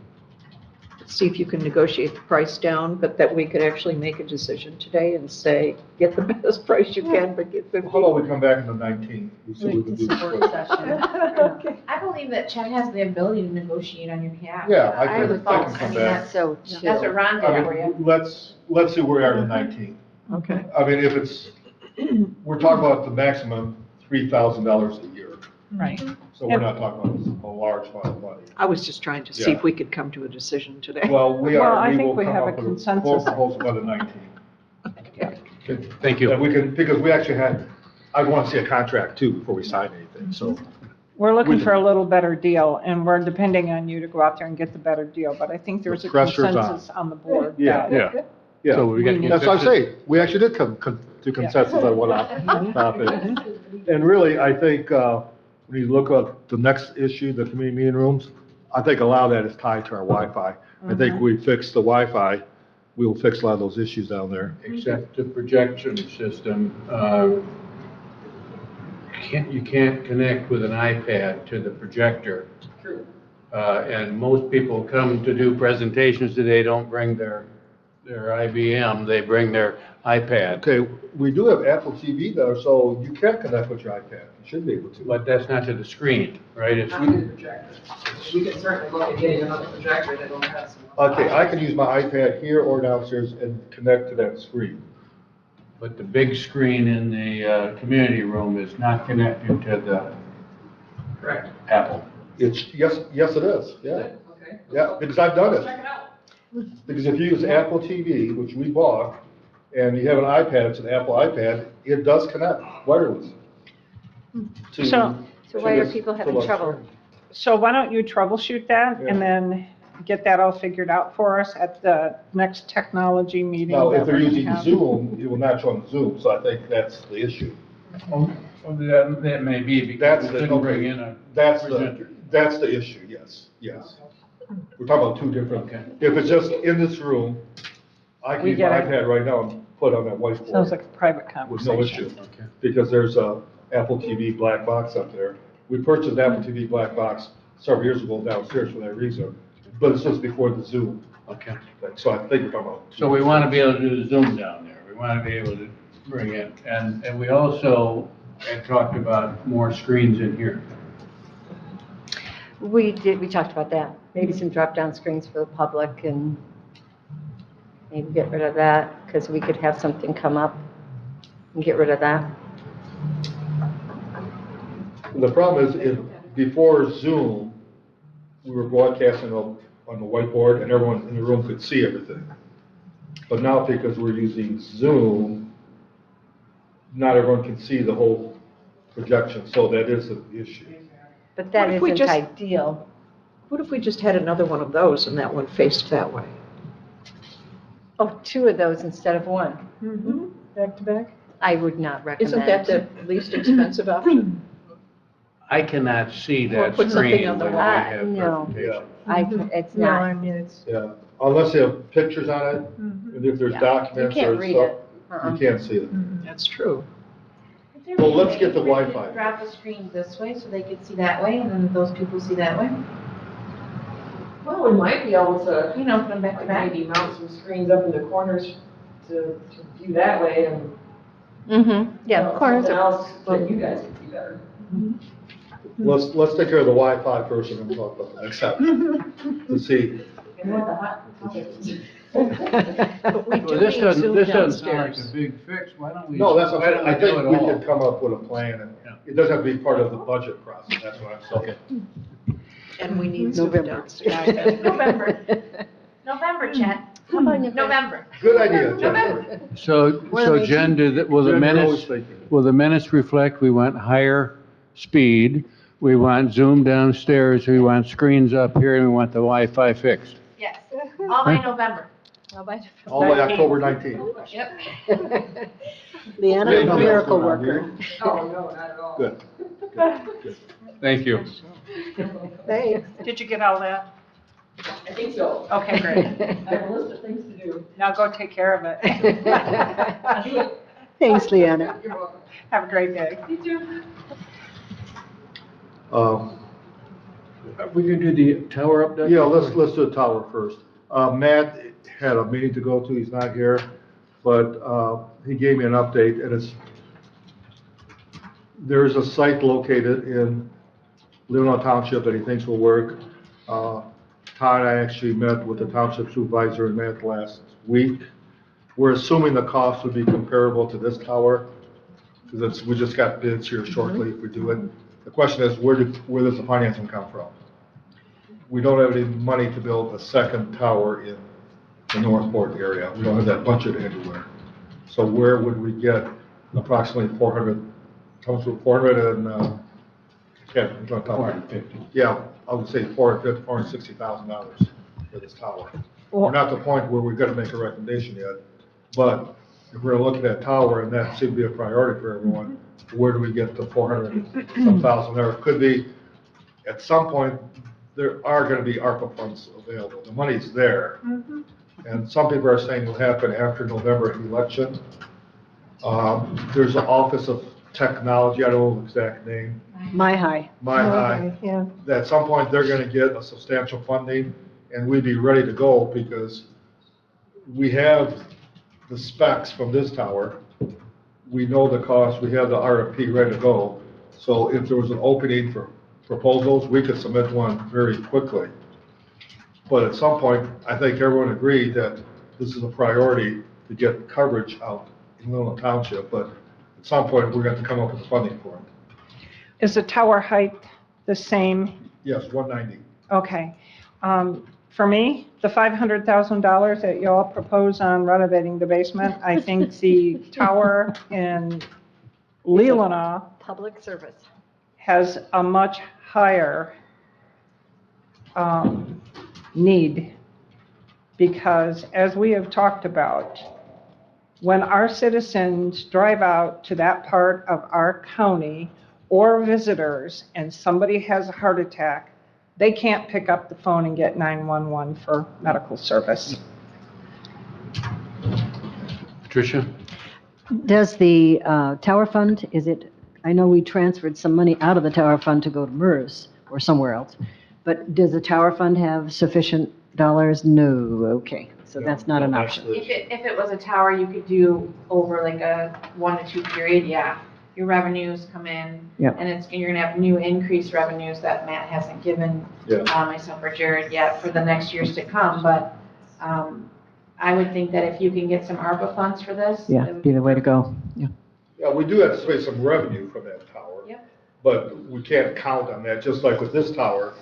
see if you can negotiate the price down, but that we could actually make a decision today and say, get the best price you can, but get 50. How about we come back on the 19th? We'll see what we can do. Session. I believe that Chet has the ability to negotiate on your behalf. Yeah, I I can would come think back. so That's too. what Ron did I for you. mean, let's see where we are on the 19th. Okay. I mean, if it's, we're talking about the maximum $3,000 a year. Right. So we're not talking about a large amount of money. I was just trying to see Yeah. if we could come to a decision today. Well, we Well, are, I we think will we come have up a with a consensus. full proposal by the 19th. Thank you. And we can, because we actually had, I want to see a contract too before we sign anything, so. We're looking for a little better deal, and we're depending on you to go out there and get the better deal, but I think there's a pressure's on. consensus on the board. Yeah. that- Yeah. So we got That's what I'm saying. We actually did come to consensus on one topic. And really, I think, when you look at the next issue, the community meeting rooms, I think a lot of that is tied to our Wi-Fi. I think we fix the Wi-Fi, we will fix a lot of those issues down there. Except the projection system, you can't connect with an iPad to the projector. True. And most people come to do presentations today, don't bring their IBM, they bring their iPad. Okay, we do have Apple TV there, so you can connect with your iPad. You should be able to. But that's not to the screen, right? It's, Not the projector. We can certainly look at getting another projector that will have some. Okay, I can use my iPad here or downstairs and connect to that screen. but the big screen in the community room is not connected to the Correct. Apple. It's, yes, it is, yeah. Okay. Yeah, because I've done Check it. it out. Because if you use Apple TV, which we bought, and you have an iPad, it's an Apple iPad, it does connect wireless. to- So why to are this- people to having the trouble? screen. So why don't you troubleshoot that and then get that all figured out for us at the next technology meeting? Now, if that they're we're gonna using have? Zoom, it will not show on Zoom, so I think that's the issue. That may be because That's we the, couldn't bring in a that's presenter. that's the issue, yes, yes. We're talking about two different, Okay. if it's just in this room, I can We use my get it. iPad right now and put on that whiteboard. Sounds like a private With no conversation. issue, because there's a Apple TV black box up there. We purchased an Apple TV black box several years ago downstairs for that reason, but it's just before the Zoom Okay. thing, so I think we're talking about. So we want to be able to do the Zoom down there. We want to be able to bring it. And we also had talked about more screens in here. We talked about that. Maybe some drop-down screens for the public and maybe get rid of that, because we could have something come up and get rid of that. The problem is, before Zoom, we were broadcasting on the whiteboard and everyone in the room could see everything. But now, because we're using Zoom, not everyone can see the whole projection, so that is an issue. But that What if we isn't just- ideal. What if we just had another one of those and that one faced that way? Oh, two of those instead of one. Back to back? I would not recommend. Isn't that the least expensive option? I cannot see Or that put something screen on the when we wall. have No. presentations. It's No, not. I mean, it's, Yeah, unless they have pictures on it, and if there's Yeah. documents You can't or read stuff, it. Uh-uh. you can't see it. That's true. Is there Well, a let's get the way we could Wi-Fi. Drop the screen this way so they could see that way, and then those people see that way? Well, we might be able to, Put them back to back. maybe mount some screens up in the corners to view that way and Yeah, corners Something of, else that you guys can see better. Let's take care of the Wi-Fi first and then talk about the next step. To see, And what the hot topics. But we Well, do need Zoom this doesn't sound like a downstairs. big fix, why don't we? no, that's, why don't I do think it we all? can come up with a plan, and Yeah. it doesn't have to be part of the budget process, that's what I'm saying. And we need Zoom November. downstairs. November, Chet. how about in November. Good idea, Jennifer. So Jen, will the Jen, you're minutes, always thinking. will the minutes reflect we want higher speed, we want Zoom downstairs, we want screens up here, and we want the Wi-Fi fixed? Yes, all by November. how about- All by October 19th. Yep. Leanna, Yeah, no, miracle no, worker. Oh, no, not at all. Good. Good. Thank you. Thanks. Did you get all that? I think so. Okay, great. I have a list of things to do. Now go take care of it. Thanks, Leanna. You're welcome. Have a great day. You too. We can do the tower update? Yeah, let's do the tower first. Matt had a meeting to go to, he's not here, but he gave me an update, and there's a site located in Leelanau Township that he thinks will work. Todd and I actually met with the township supervisor and Matt last week. We're assuming the cost would be comparable to this tower, because we just got bids here shortly if we do it. The question is, where does the financing come from? We don't have any money to build a second tower in the Northport area. We don't have that budget anywhere. So where would we get approximately 400, comes from 400 and, Kevin, you want to talk about it? Yeah, I would say $460,000 for this tower. We're not at the point where we've got to make a recommendation yet, but if we're looking at tower, and that seemed to be a priority for everyone, where do we get the 400-some thousand there? It could be, at some point, there are going to be ARPA funds available. The money's there. And some people are saying it'll happen after November election. There's an Office of Technology, I don't know the exact name, My high. Yeah. that at some point they're going to get a substantial funding, and we'd be ready to go because we have the specs from this tower. We know the cost, we have the RFP ready to go. So if there was an opening for proposals, we could submit one very quickly. But at some point, I think everyone agreed that this is a priority to get coverage out in Leelanau Township, but at some point, we're going to have to come up with the funding for it. Is the tower height the same? Yes, 190. Okay. For me, the $500,000 that y'all propose on renovating the basement, I think the tower in Leelanau Public service. has a much higher need, because as we have talked about, when our citizens drive out to that part of our county or visitors and somebody has a heart attack, they can't pick up the phone and get 911 for medical service. Patricia? Does the tower fund, I know we transferred some money out of the tower fund to go to MERS or somewhere else, but does the tower fund have sufficient dollars? No, okay, so that's not an option. If it was a tower you could do over like a 1 to 2 period, yeah. Your revenues come in, Yep. and you're gonna have new increased revenues that Matt hasn't given myself or Jared yet for the next years to come, but I would think that if you can get some ARPA funds for this. Yeah, it would be the way to go, yeah. Yeah, we do anticipate some revenue from that tower. Yep. But we can't count on that, just like with this tower.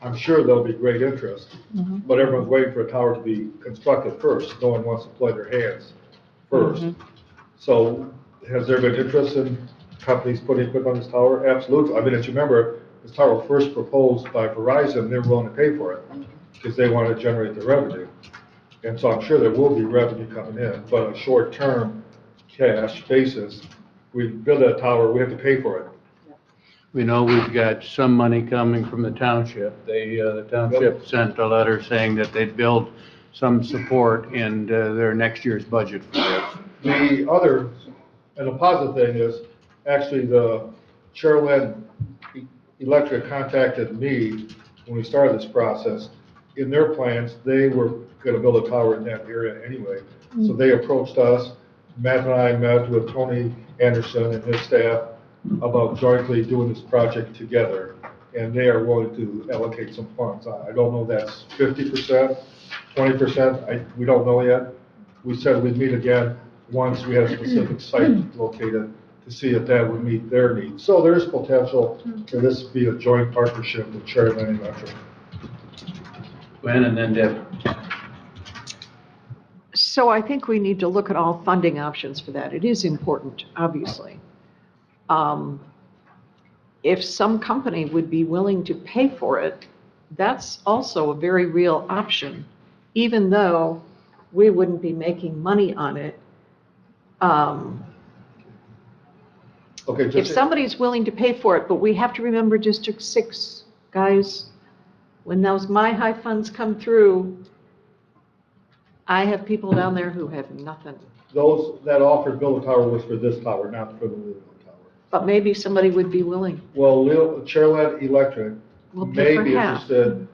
I'm sure there'll be great interest, but everyone's waiting for a tower to be constructed first. No one wants to play their hands first. So has there been interest in companies putting equipment on this tower? Absolutely. I mean, as you remember, this tower was first proposed by Verizon, they were willing to pay for it because they wanted to generate the revenue. And so I'm sure there will be revenue coming in, but on a short-term cash basis, we build a tower, we have to pay for it. We know we've got some money coming from the township. The township sent a letter saying that they'd build some support in their next year's budget for this. The other, and the positive thing is, actually, the Cherland Electric contacted me when we started this process. In their plans, they were going to build a tower in that area anyway. So they approached us. Matt and I met with Tony Anderson and his staff about jointly doing this project together, and they are willing to allocate some funds. I don't know if that's 50%, 20%, we don't know yet. We said we'd meet again once we had a specific site located to see if that would meet their needs. So there is potential for this to be a joint partnership with Cherryland Electric. Gwen and then Deb. So I think we need to look at all funding options for that. It is important, obviously. If some company would be willing to pay for it, that's also a very real option, even though we wouldn't be making money on it. If somebody's willing to pay for it, but we have to remember District 6, guys, when those MyHigh funds come through, I have people down there who have nothing. Those that offered to build a tower was for this tower, not for the Leelanau tower. But maybe somebody would be willing. Well, Cherryland Electric We'll may pay be for half. interested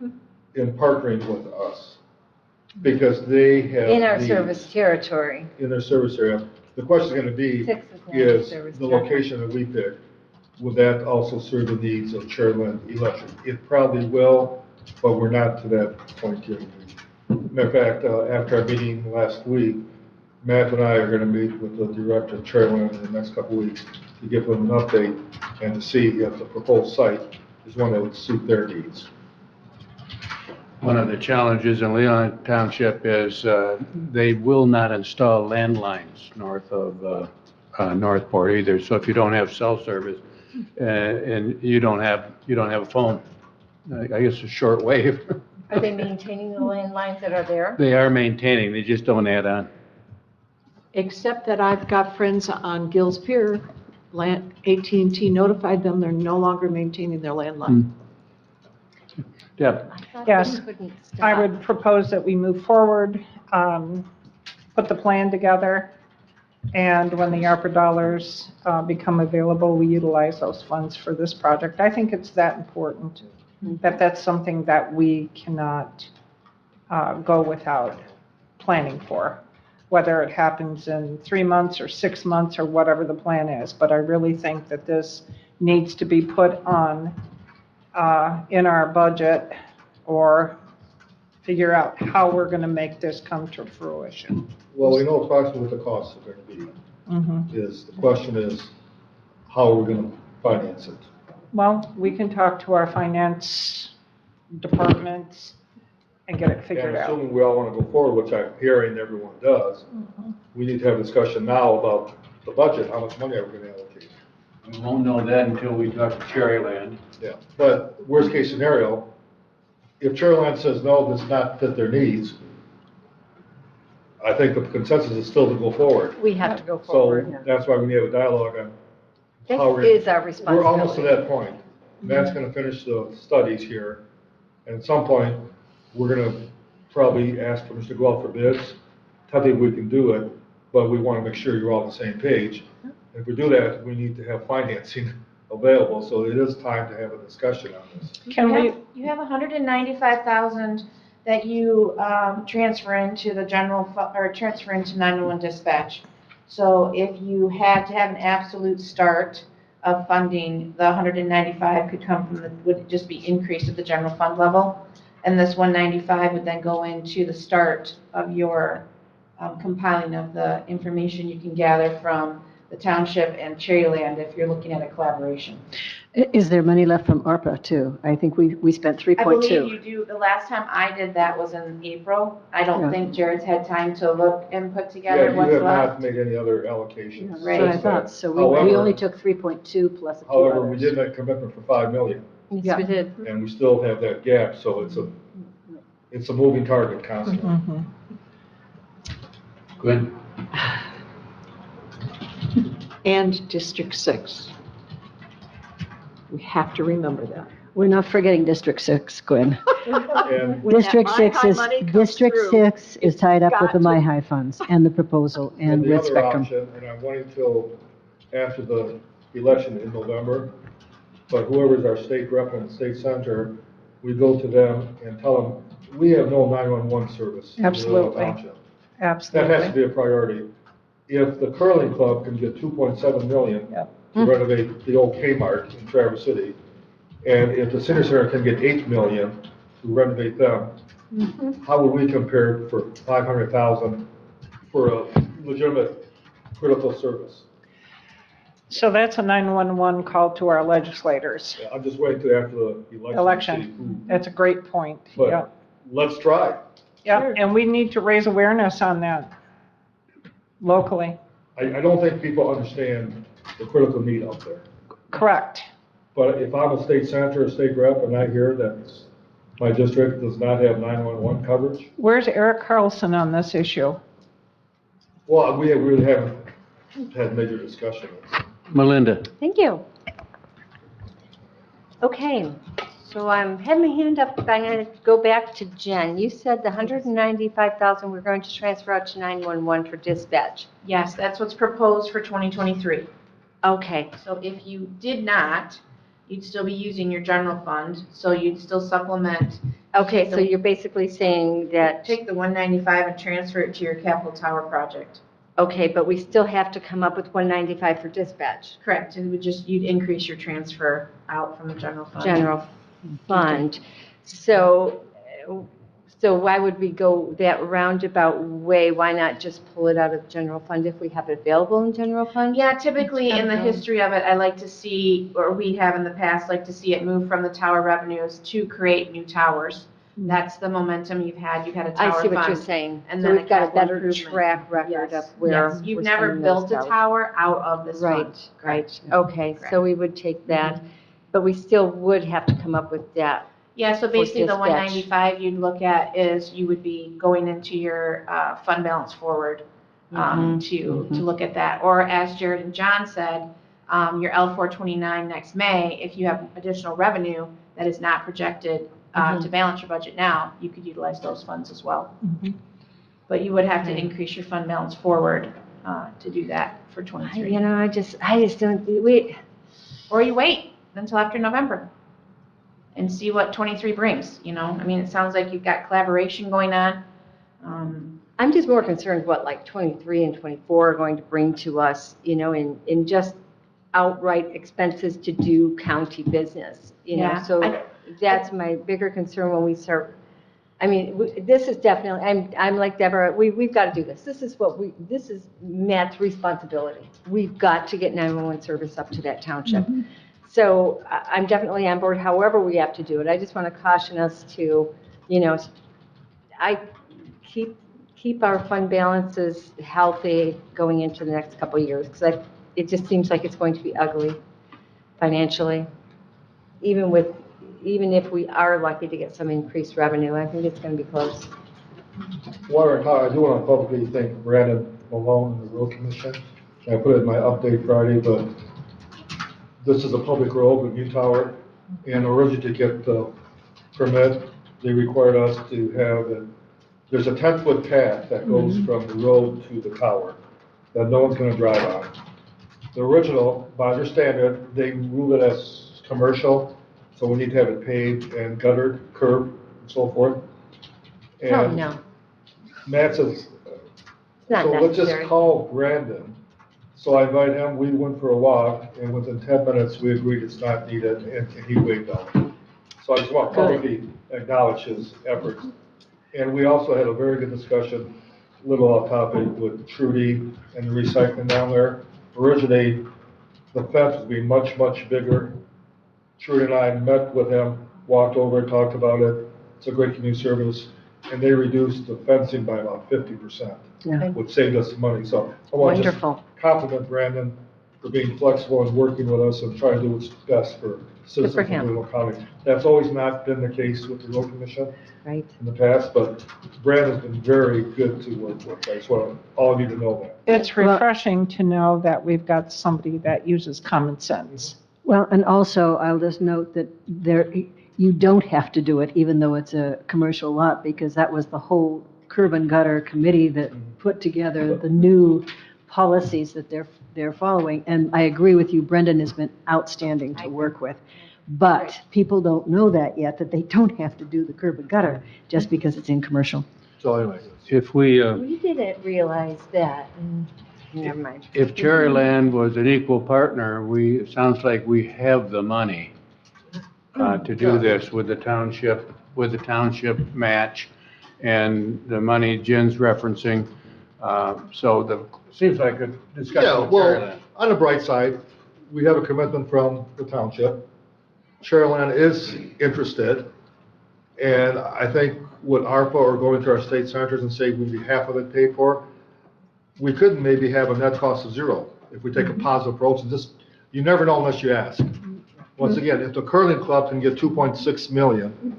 in partnering with us because they have In our needs service territory. in their service area. The question is going to be, 6 is not is service the territory. location that we pick, would that also serve the needs of Cherryland Electric? It probably will, but we're not to that point yet. Matter of fact, after our meeting last week, Matt and I are going to meet with the director of Cherryland in the next couple of weeks to give them an update and to see if the proposed site is one that would suit their needs. One of the challenges in Leelanau Township is they will not install landlines north of Northport either. So if you don't have cell service and you don't have a phone, I guess a short wave. Are they maintaining the landlines that are there? They are maintaining, they just don't add on. Except that I've got friends on Gills Pier, AT&T notified them they're no longer maintaining their landline. Deb. Yes, I would propose that we move forward, put the plan together, and when the ARPA dollars become available, we utilize those funds for this project. I think it's that important, that that's something that we cannot go without planning for, whether it happens in 3 months or 6 months or whatever the plan is. But I really think that this needs to be put on in our budget or figure out how we're going to make this come to fruition. Well, we know approximately what the costs are going to be. The question is, how are we going to finance it? Well, we can talk to our finance department and get it figured And out. assuming we all want to go forward, which I'm hearing everyone does, we need to have a discussion now about the budget, how much money are we going to allocate? We won't know that until we talk to Cherryland. Yeah, but worst case scenario, if Cherryland says no, does not fit their needs, I think the consensus is still to go forward. We have to go forward. So that's why we need to have a dialogue on This how we're. is our responsibility. We're almost to that point. Matt's going to finish the studies here, and at some point, we're going to probably ask for us to go out for bids. I think we can do it, but we want to make sure you're all on the same page. If we do that, we need to have financing available, so it is time to have a discussion on this. You have 195,000 that you transfer into the or transfer into 911 dispatch. So if you had to have an absolute start of funding, the 195 could come from would just be increased at the general fund level. And this 195 would then go into the start of your compiling of the information you can gather from the township and Cherryland if you're looking at a collaboration. Is there money left from ARPA too? I think we spent 3.2. I believe you do. The last time I did that was in April. I don't think Jared's had time to look and put together what's Yeah, you have left. not made any other allocations. That's what I thought, so we only took 3.2 plus a few However, we others. did make a commitment for 5 million, Yes, we did. and we still have that gap, so it's a moving target constantly. Good. And District 6. We have to remember that. We're not forgetting District 6, Gwen. And When that District 6 MyHigh is, money comes District through, 6 is tied up with the got to- MyHigh funds and the proposal and the with other Spectrum. option, and I'm waiting till after the election in November, but whoever's our state rep and state senator, we go to them and tell them, we have no 911 service. in Leelanau Absolutely. Township. Absolutely. That has to be a priority. if the curling club can get 2.7 million Yep. to renovate the old Kmart in Traverse City, and if the senior center can get 8 million to renovate them, how would we compare for 500,000 for a legitimate critical service? So that's a 911 call to our legislators. I'm just waiting till after the election. Election. That's a great point. To see who. Yeah. But let's try. Yeah, and we need to raise awareness on that locally. I don't think people understand the critical need out there. Correct. But if I'm a state senator or state rep and I hear that my district does not have 911 coverage, Where's Eric Carlson on this issue? well, we really haven't had major discussion. Melinda? Thank you. Okay, so I'm had my hand up, I'm going to go back to Jen. You said the 195,000 we're going to transfer out to 911 for dispatch. Yes, that's what's proposed for 2023. Okay, So if you did not, you'd still be using your general fund, so you'd still supplement. okay, so you're basically saying that, Take the 195 and transfer it to your capital tower project. okay, but we still have to come up with 195 for dispatch, Correct, and you'd increase your transfer out from the general fund. general fund. So why would we go that roundabout way? Why not just pull it out of general fund if we have it available in general fund? Yeah, typically in the history of it, I like to see, or we have in the past, like to see it move from the tower revenues to create new towers. That's the momentum you've had. You've had a tower fund. I see what you're saying. And So then we've got a capital better improvement. track record of Yes, where. yes. You've we're never spending built those a tower out of this fund. Right, right. Okay, so we would take that, but we still would have to come up with that. Yeah, so For basically the dispatch. 195 you'd look at is you would be going into your fund balance forward to look at that. Or as Jared and John said, your L429 next May, if you have additional revenue that is not projected to balance your budget now, you could utilize those funds as well. But you would have to increase your fund balance forward to do that for 23. You know, I just don't, we, Or you wait until after November and see what 23 brings, you know? I mean, it sounds like you've got collaboration going on. I'm just more concerned what like 23 and 24 are going to bring to us, you know, in just outright expenses to do county business, you know? Yeah, So that's my bigger concern when we start, I mean, this is definitely, I'm like Deborah, we've got to do this. This is Matt's responsibility. We've got to get 911 service up to that township. So I'm definitely on board however we have to do it. I just want to caution us to, you know, keep our fund balances healthy going into the next couple of years, because it just seems like it's going to be ugly financially. Even if we are lucky to get some increased revenue, I think it's going to be close. While I do want to publicly thank Brandon Malone and the Road Commission. I put it in my update Friday, but this is a public road with new tower, and originally to get the permit, they required us to have there's a 10-foot path that goes from the road to the tower that no one's going to drive on. The original, by their standard, they ruled it as commercial, so we need to have it paved and guttered, curb, and so forth. And no. Matt says, It's not so let's necessary. just call Brandon. So I invited him, we went for a walk, and within 10 minutes, we agreed it's not needed, and he waved out. So I just want to publicly acknowledge his efforts. And we also had a very good discussion, a little off topic, with Trudy and the recycling down there. Originally, the fence was being much, much bigger. Trudy and I met with him, walked over, talked about it. It's a great community service, and they reduced the fencing by about 50%, which saved us some money. So I want to just compliment Brandon for being flexible and working with us and trying to do what's best for citizens of Leelanau County. That's always not been the case with the Road Commission in the past, but Brandon's been very good to work with. I just want all of you to know that. It's refreshing to know that we've got somebody that uses common sense. Well, and also, I'll just note that you don't have to do it, even though it's a commercial lot, because that was the whole curb and gutter committee that put together the new policies that they're following. And I agree with you, Brendan has been outstanding to work with. But people don't know that yet, that they don't have to do the curb and gutter just because it's in commercial. So anyway, If we, We didn't realize that. Never mind. if Cherryland was an equal partner, it sounds like we have the money to do this with the township match and the money Jen's referencing. Seems like a discussion Yeah, with well, Cherryland. on the bright side, we have a commitment from the township. Cherryland is interested, and I think with ARPA or going to our state senators and say we'd be half of it paid for, we could maybe have a net cost of zero if we take a positive approach and just, you never know unless you ask. Once again, if the curling club can get 2.6 million,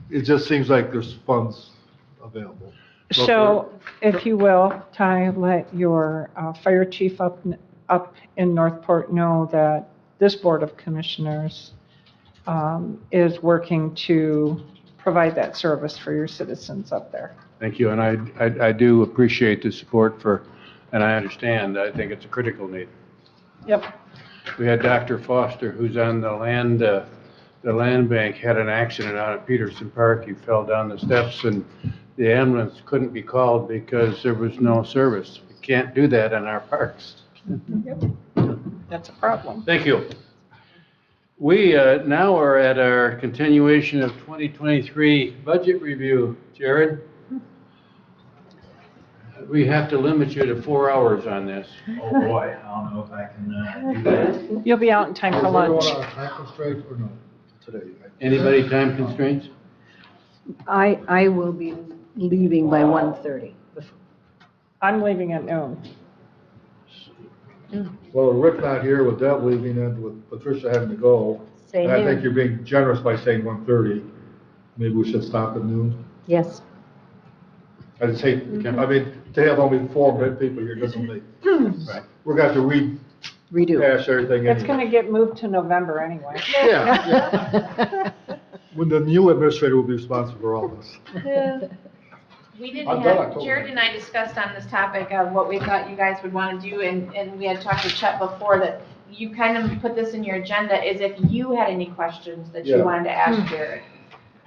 it just seems like there's funds available. So, if you will, Ty, let your fire chief up in Northport know that this Board of Commissioners is working to provide that service for your citizens up there. Thank you, and I do appreciate the support and I understand, I think it's a critical need. Yep. We had Dr. Foster, who's on the land bank, had an accident out at Peterson Park. He fell down the steps and the ambulance couldn't be called because there was no service. We can't do that in our parks. Yep. That's a problem. Thank you. We now are at our continuation of 2023 budget review. Jared? We have to limit you to 4 hours on this. Oh, boy, I don't know if I can do that. You'll be out in time for lunch. Is everyone on time constraint or no today? Anybody time constraints? I will be leaving by 1:30. I'm leaving at noon. Well, with Rick not here, with Deb leaving and with Patricia having to go, Same and I here. think you're being generous by saying 1:30, maybe we should stop at noon. Yes. I just hate, I mean, to have only 4 people here doesn't make, Right. we're going to have to Redo. rehash everything It's anyway. going to get moved to November anyway. Yeah. When the new administrator will be responsible for all this. We didn't I'm done have, October. Jared and I discussed on this topic of what we thought you guys would want to do, and we had talked to Chet before that you kind of put this in your agenda, is if you had any questions that you Yeah. wanted to ask Jared.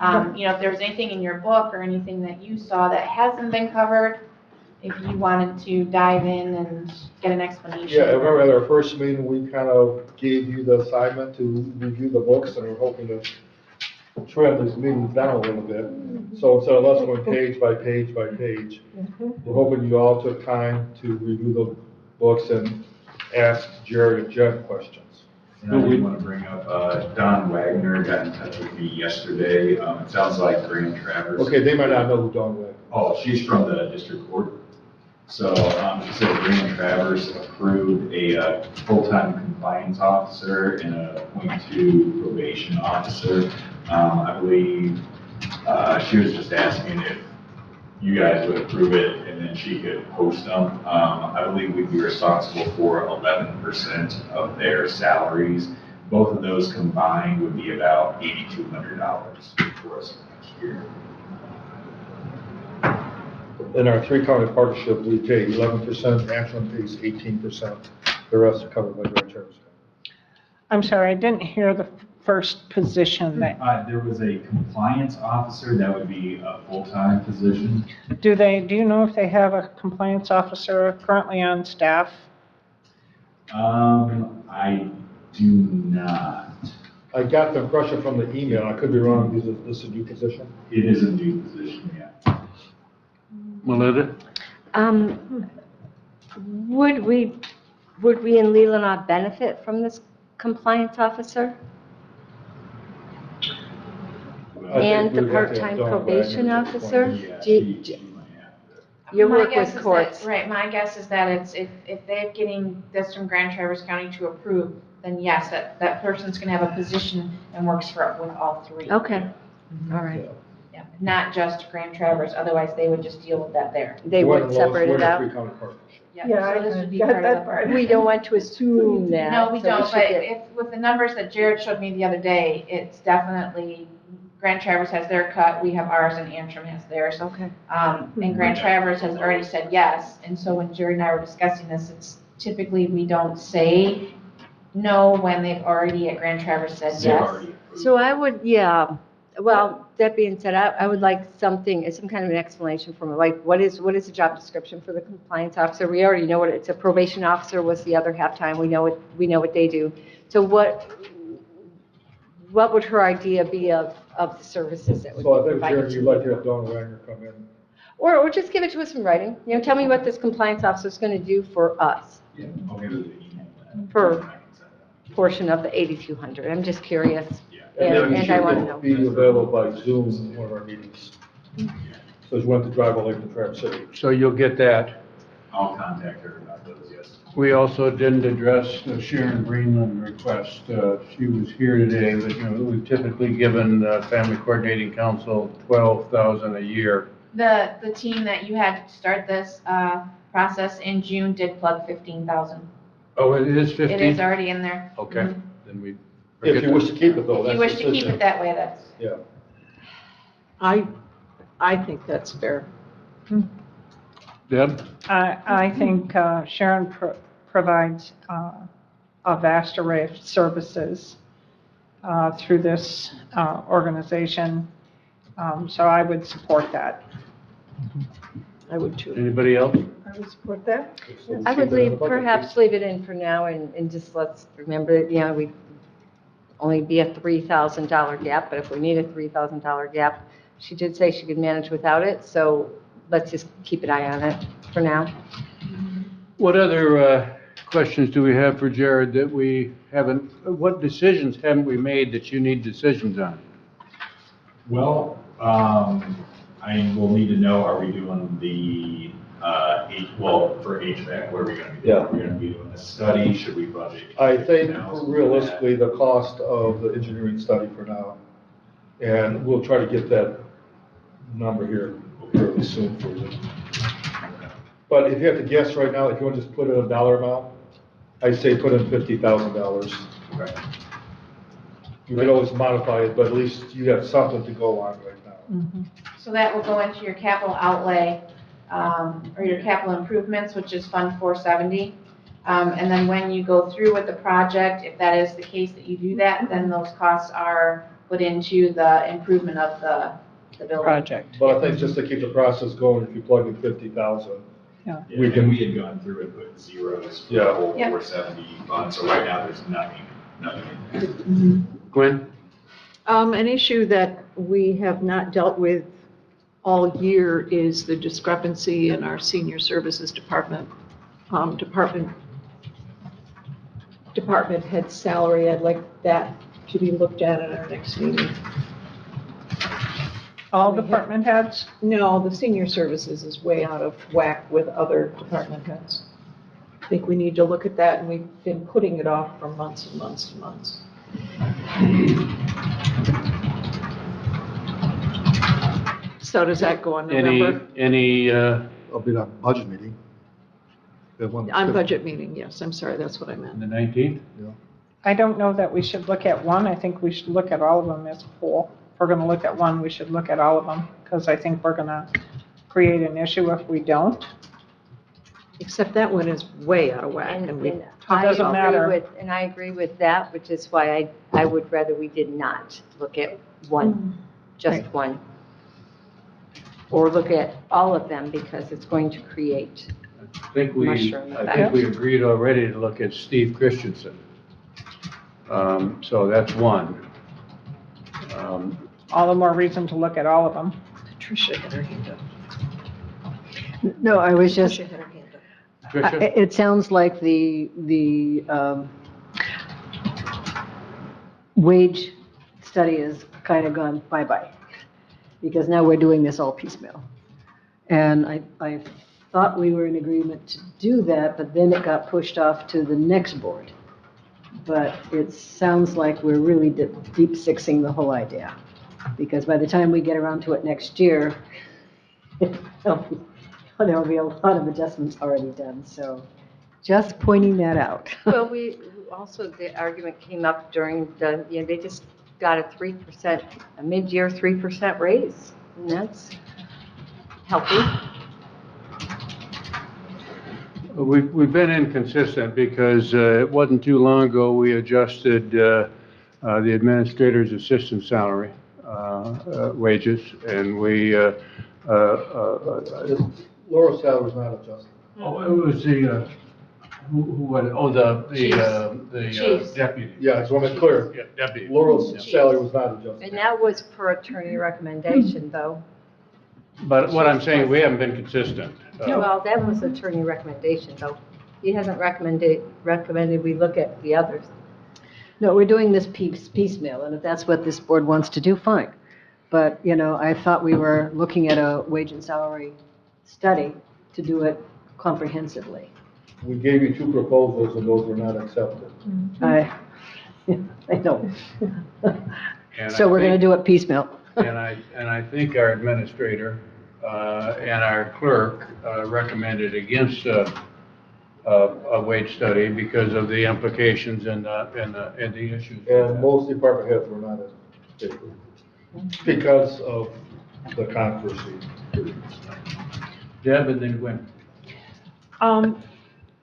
If there's anything in your book or anything that you saw that hasn't been covered, if you wanted to dive in and get an explanation. Yeah, I remember at our first meeting, we kind of gave you the assignment to review the books, and we're hoping to trim these meetings down a little bit. So instead of us going page by page by page, we're hoping you all took time to review the books and ask Jared and Jen questions. And I do want to bring up, Don Wagner got in touch with me yesterday. It sounds like Grant Travers. Okay, they might not know who Dawn Webb. Oh, she's from the district court. So, she said Grant Travers approved a full-time compliance officer and a .2 probation officer. I believe, she was just asking if you guys would approve it and then she could post them. I believe we'd be responsible for 11% of their salaries. Both of those combined would be about $8,200 for us next year. In our 3-county partnership, we pay 11%, Ashland pays 18%. The rest are covered by Grand Traverse County. I'm sorry, I didn't hear the first position. There was a compliance officer, that would be a full-time position. Do you know if they have a compliance officer currently on staff? I do not. I got the impression from the email, I could be wrong, because this is a new position. It is a new position, yeah. Melinda? Would we in Leelanau benefit from this compliance officer? I think And the we would have to have part-time Dawn probation Wagner officer? Yeah, Do you- she might have to. Your My work guess with is courts. that- Right, my guess is that it's, if they're getting this from Grand Traverse County to approve, then yes, that person's gonna have a position and works with all three. Okay, all right. Yeah, not just Grand Traverse, otherwise they would just deal with that there. They We're would in separate we're it in a out? 3-county partnership. Yeah, So this would be got part that of part. We don't want to assume that. No, we so don't, should but get- if, with the numbers that Jared showed me the other day, it's definitely, Grand Traverse has their cut, we have ours, and Antrim has theirs. Okay. And Grand Traverse has already said yes, and so when Jared and I were discussing this, it's typically we don't say no when they've already at Grand Traverse said They've yes. already approved. So I would, yeah, well, that being said, I would like something, some kind of an explanation from, like, what is the job description for the compliance officer? We already know what, it's a probation officer was the other half-time, we know what they do. So what would her idea be of the services that would So I be think, provided Sharon, to you'd me? like to have Donna Wagner come in. Or just give it to us in writing, tell me what this compliance officer is going to do for us, Yeah, I'll give it the email. for portion of the 8,200, I'm just curious. Yeah. And And then I want to she know. could be available by Zoom in one of our meetings. So you want to drive all the way to Traverse City. So you'll get that. I'll contact her about those, yes. We also didn't address the Sharon Greenland request. She was here today, but, we've typically given Family Coordinating Council $12,000 a year. The team that you had to start this process in June did plug 15,000. Oh, it is 15? It is already in there. Okay, Mhm. then we. If you wish to keep it though, If that's you wish the to keep decision. it that way, that's. Yeah. I think that's fair. Deb? I think Sharon provides a vast array of services through this organization, so I would support that. I would too. Anybody else? I would support that. I would perhaps leave it in for now and just let's remember that, we only be a $3,000 gap, but if we need a $3,000 gap, she did say she could manage without it, so let's just keep an eye on it for now. What other questions do we have for Jared that we haven't, what decisions haven't we made that you need decisions on? Well, I will need to know, are we doing the, for HVAC, what are we gonna be doing? Yeah. Are we gonna be doing a study? Should we budget? I think $50,000 for realistically, the cost of the engineering study for now, and we'll try to get that number here fairly soon for you. But if you have to guess right now, if you want to just put in a dollar amount, I'd say put in $50,000. that? Okay. You could always modify it, but at least you have something to go on right now. So that will go into your capital outlay, or your capital improvements, which is Fund 470. And then when you go through with the project, if that is the case that you do that, then those costs are put into the improvement of the building. Project. But I think just to keep the process going, if you plug in 50,000, Yeah. we can. We had gone through and put zeros for Yeah. the whole Yep. 470 fund, so right now there's nothing in there. Gwen? An issue that we have not dealt with all year is the discrepancy in our senior services department head salary. I'd like that to be looked at our next meeting. All department heads? No, the senior services is way out of whack with other department heads. I think we need to look at that, and we've been putting it off for months and months and months. So does that go on November? I'll be on budget meeting. On budget meeting, yes, I'm sorry, that's what I meant. On the 19th? I don't know that we should look at one. I think we should look at all of them as a whole. If we're going to look at one, we should look at all of them, because I think we're going to create an issue if we don't. Except that one is way out of whack, and we talked doesn't about matter. And I agree with that, which is why I would rather we did not look at one, just Right. one. Or look at all of them, because it's going to create. I think we Mushroom agreed already to look at Steve Christensen. So that's one. All the more reason to look at all of them. Patricia had her hand up. No, I was just, Patricia had her hand up. Tricia? it sounds like the wage study has kind of gone bye-bye, because now we're doing this all piecemeal. And I thought we were in agreement to do that, but then it got pushed off to the next board. But it sounds like we're really deep sixing the whole idea, because by the time we get around to it next year, there'll be a lot of adjustments already done, so just pointing that out. Well, also, the argument came up during they just got a 3%, a mid-year 3% raise, and that's healthy. We've been inconsistent because it wasn't too long ago we adjusted the administrator's assistant salary. wages, and we, Laura's salary is not adjusted. oh, it was the, the Chiefs. deputy. Yeah, I just want to be clear. Yeah, deputy. Laura's Yeah. salary was not adjusted. And that was per attorney recommendation, though. But what I'm saying, we haven't been consistent. Well, that was attorney recommendation, though. He hasn't recommended we look at the others. No, we're doing this piecemeal, and if that's what this board wants to do, fine. But, I thought we were looking at a wage and salary study to do it comprehensively. We gave you 2 proposals and those were not accepted. I know. And So I we're going to think- do it piecemeal. And I think our administrator and our clerk recommended against a wage study because of the implications and the issues. And most department heads were not in favor because of the controversy. Deb and then Gwen.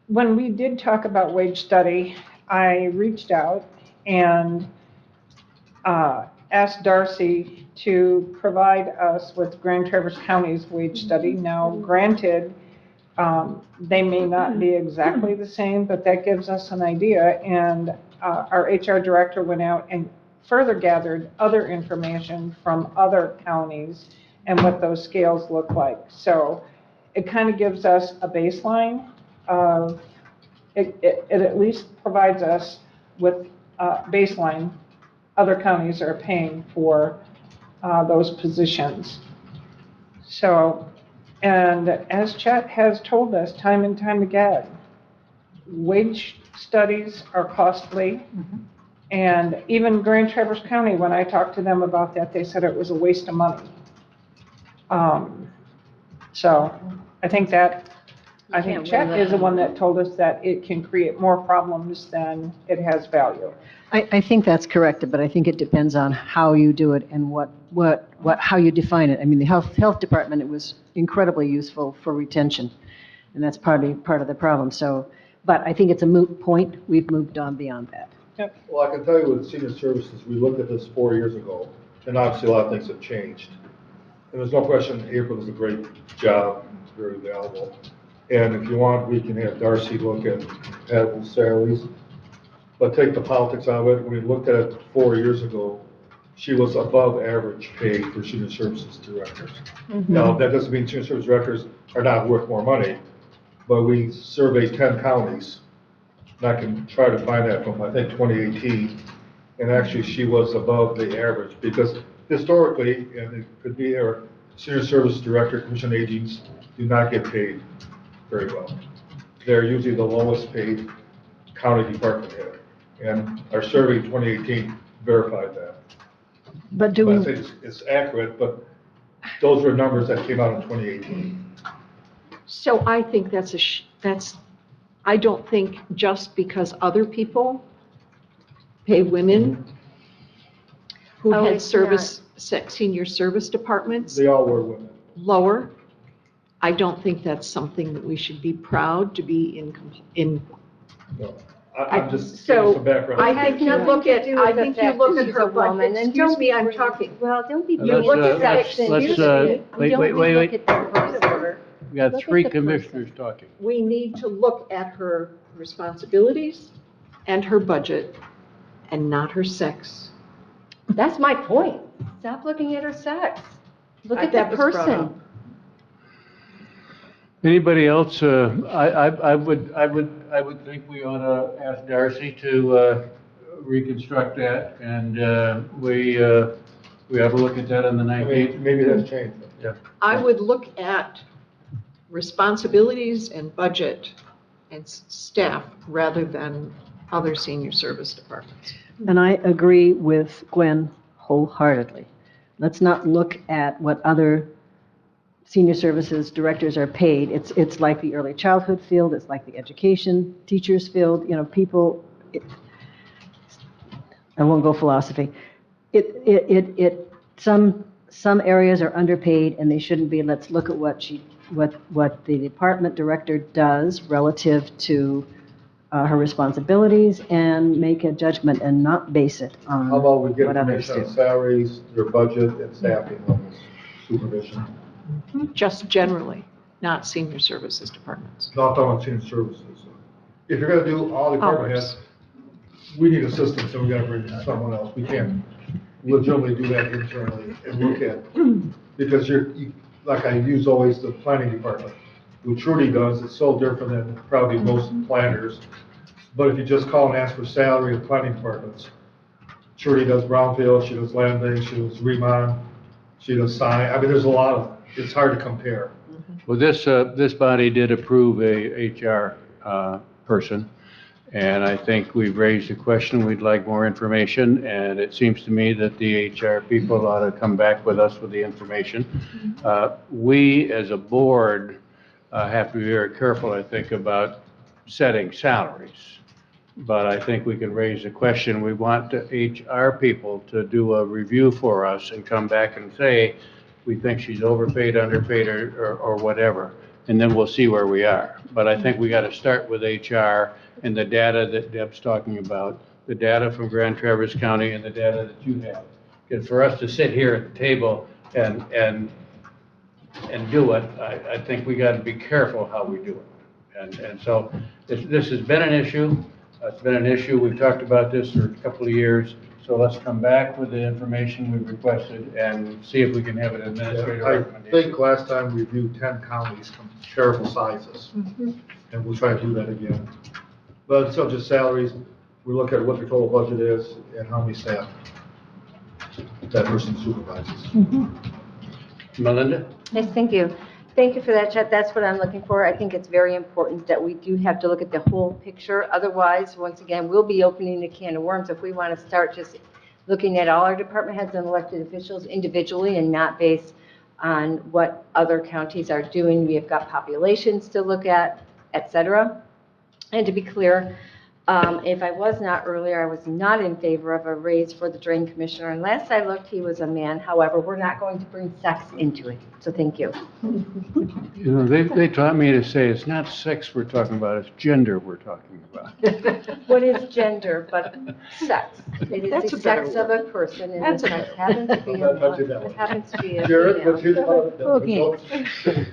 When we did talk about wage study, I reached out and asked Darcy to provide us with Grand Traverse County's wage study. Now, granted, they may not be exactly the same, but that gives us an idea. And our HR director went out and further gathered other information from other counties and what those scales look like. So it kind of gives us a baseline of, it at least provides us with baseline other counties are paying for those positions. So, and as Chet has told us time and time again, wage studies are costly. And even Grand Traverse County, when I talked to them about that, they said it was a waste of money. So I think can't Chet win is the that. one that told us that it can create more problems than it has value. I think that's correct, but I think it depends on how you do it and how you define it. I mean, the health department, it was incredibly useful for retention, and that's part of the problem. So, but I think it's a moot point. We've moved on beyond that. Well, I can tell you with senior services, we looked at this 4 years ago, and obviously a lot of things have changed. And there's no question April does a great job, it's very valuable. And if you want, we can have Darcy look at compatible salaries. But take the politics out of it, when we looked at it 4 years ago, she was above average pay for senior services directors. Now, that doesn't mean senior service directors are not worth more money, but we surveyed 10 counties, and I can try to find that from, I think, 2018, and actually she was above the average, because historically, and it could be our senior service director, commission agents do not get paid very well. They're usually the lowest paid county department head. And our survey in 2018 verified that. But do I we, think it's accurate, but those were numbers that came out in 2018. So I think I don't think just because other people pay women who Oh, had it's senior service departments They all were women. lower, I don't think that's something that we should be proud to be in. No. I'm just So, giving some background. I think you look at, I think you look at her budget, excuse me, I'm talking. Well, don't be Let's, being let's, section. let's, Excuse me. wait, Don't wait, wait, look wait. at the person. We got Look at 3 the person. commissioners talking. We need to look at her responsibilities and her budget and not her sex. That's my point. Stop looking at her sex. Look at the That was brought person. up. Anybody else? I would think we ought to ask Darcy to reconstruct that, and we ought to look at that on the I 19th. mean, maybe that's changed. Yeah. I would look at responsibilities and budget and staff rather than other senior service departments. and I agree with Gwen wholeheartedly. Let's not look at what other senior services directors are paid. It's like the early childhood field, it's like the education teachers field, people, I won't go philosophy. Some areas are underpaid and they shouldn't be. Let's look at what the department director does relative to her responsibilities and make a judgment and not base it on How about we get what others information do. on salaries, their budget, and staffing levels, supervision? Just generally, not senior services departments. Not talking about senior services. If you're gonna do all department heads, we need assistance, so we gotta bring someone else. We can't legitimately do that internally and look at, because like I use always the planning department. What Trudy does is so different than probably most planners. But if you just call and ask for salary of planning departments, Trudy does brownfield, she does land bank, she does remon, she does sign. I mean, there's a lot of, it's hard to compare. Well, this body did approve a HR person, and I think we've raised a question, we'd like more information, and it seems to me that the HR people ought to come back with us with the information. We, as a board, have to be very careful, I think, about setting salaries. But I think we can raise a question. We want the HR people to do a review for us and come back and say, we think she's overpaid, underpaid, or whatever. And then we'll see where we are. But I think we got to start with HR and the data that Deb's talking about, the data from Grand Traverse County and the data that you have. Because for us to sit here at the table and do it, I think we got to be careful how we do it. And so this has been an issue. It's been an issue. We've talked about this for a couple of years. So let's come back with the information we've requested and see if we can have an administrative I recommendation. think last time we reviewed 10 counties, comparable sizes, and we'll try to do that again. But instead of just salaries, we look at what the total budget is and how many staff that person supervises. Melinda? Yes, thank you. Thank you for that, Chet. That's what I'm looking for. I think it's very important that we do have to look at the whole picture. Otherwise, once again, we'll be opening a can of worms if we want to start just looking at all our department heads and elected officials individually and not based on what other counties are doing. We have got populations to look at, et cetera. And to be clear, if I was not earlier, I was not in favor of a raise for the drain commissioner. And last I looked, he was a man. However, we're not going to bring sex into it. So thank you. You know, they taught me to say it's not sex we're talking about, it's gender we're talking about. What is gender but sex? It is That's the a better sex of a person, and That's the a sex better happens to be a I'm not touching male. that It one. happens to be a Jared, what's his? female. Okay.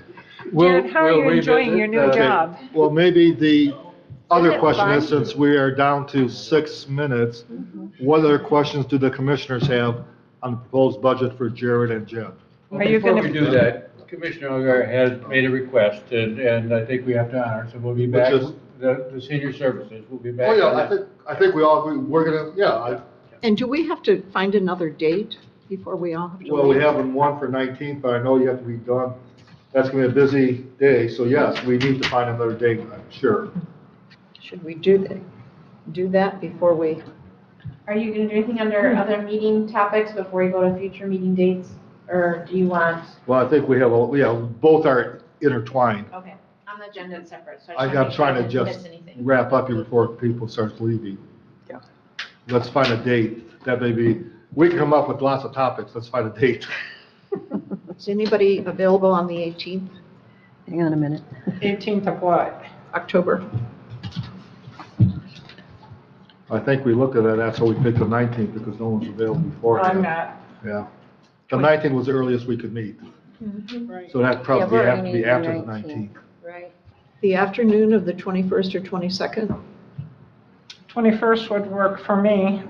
Jared, how are you enjoying your new Okay. job? Well, maybe the other Isn't it question is, fun? since we are down to 6 minutes, what other questions do the commissioners have on the proposed budget for Jared and Jeb? Are you Before gonna- we do that, Commissioner Elgar has made a request, and I think we have to honor, so we'll be back, Which is- the senior services, we'll be back. Oh, yeah, on I that. think we all agree, we're gonna, yeah, And do we have to find another date before we all have to? well, we leave? have one for 19th, but I know you have to be done. That's gonna be a busy day, so yes, we need to find another date, I'm sure. Should we do that before we? Are you going to do anything under other meeting topics before you go to future meeting dates? Or do you want, Well, I think we have, both are intertwined. okay, on the agenda it's separate, so I just want I'm to make sure I trying to didn't just miss anything. wrap up here before people start leaving. Yeah. Let's find a date. That may be, we can come up with lots of topics. Let's find a date. Is anybody available on the 18th, Hang on a minute. 18th of what? October? I think we looked at that, that's how we picked the 19th, because no one's available before. I'm not. Yeah. The 19th was the earliest we could meet, Right. so that'd probably we're have to meeting be after the 19th. 19th. Right. The afternoon of the 21st or 22nd? 21st would work for me.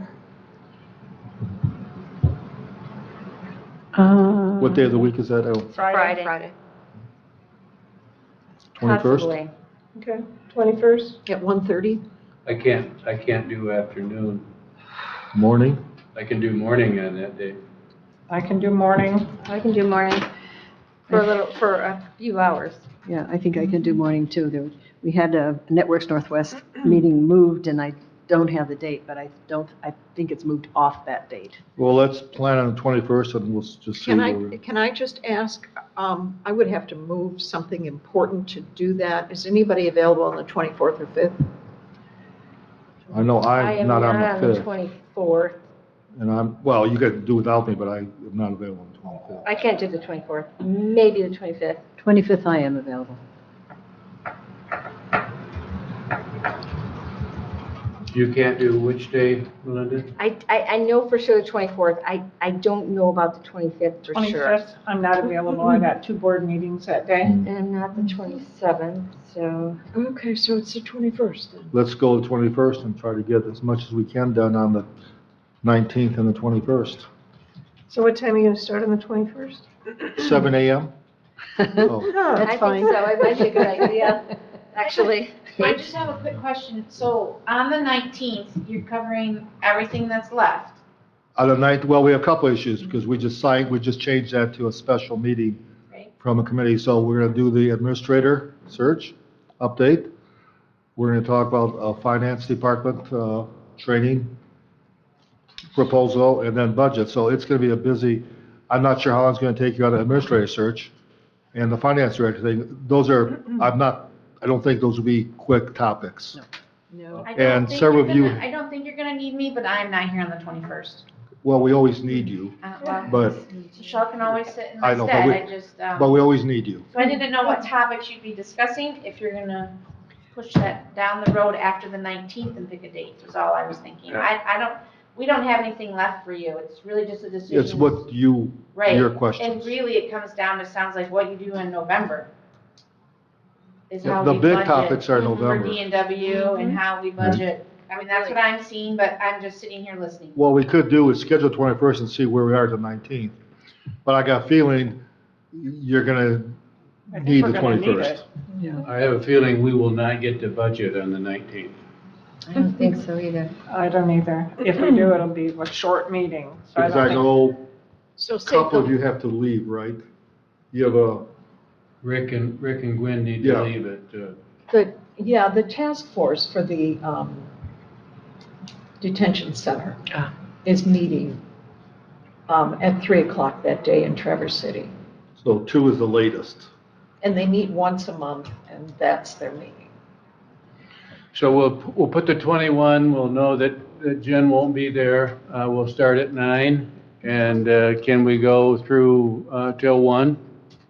What day of the week is that? Oh, Friday. Friday. 21st? Possibly. Okay, 21st? At 1:30? I can't do afternoon. Morning? I can do morning on that day. I can do morning. I can do morning for a few hours. Yeah, I think I can do morning too. We had a Networks Northwest meeting moved, and I don't have the date, but I think it's moved off that date. Well, let's plan on the 21st, and we'll just see. Can I just ask, I would have to move something important to do that. Is anybody available on the 24th or 5th? I know I I'm am not not on on the the 5th, 24th. and well, you could do without me, but I'm not available on the 25th. I can't do the 24th, maybe the 25th. 25th I am available. You can't do which day, Melinda? I know for sure the 24th. I don't know about the 25th for sure. 25th, I'm not available. I got 2 board meetings that day. And I'm not the 27th, so. Okay, so it's the 21st then. Let's go to 21st and try to get as much as we can done on the 19th and the 21st. So what time are you going to start on the 21st? 7 a.m.? Oh, That's fine. I think so. It might be a good idea, actually. I just have a quick question. So on the 19th, you're covering everything that's left. on the 9th, well, we have a couple issues because we just changed that to a special meeting Right. from a committee. So we're going to do the administrator search update. We're going to talk about finance department training proposal and then budget. So it's going to be a busy, I'm not sure how long it's going to take you on the administrator search and the finance director thing. Those are, I don't think those will be quick topics. No. I And think several you're of you- I don't think you're gonna need me, but I'm not here on the 21st. Well, we always need you, Well, but, Michelle can always sit in I my know, stead. but I just, but we always need you. so I didn't know what topics you'd be discussing, if you're gonna push that down the road after the 19th and pick a date, is all I was thinking. We don't have anything left for you. It's really just a decision. It's what you, Right. your And questions. really, it comes down to, sounds like what you do in November. Is The- how the we big budget topics are For November. D&W and how we budget. I mean, that's what I'm seeing, but I'm just sitting here listening. What we could do is schedule 21st and see where we are at the 19th. But I got a feeling you're going I to think need we're the gonna need 21st. it. I have a feeling we will not get to budget on the 19th. I don't think so either. I don't either. If we do, it'll be a short meeting. So Because I don't think- know So a say couple of the, you have to leave, right? You have a, Rick and Gwen need Yeah. to leave it. the task force for the detention center is meeting at 3 o'clock that day in Traverse City. so 2 is the latest. And they meet once a month, and that's their meeting. So we'll put the 21, we'll know that Jen won't be there. We'll start at 9, and can we go through till 1?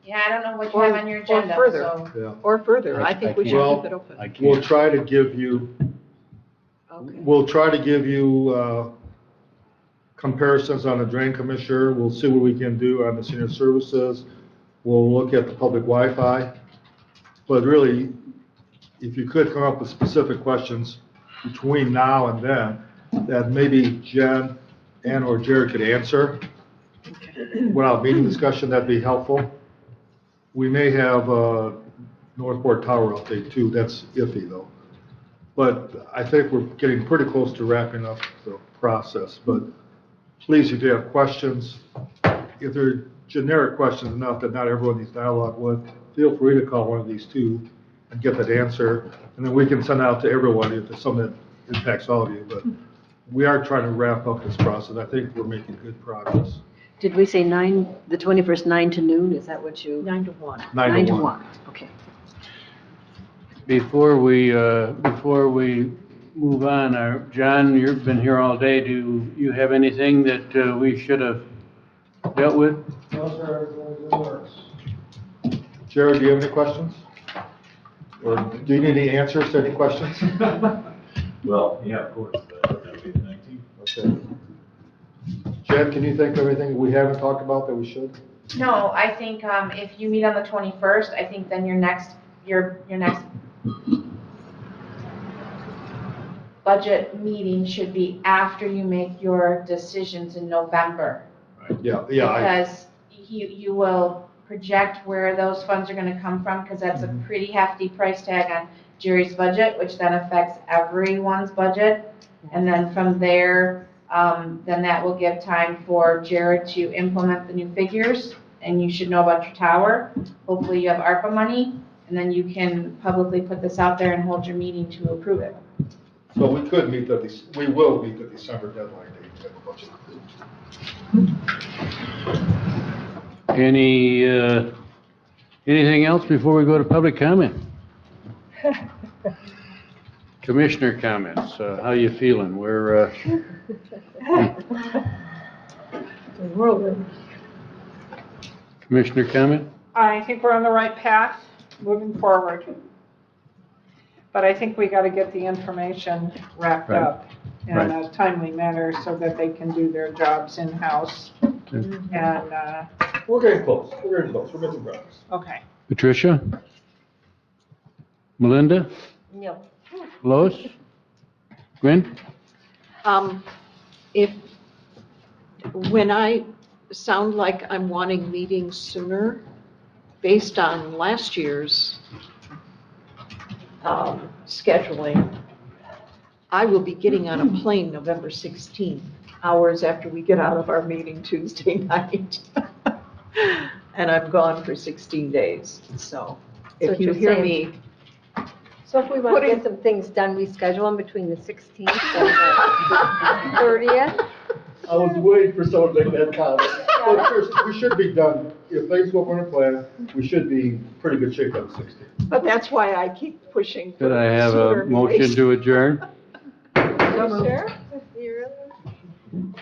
Yeah, I don't know what you have on your agenda, further. so. Yeah. Or further, I I think we should can't. keep it open. I can't. We'll try to give you, comparisons on the drain commissioner. We'll see what we can do on the senior services. We'll look at the public Wi-Fi. But really, if you could come up with specific questions between now and then that maybe Jen and/or Jared could answer without meeting discussion, that'd be helpful. We may have a Northport Tower update too. That's iffy though. But I think we're getting pretty close to wrapping up the process. But please, if you have questions, if they're generic questions enough that not everyone needs dialogue with, feel free to call one of these two and get that answer. And then we can send out to everyone if there's something that impacts all of you. But we are trying to wrap up this process. I think we're making good progress. Did we say 9, the 21st, 9 to noon? Is that what you? 9 to 1. 9 to 1. Okay. Before we move on, John, you've been here all day. Do you have anything that we should have dealt with? Those are the works. Jared, do you have any questions? Or do you need any answers to any questions? Well, yeah, of course, but that'll be the 19th. Okay. Jen, can you think of anything we haven't talked about that we should? No, I think, if you meet on the 21st, I think then your next budget meeting should be after you make your decisions in November. Yeah, Because you will project where those funds are gonna come from, because that's a pretty hefty price tag on Jerry's budget, which then affects everyone's budget. And then from there, then that will give time for Jared to implement the new figures, and you should know about your tower. Hopefully you have ARPA money, and then you can publicly put this out there and hold your meeting to approve it. So we could meet we will meet the December deadline date to get the budget approved. Anything else before we go to public comment? Commissioner comments, how you feeling? We're, Commissioner comment? I think we're on the right path, moving forward. But I think we got to get the information wrapped Right. up in Right. a timely manner so that they can do their jobs in-house. And, We're getting close, we're making progress. okay. Patricia? Melinda? No. Lois? Gwen? If, when I sound like I'm wanting meetings sooner, based on last year's scheduling, I will be getting on a plane November 16th, hours after we get out of our meeting Tuesday night. And I'm gone for 16 days, so So if you you're hear saying- me, So if we want to get some things done, we schedule them between the 16th and the 30th? I was waiting for someone to make that comment. But seriously, we should be done, if things go according to plan, we should be in pretty good shape on the 16th. but that's why I keep pushing for Could I have sooner a motion meetings. to adjourn? You sure?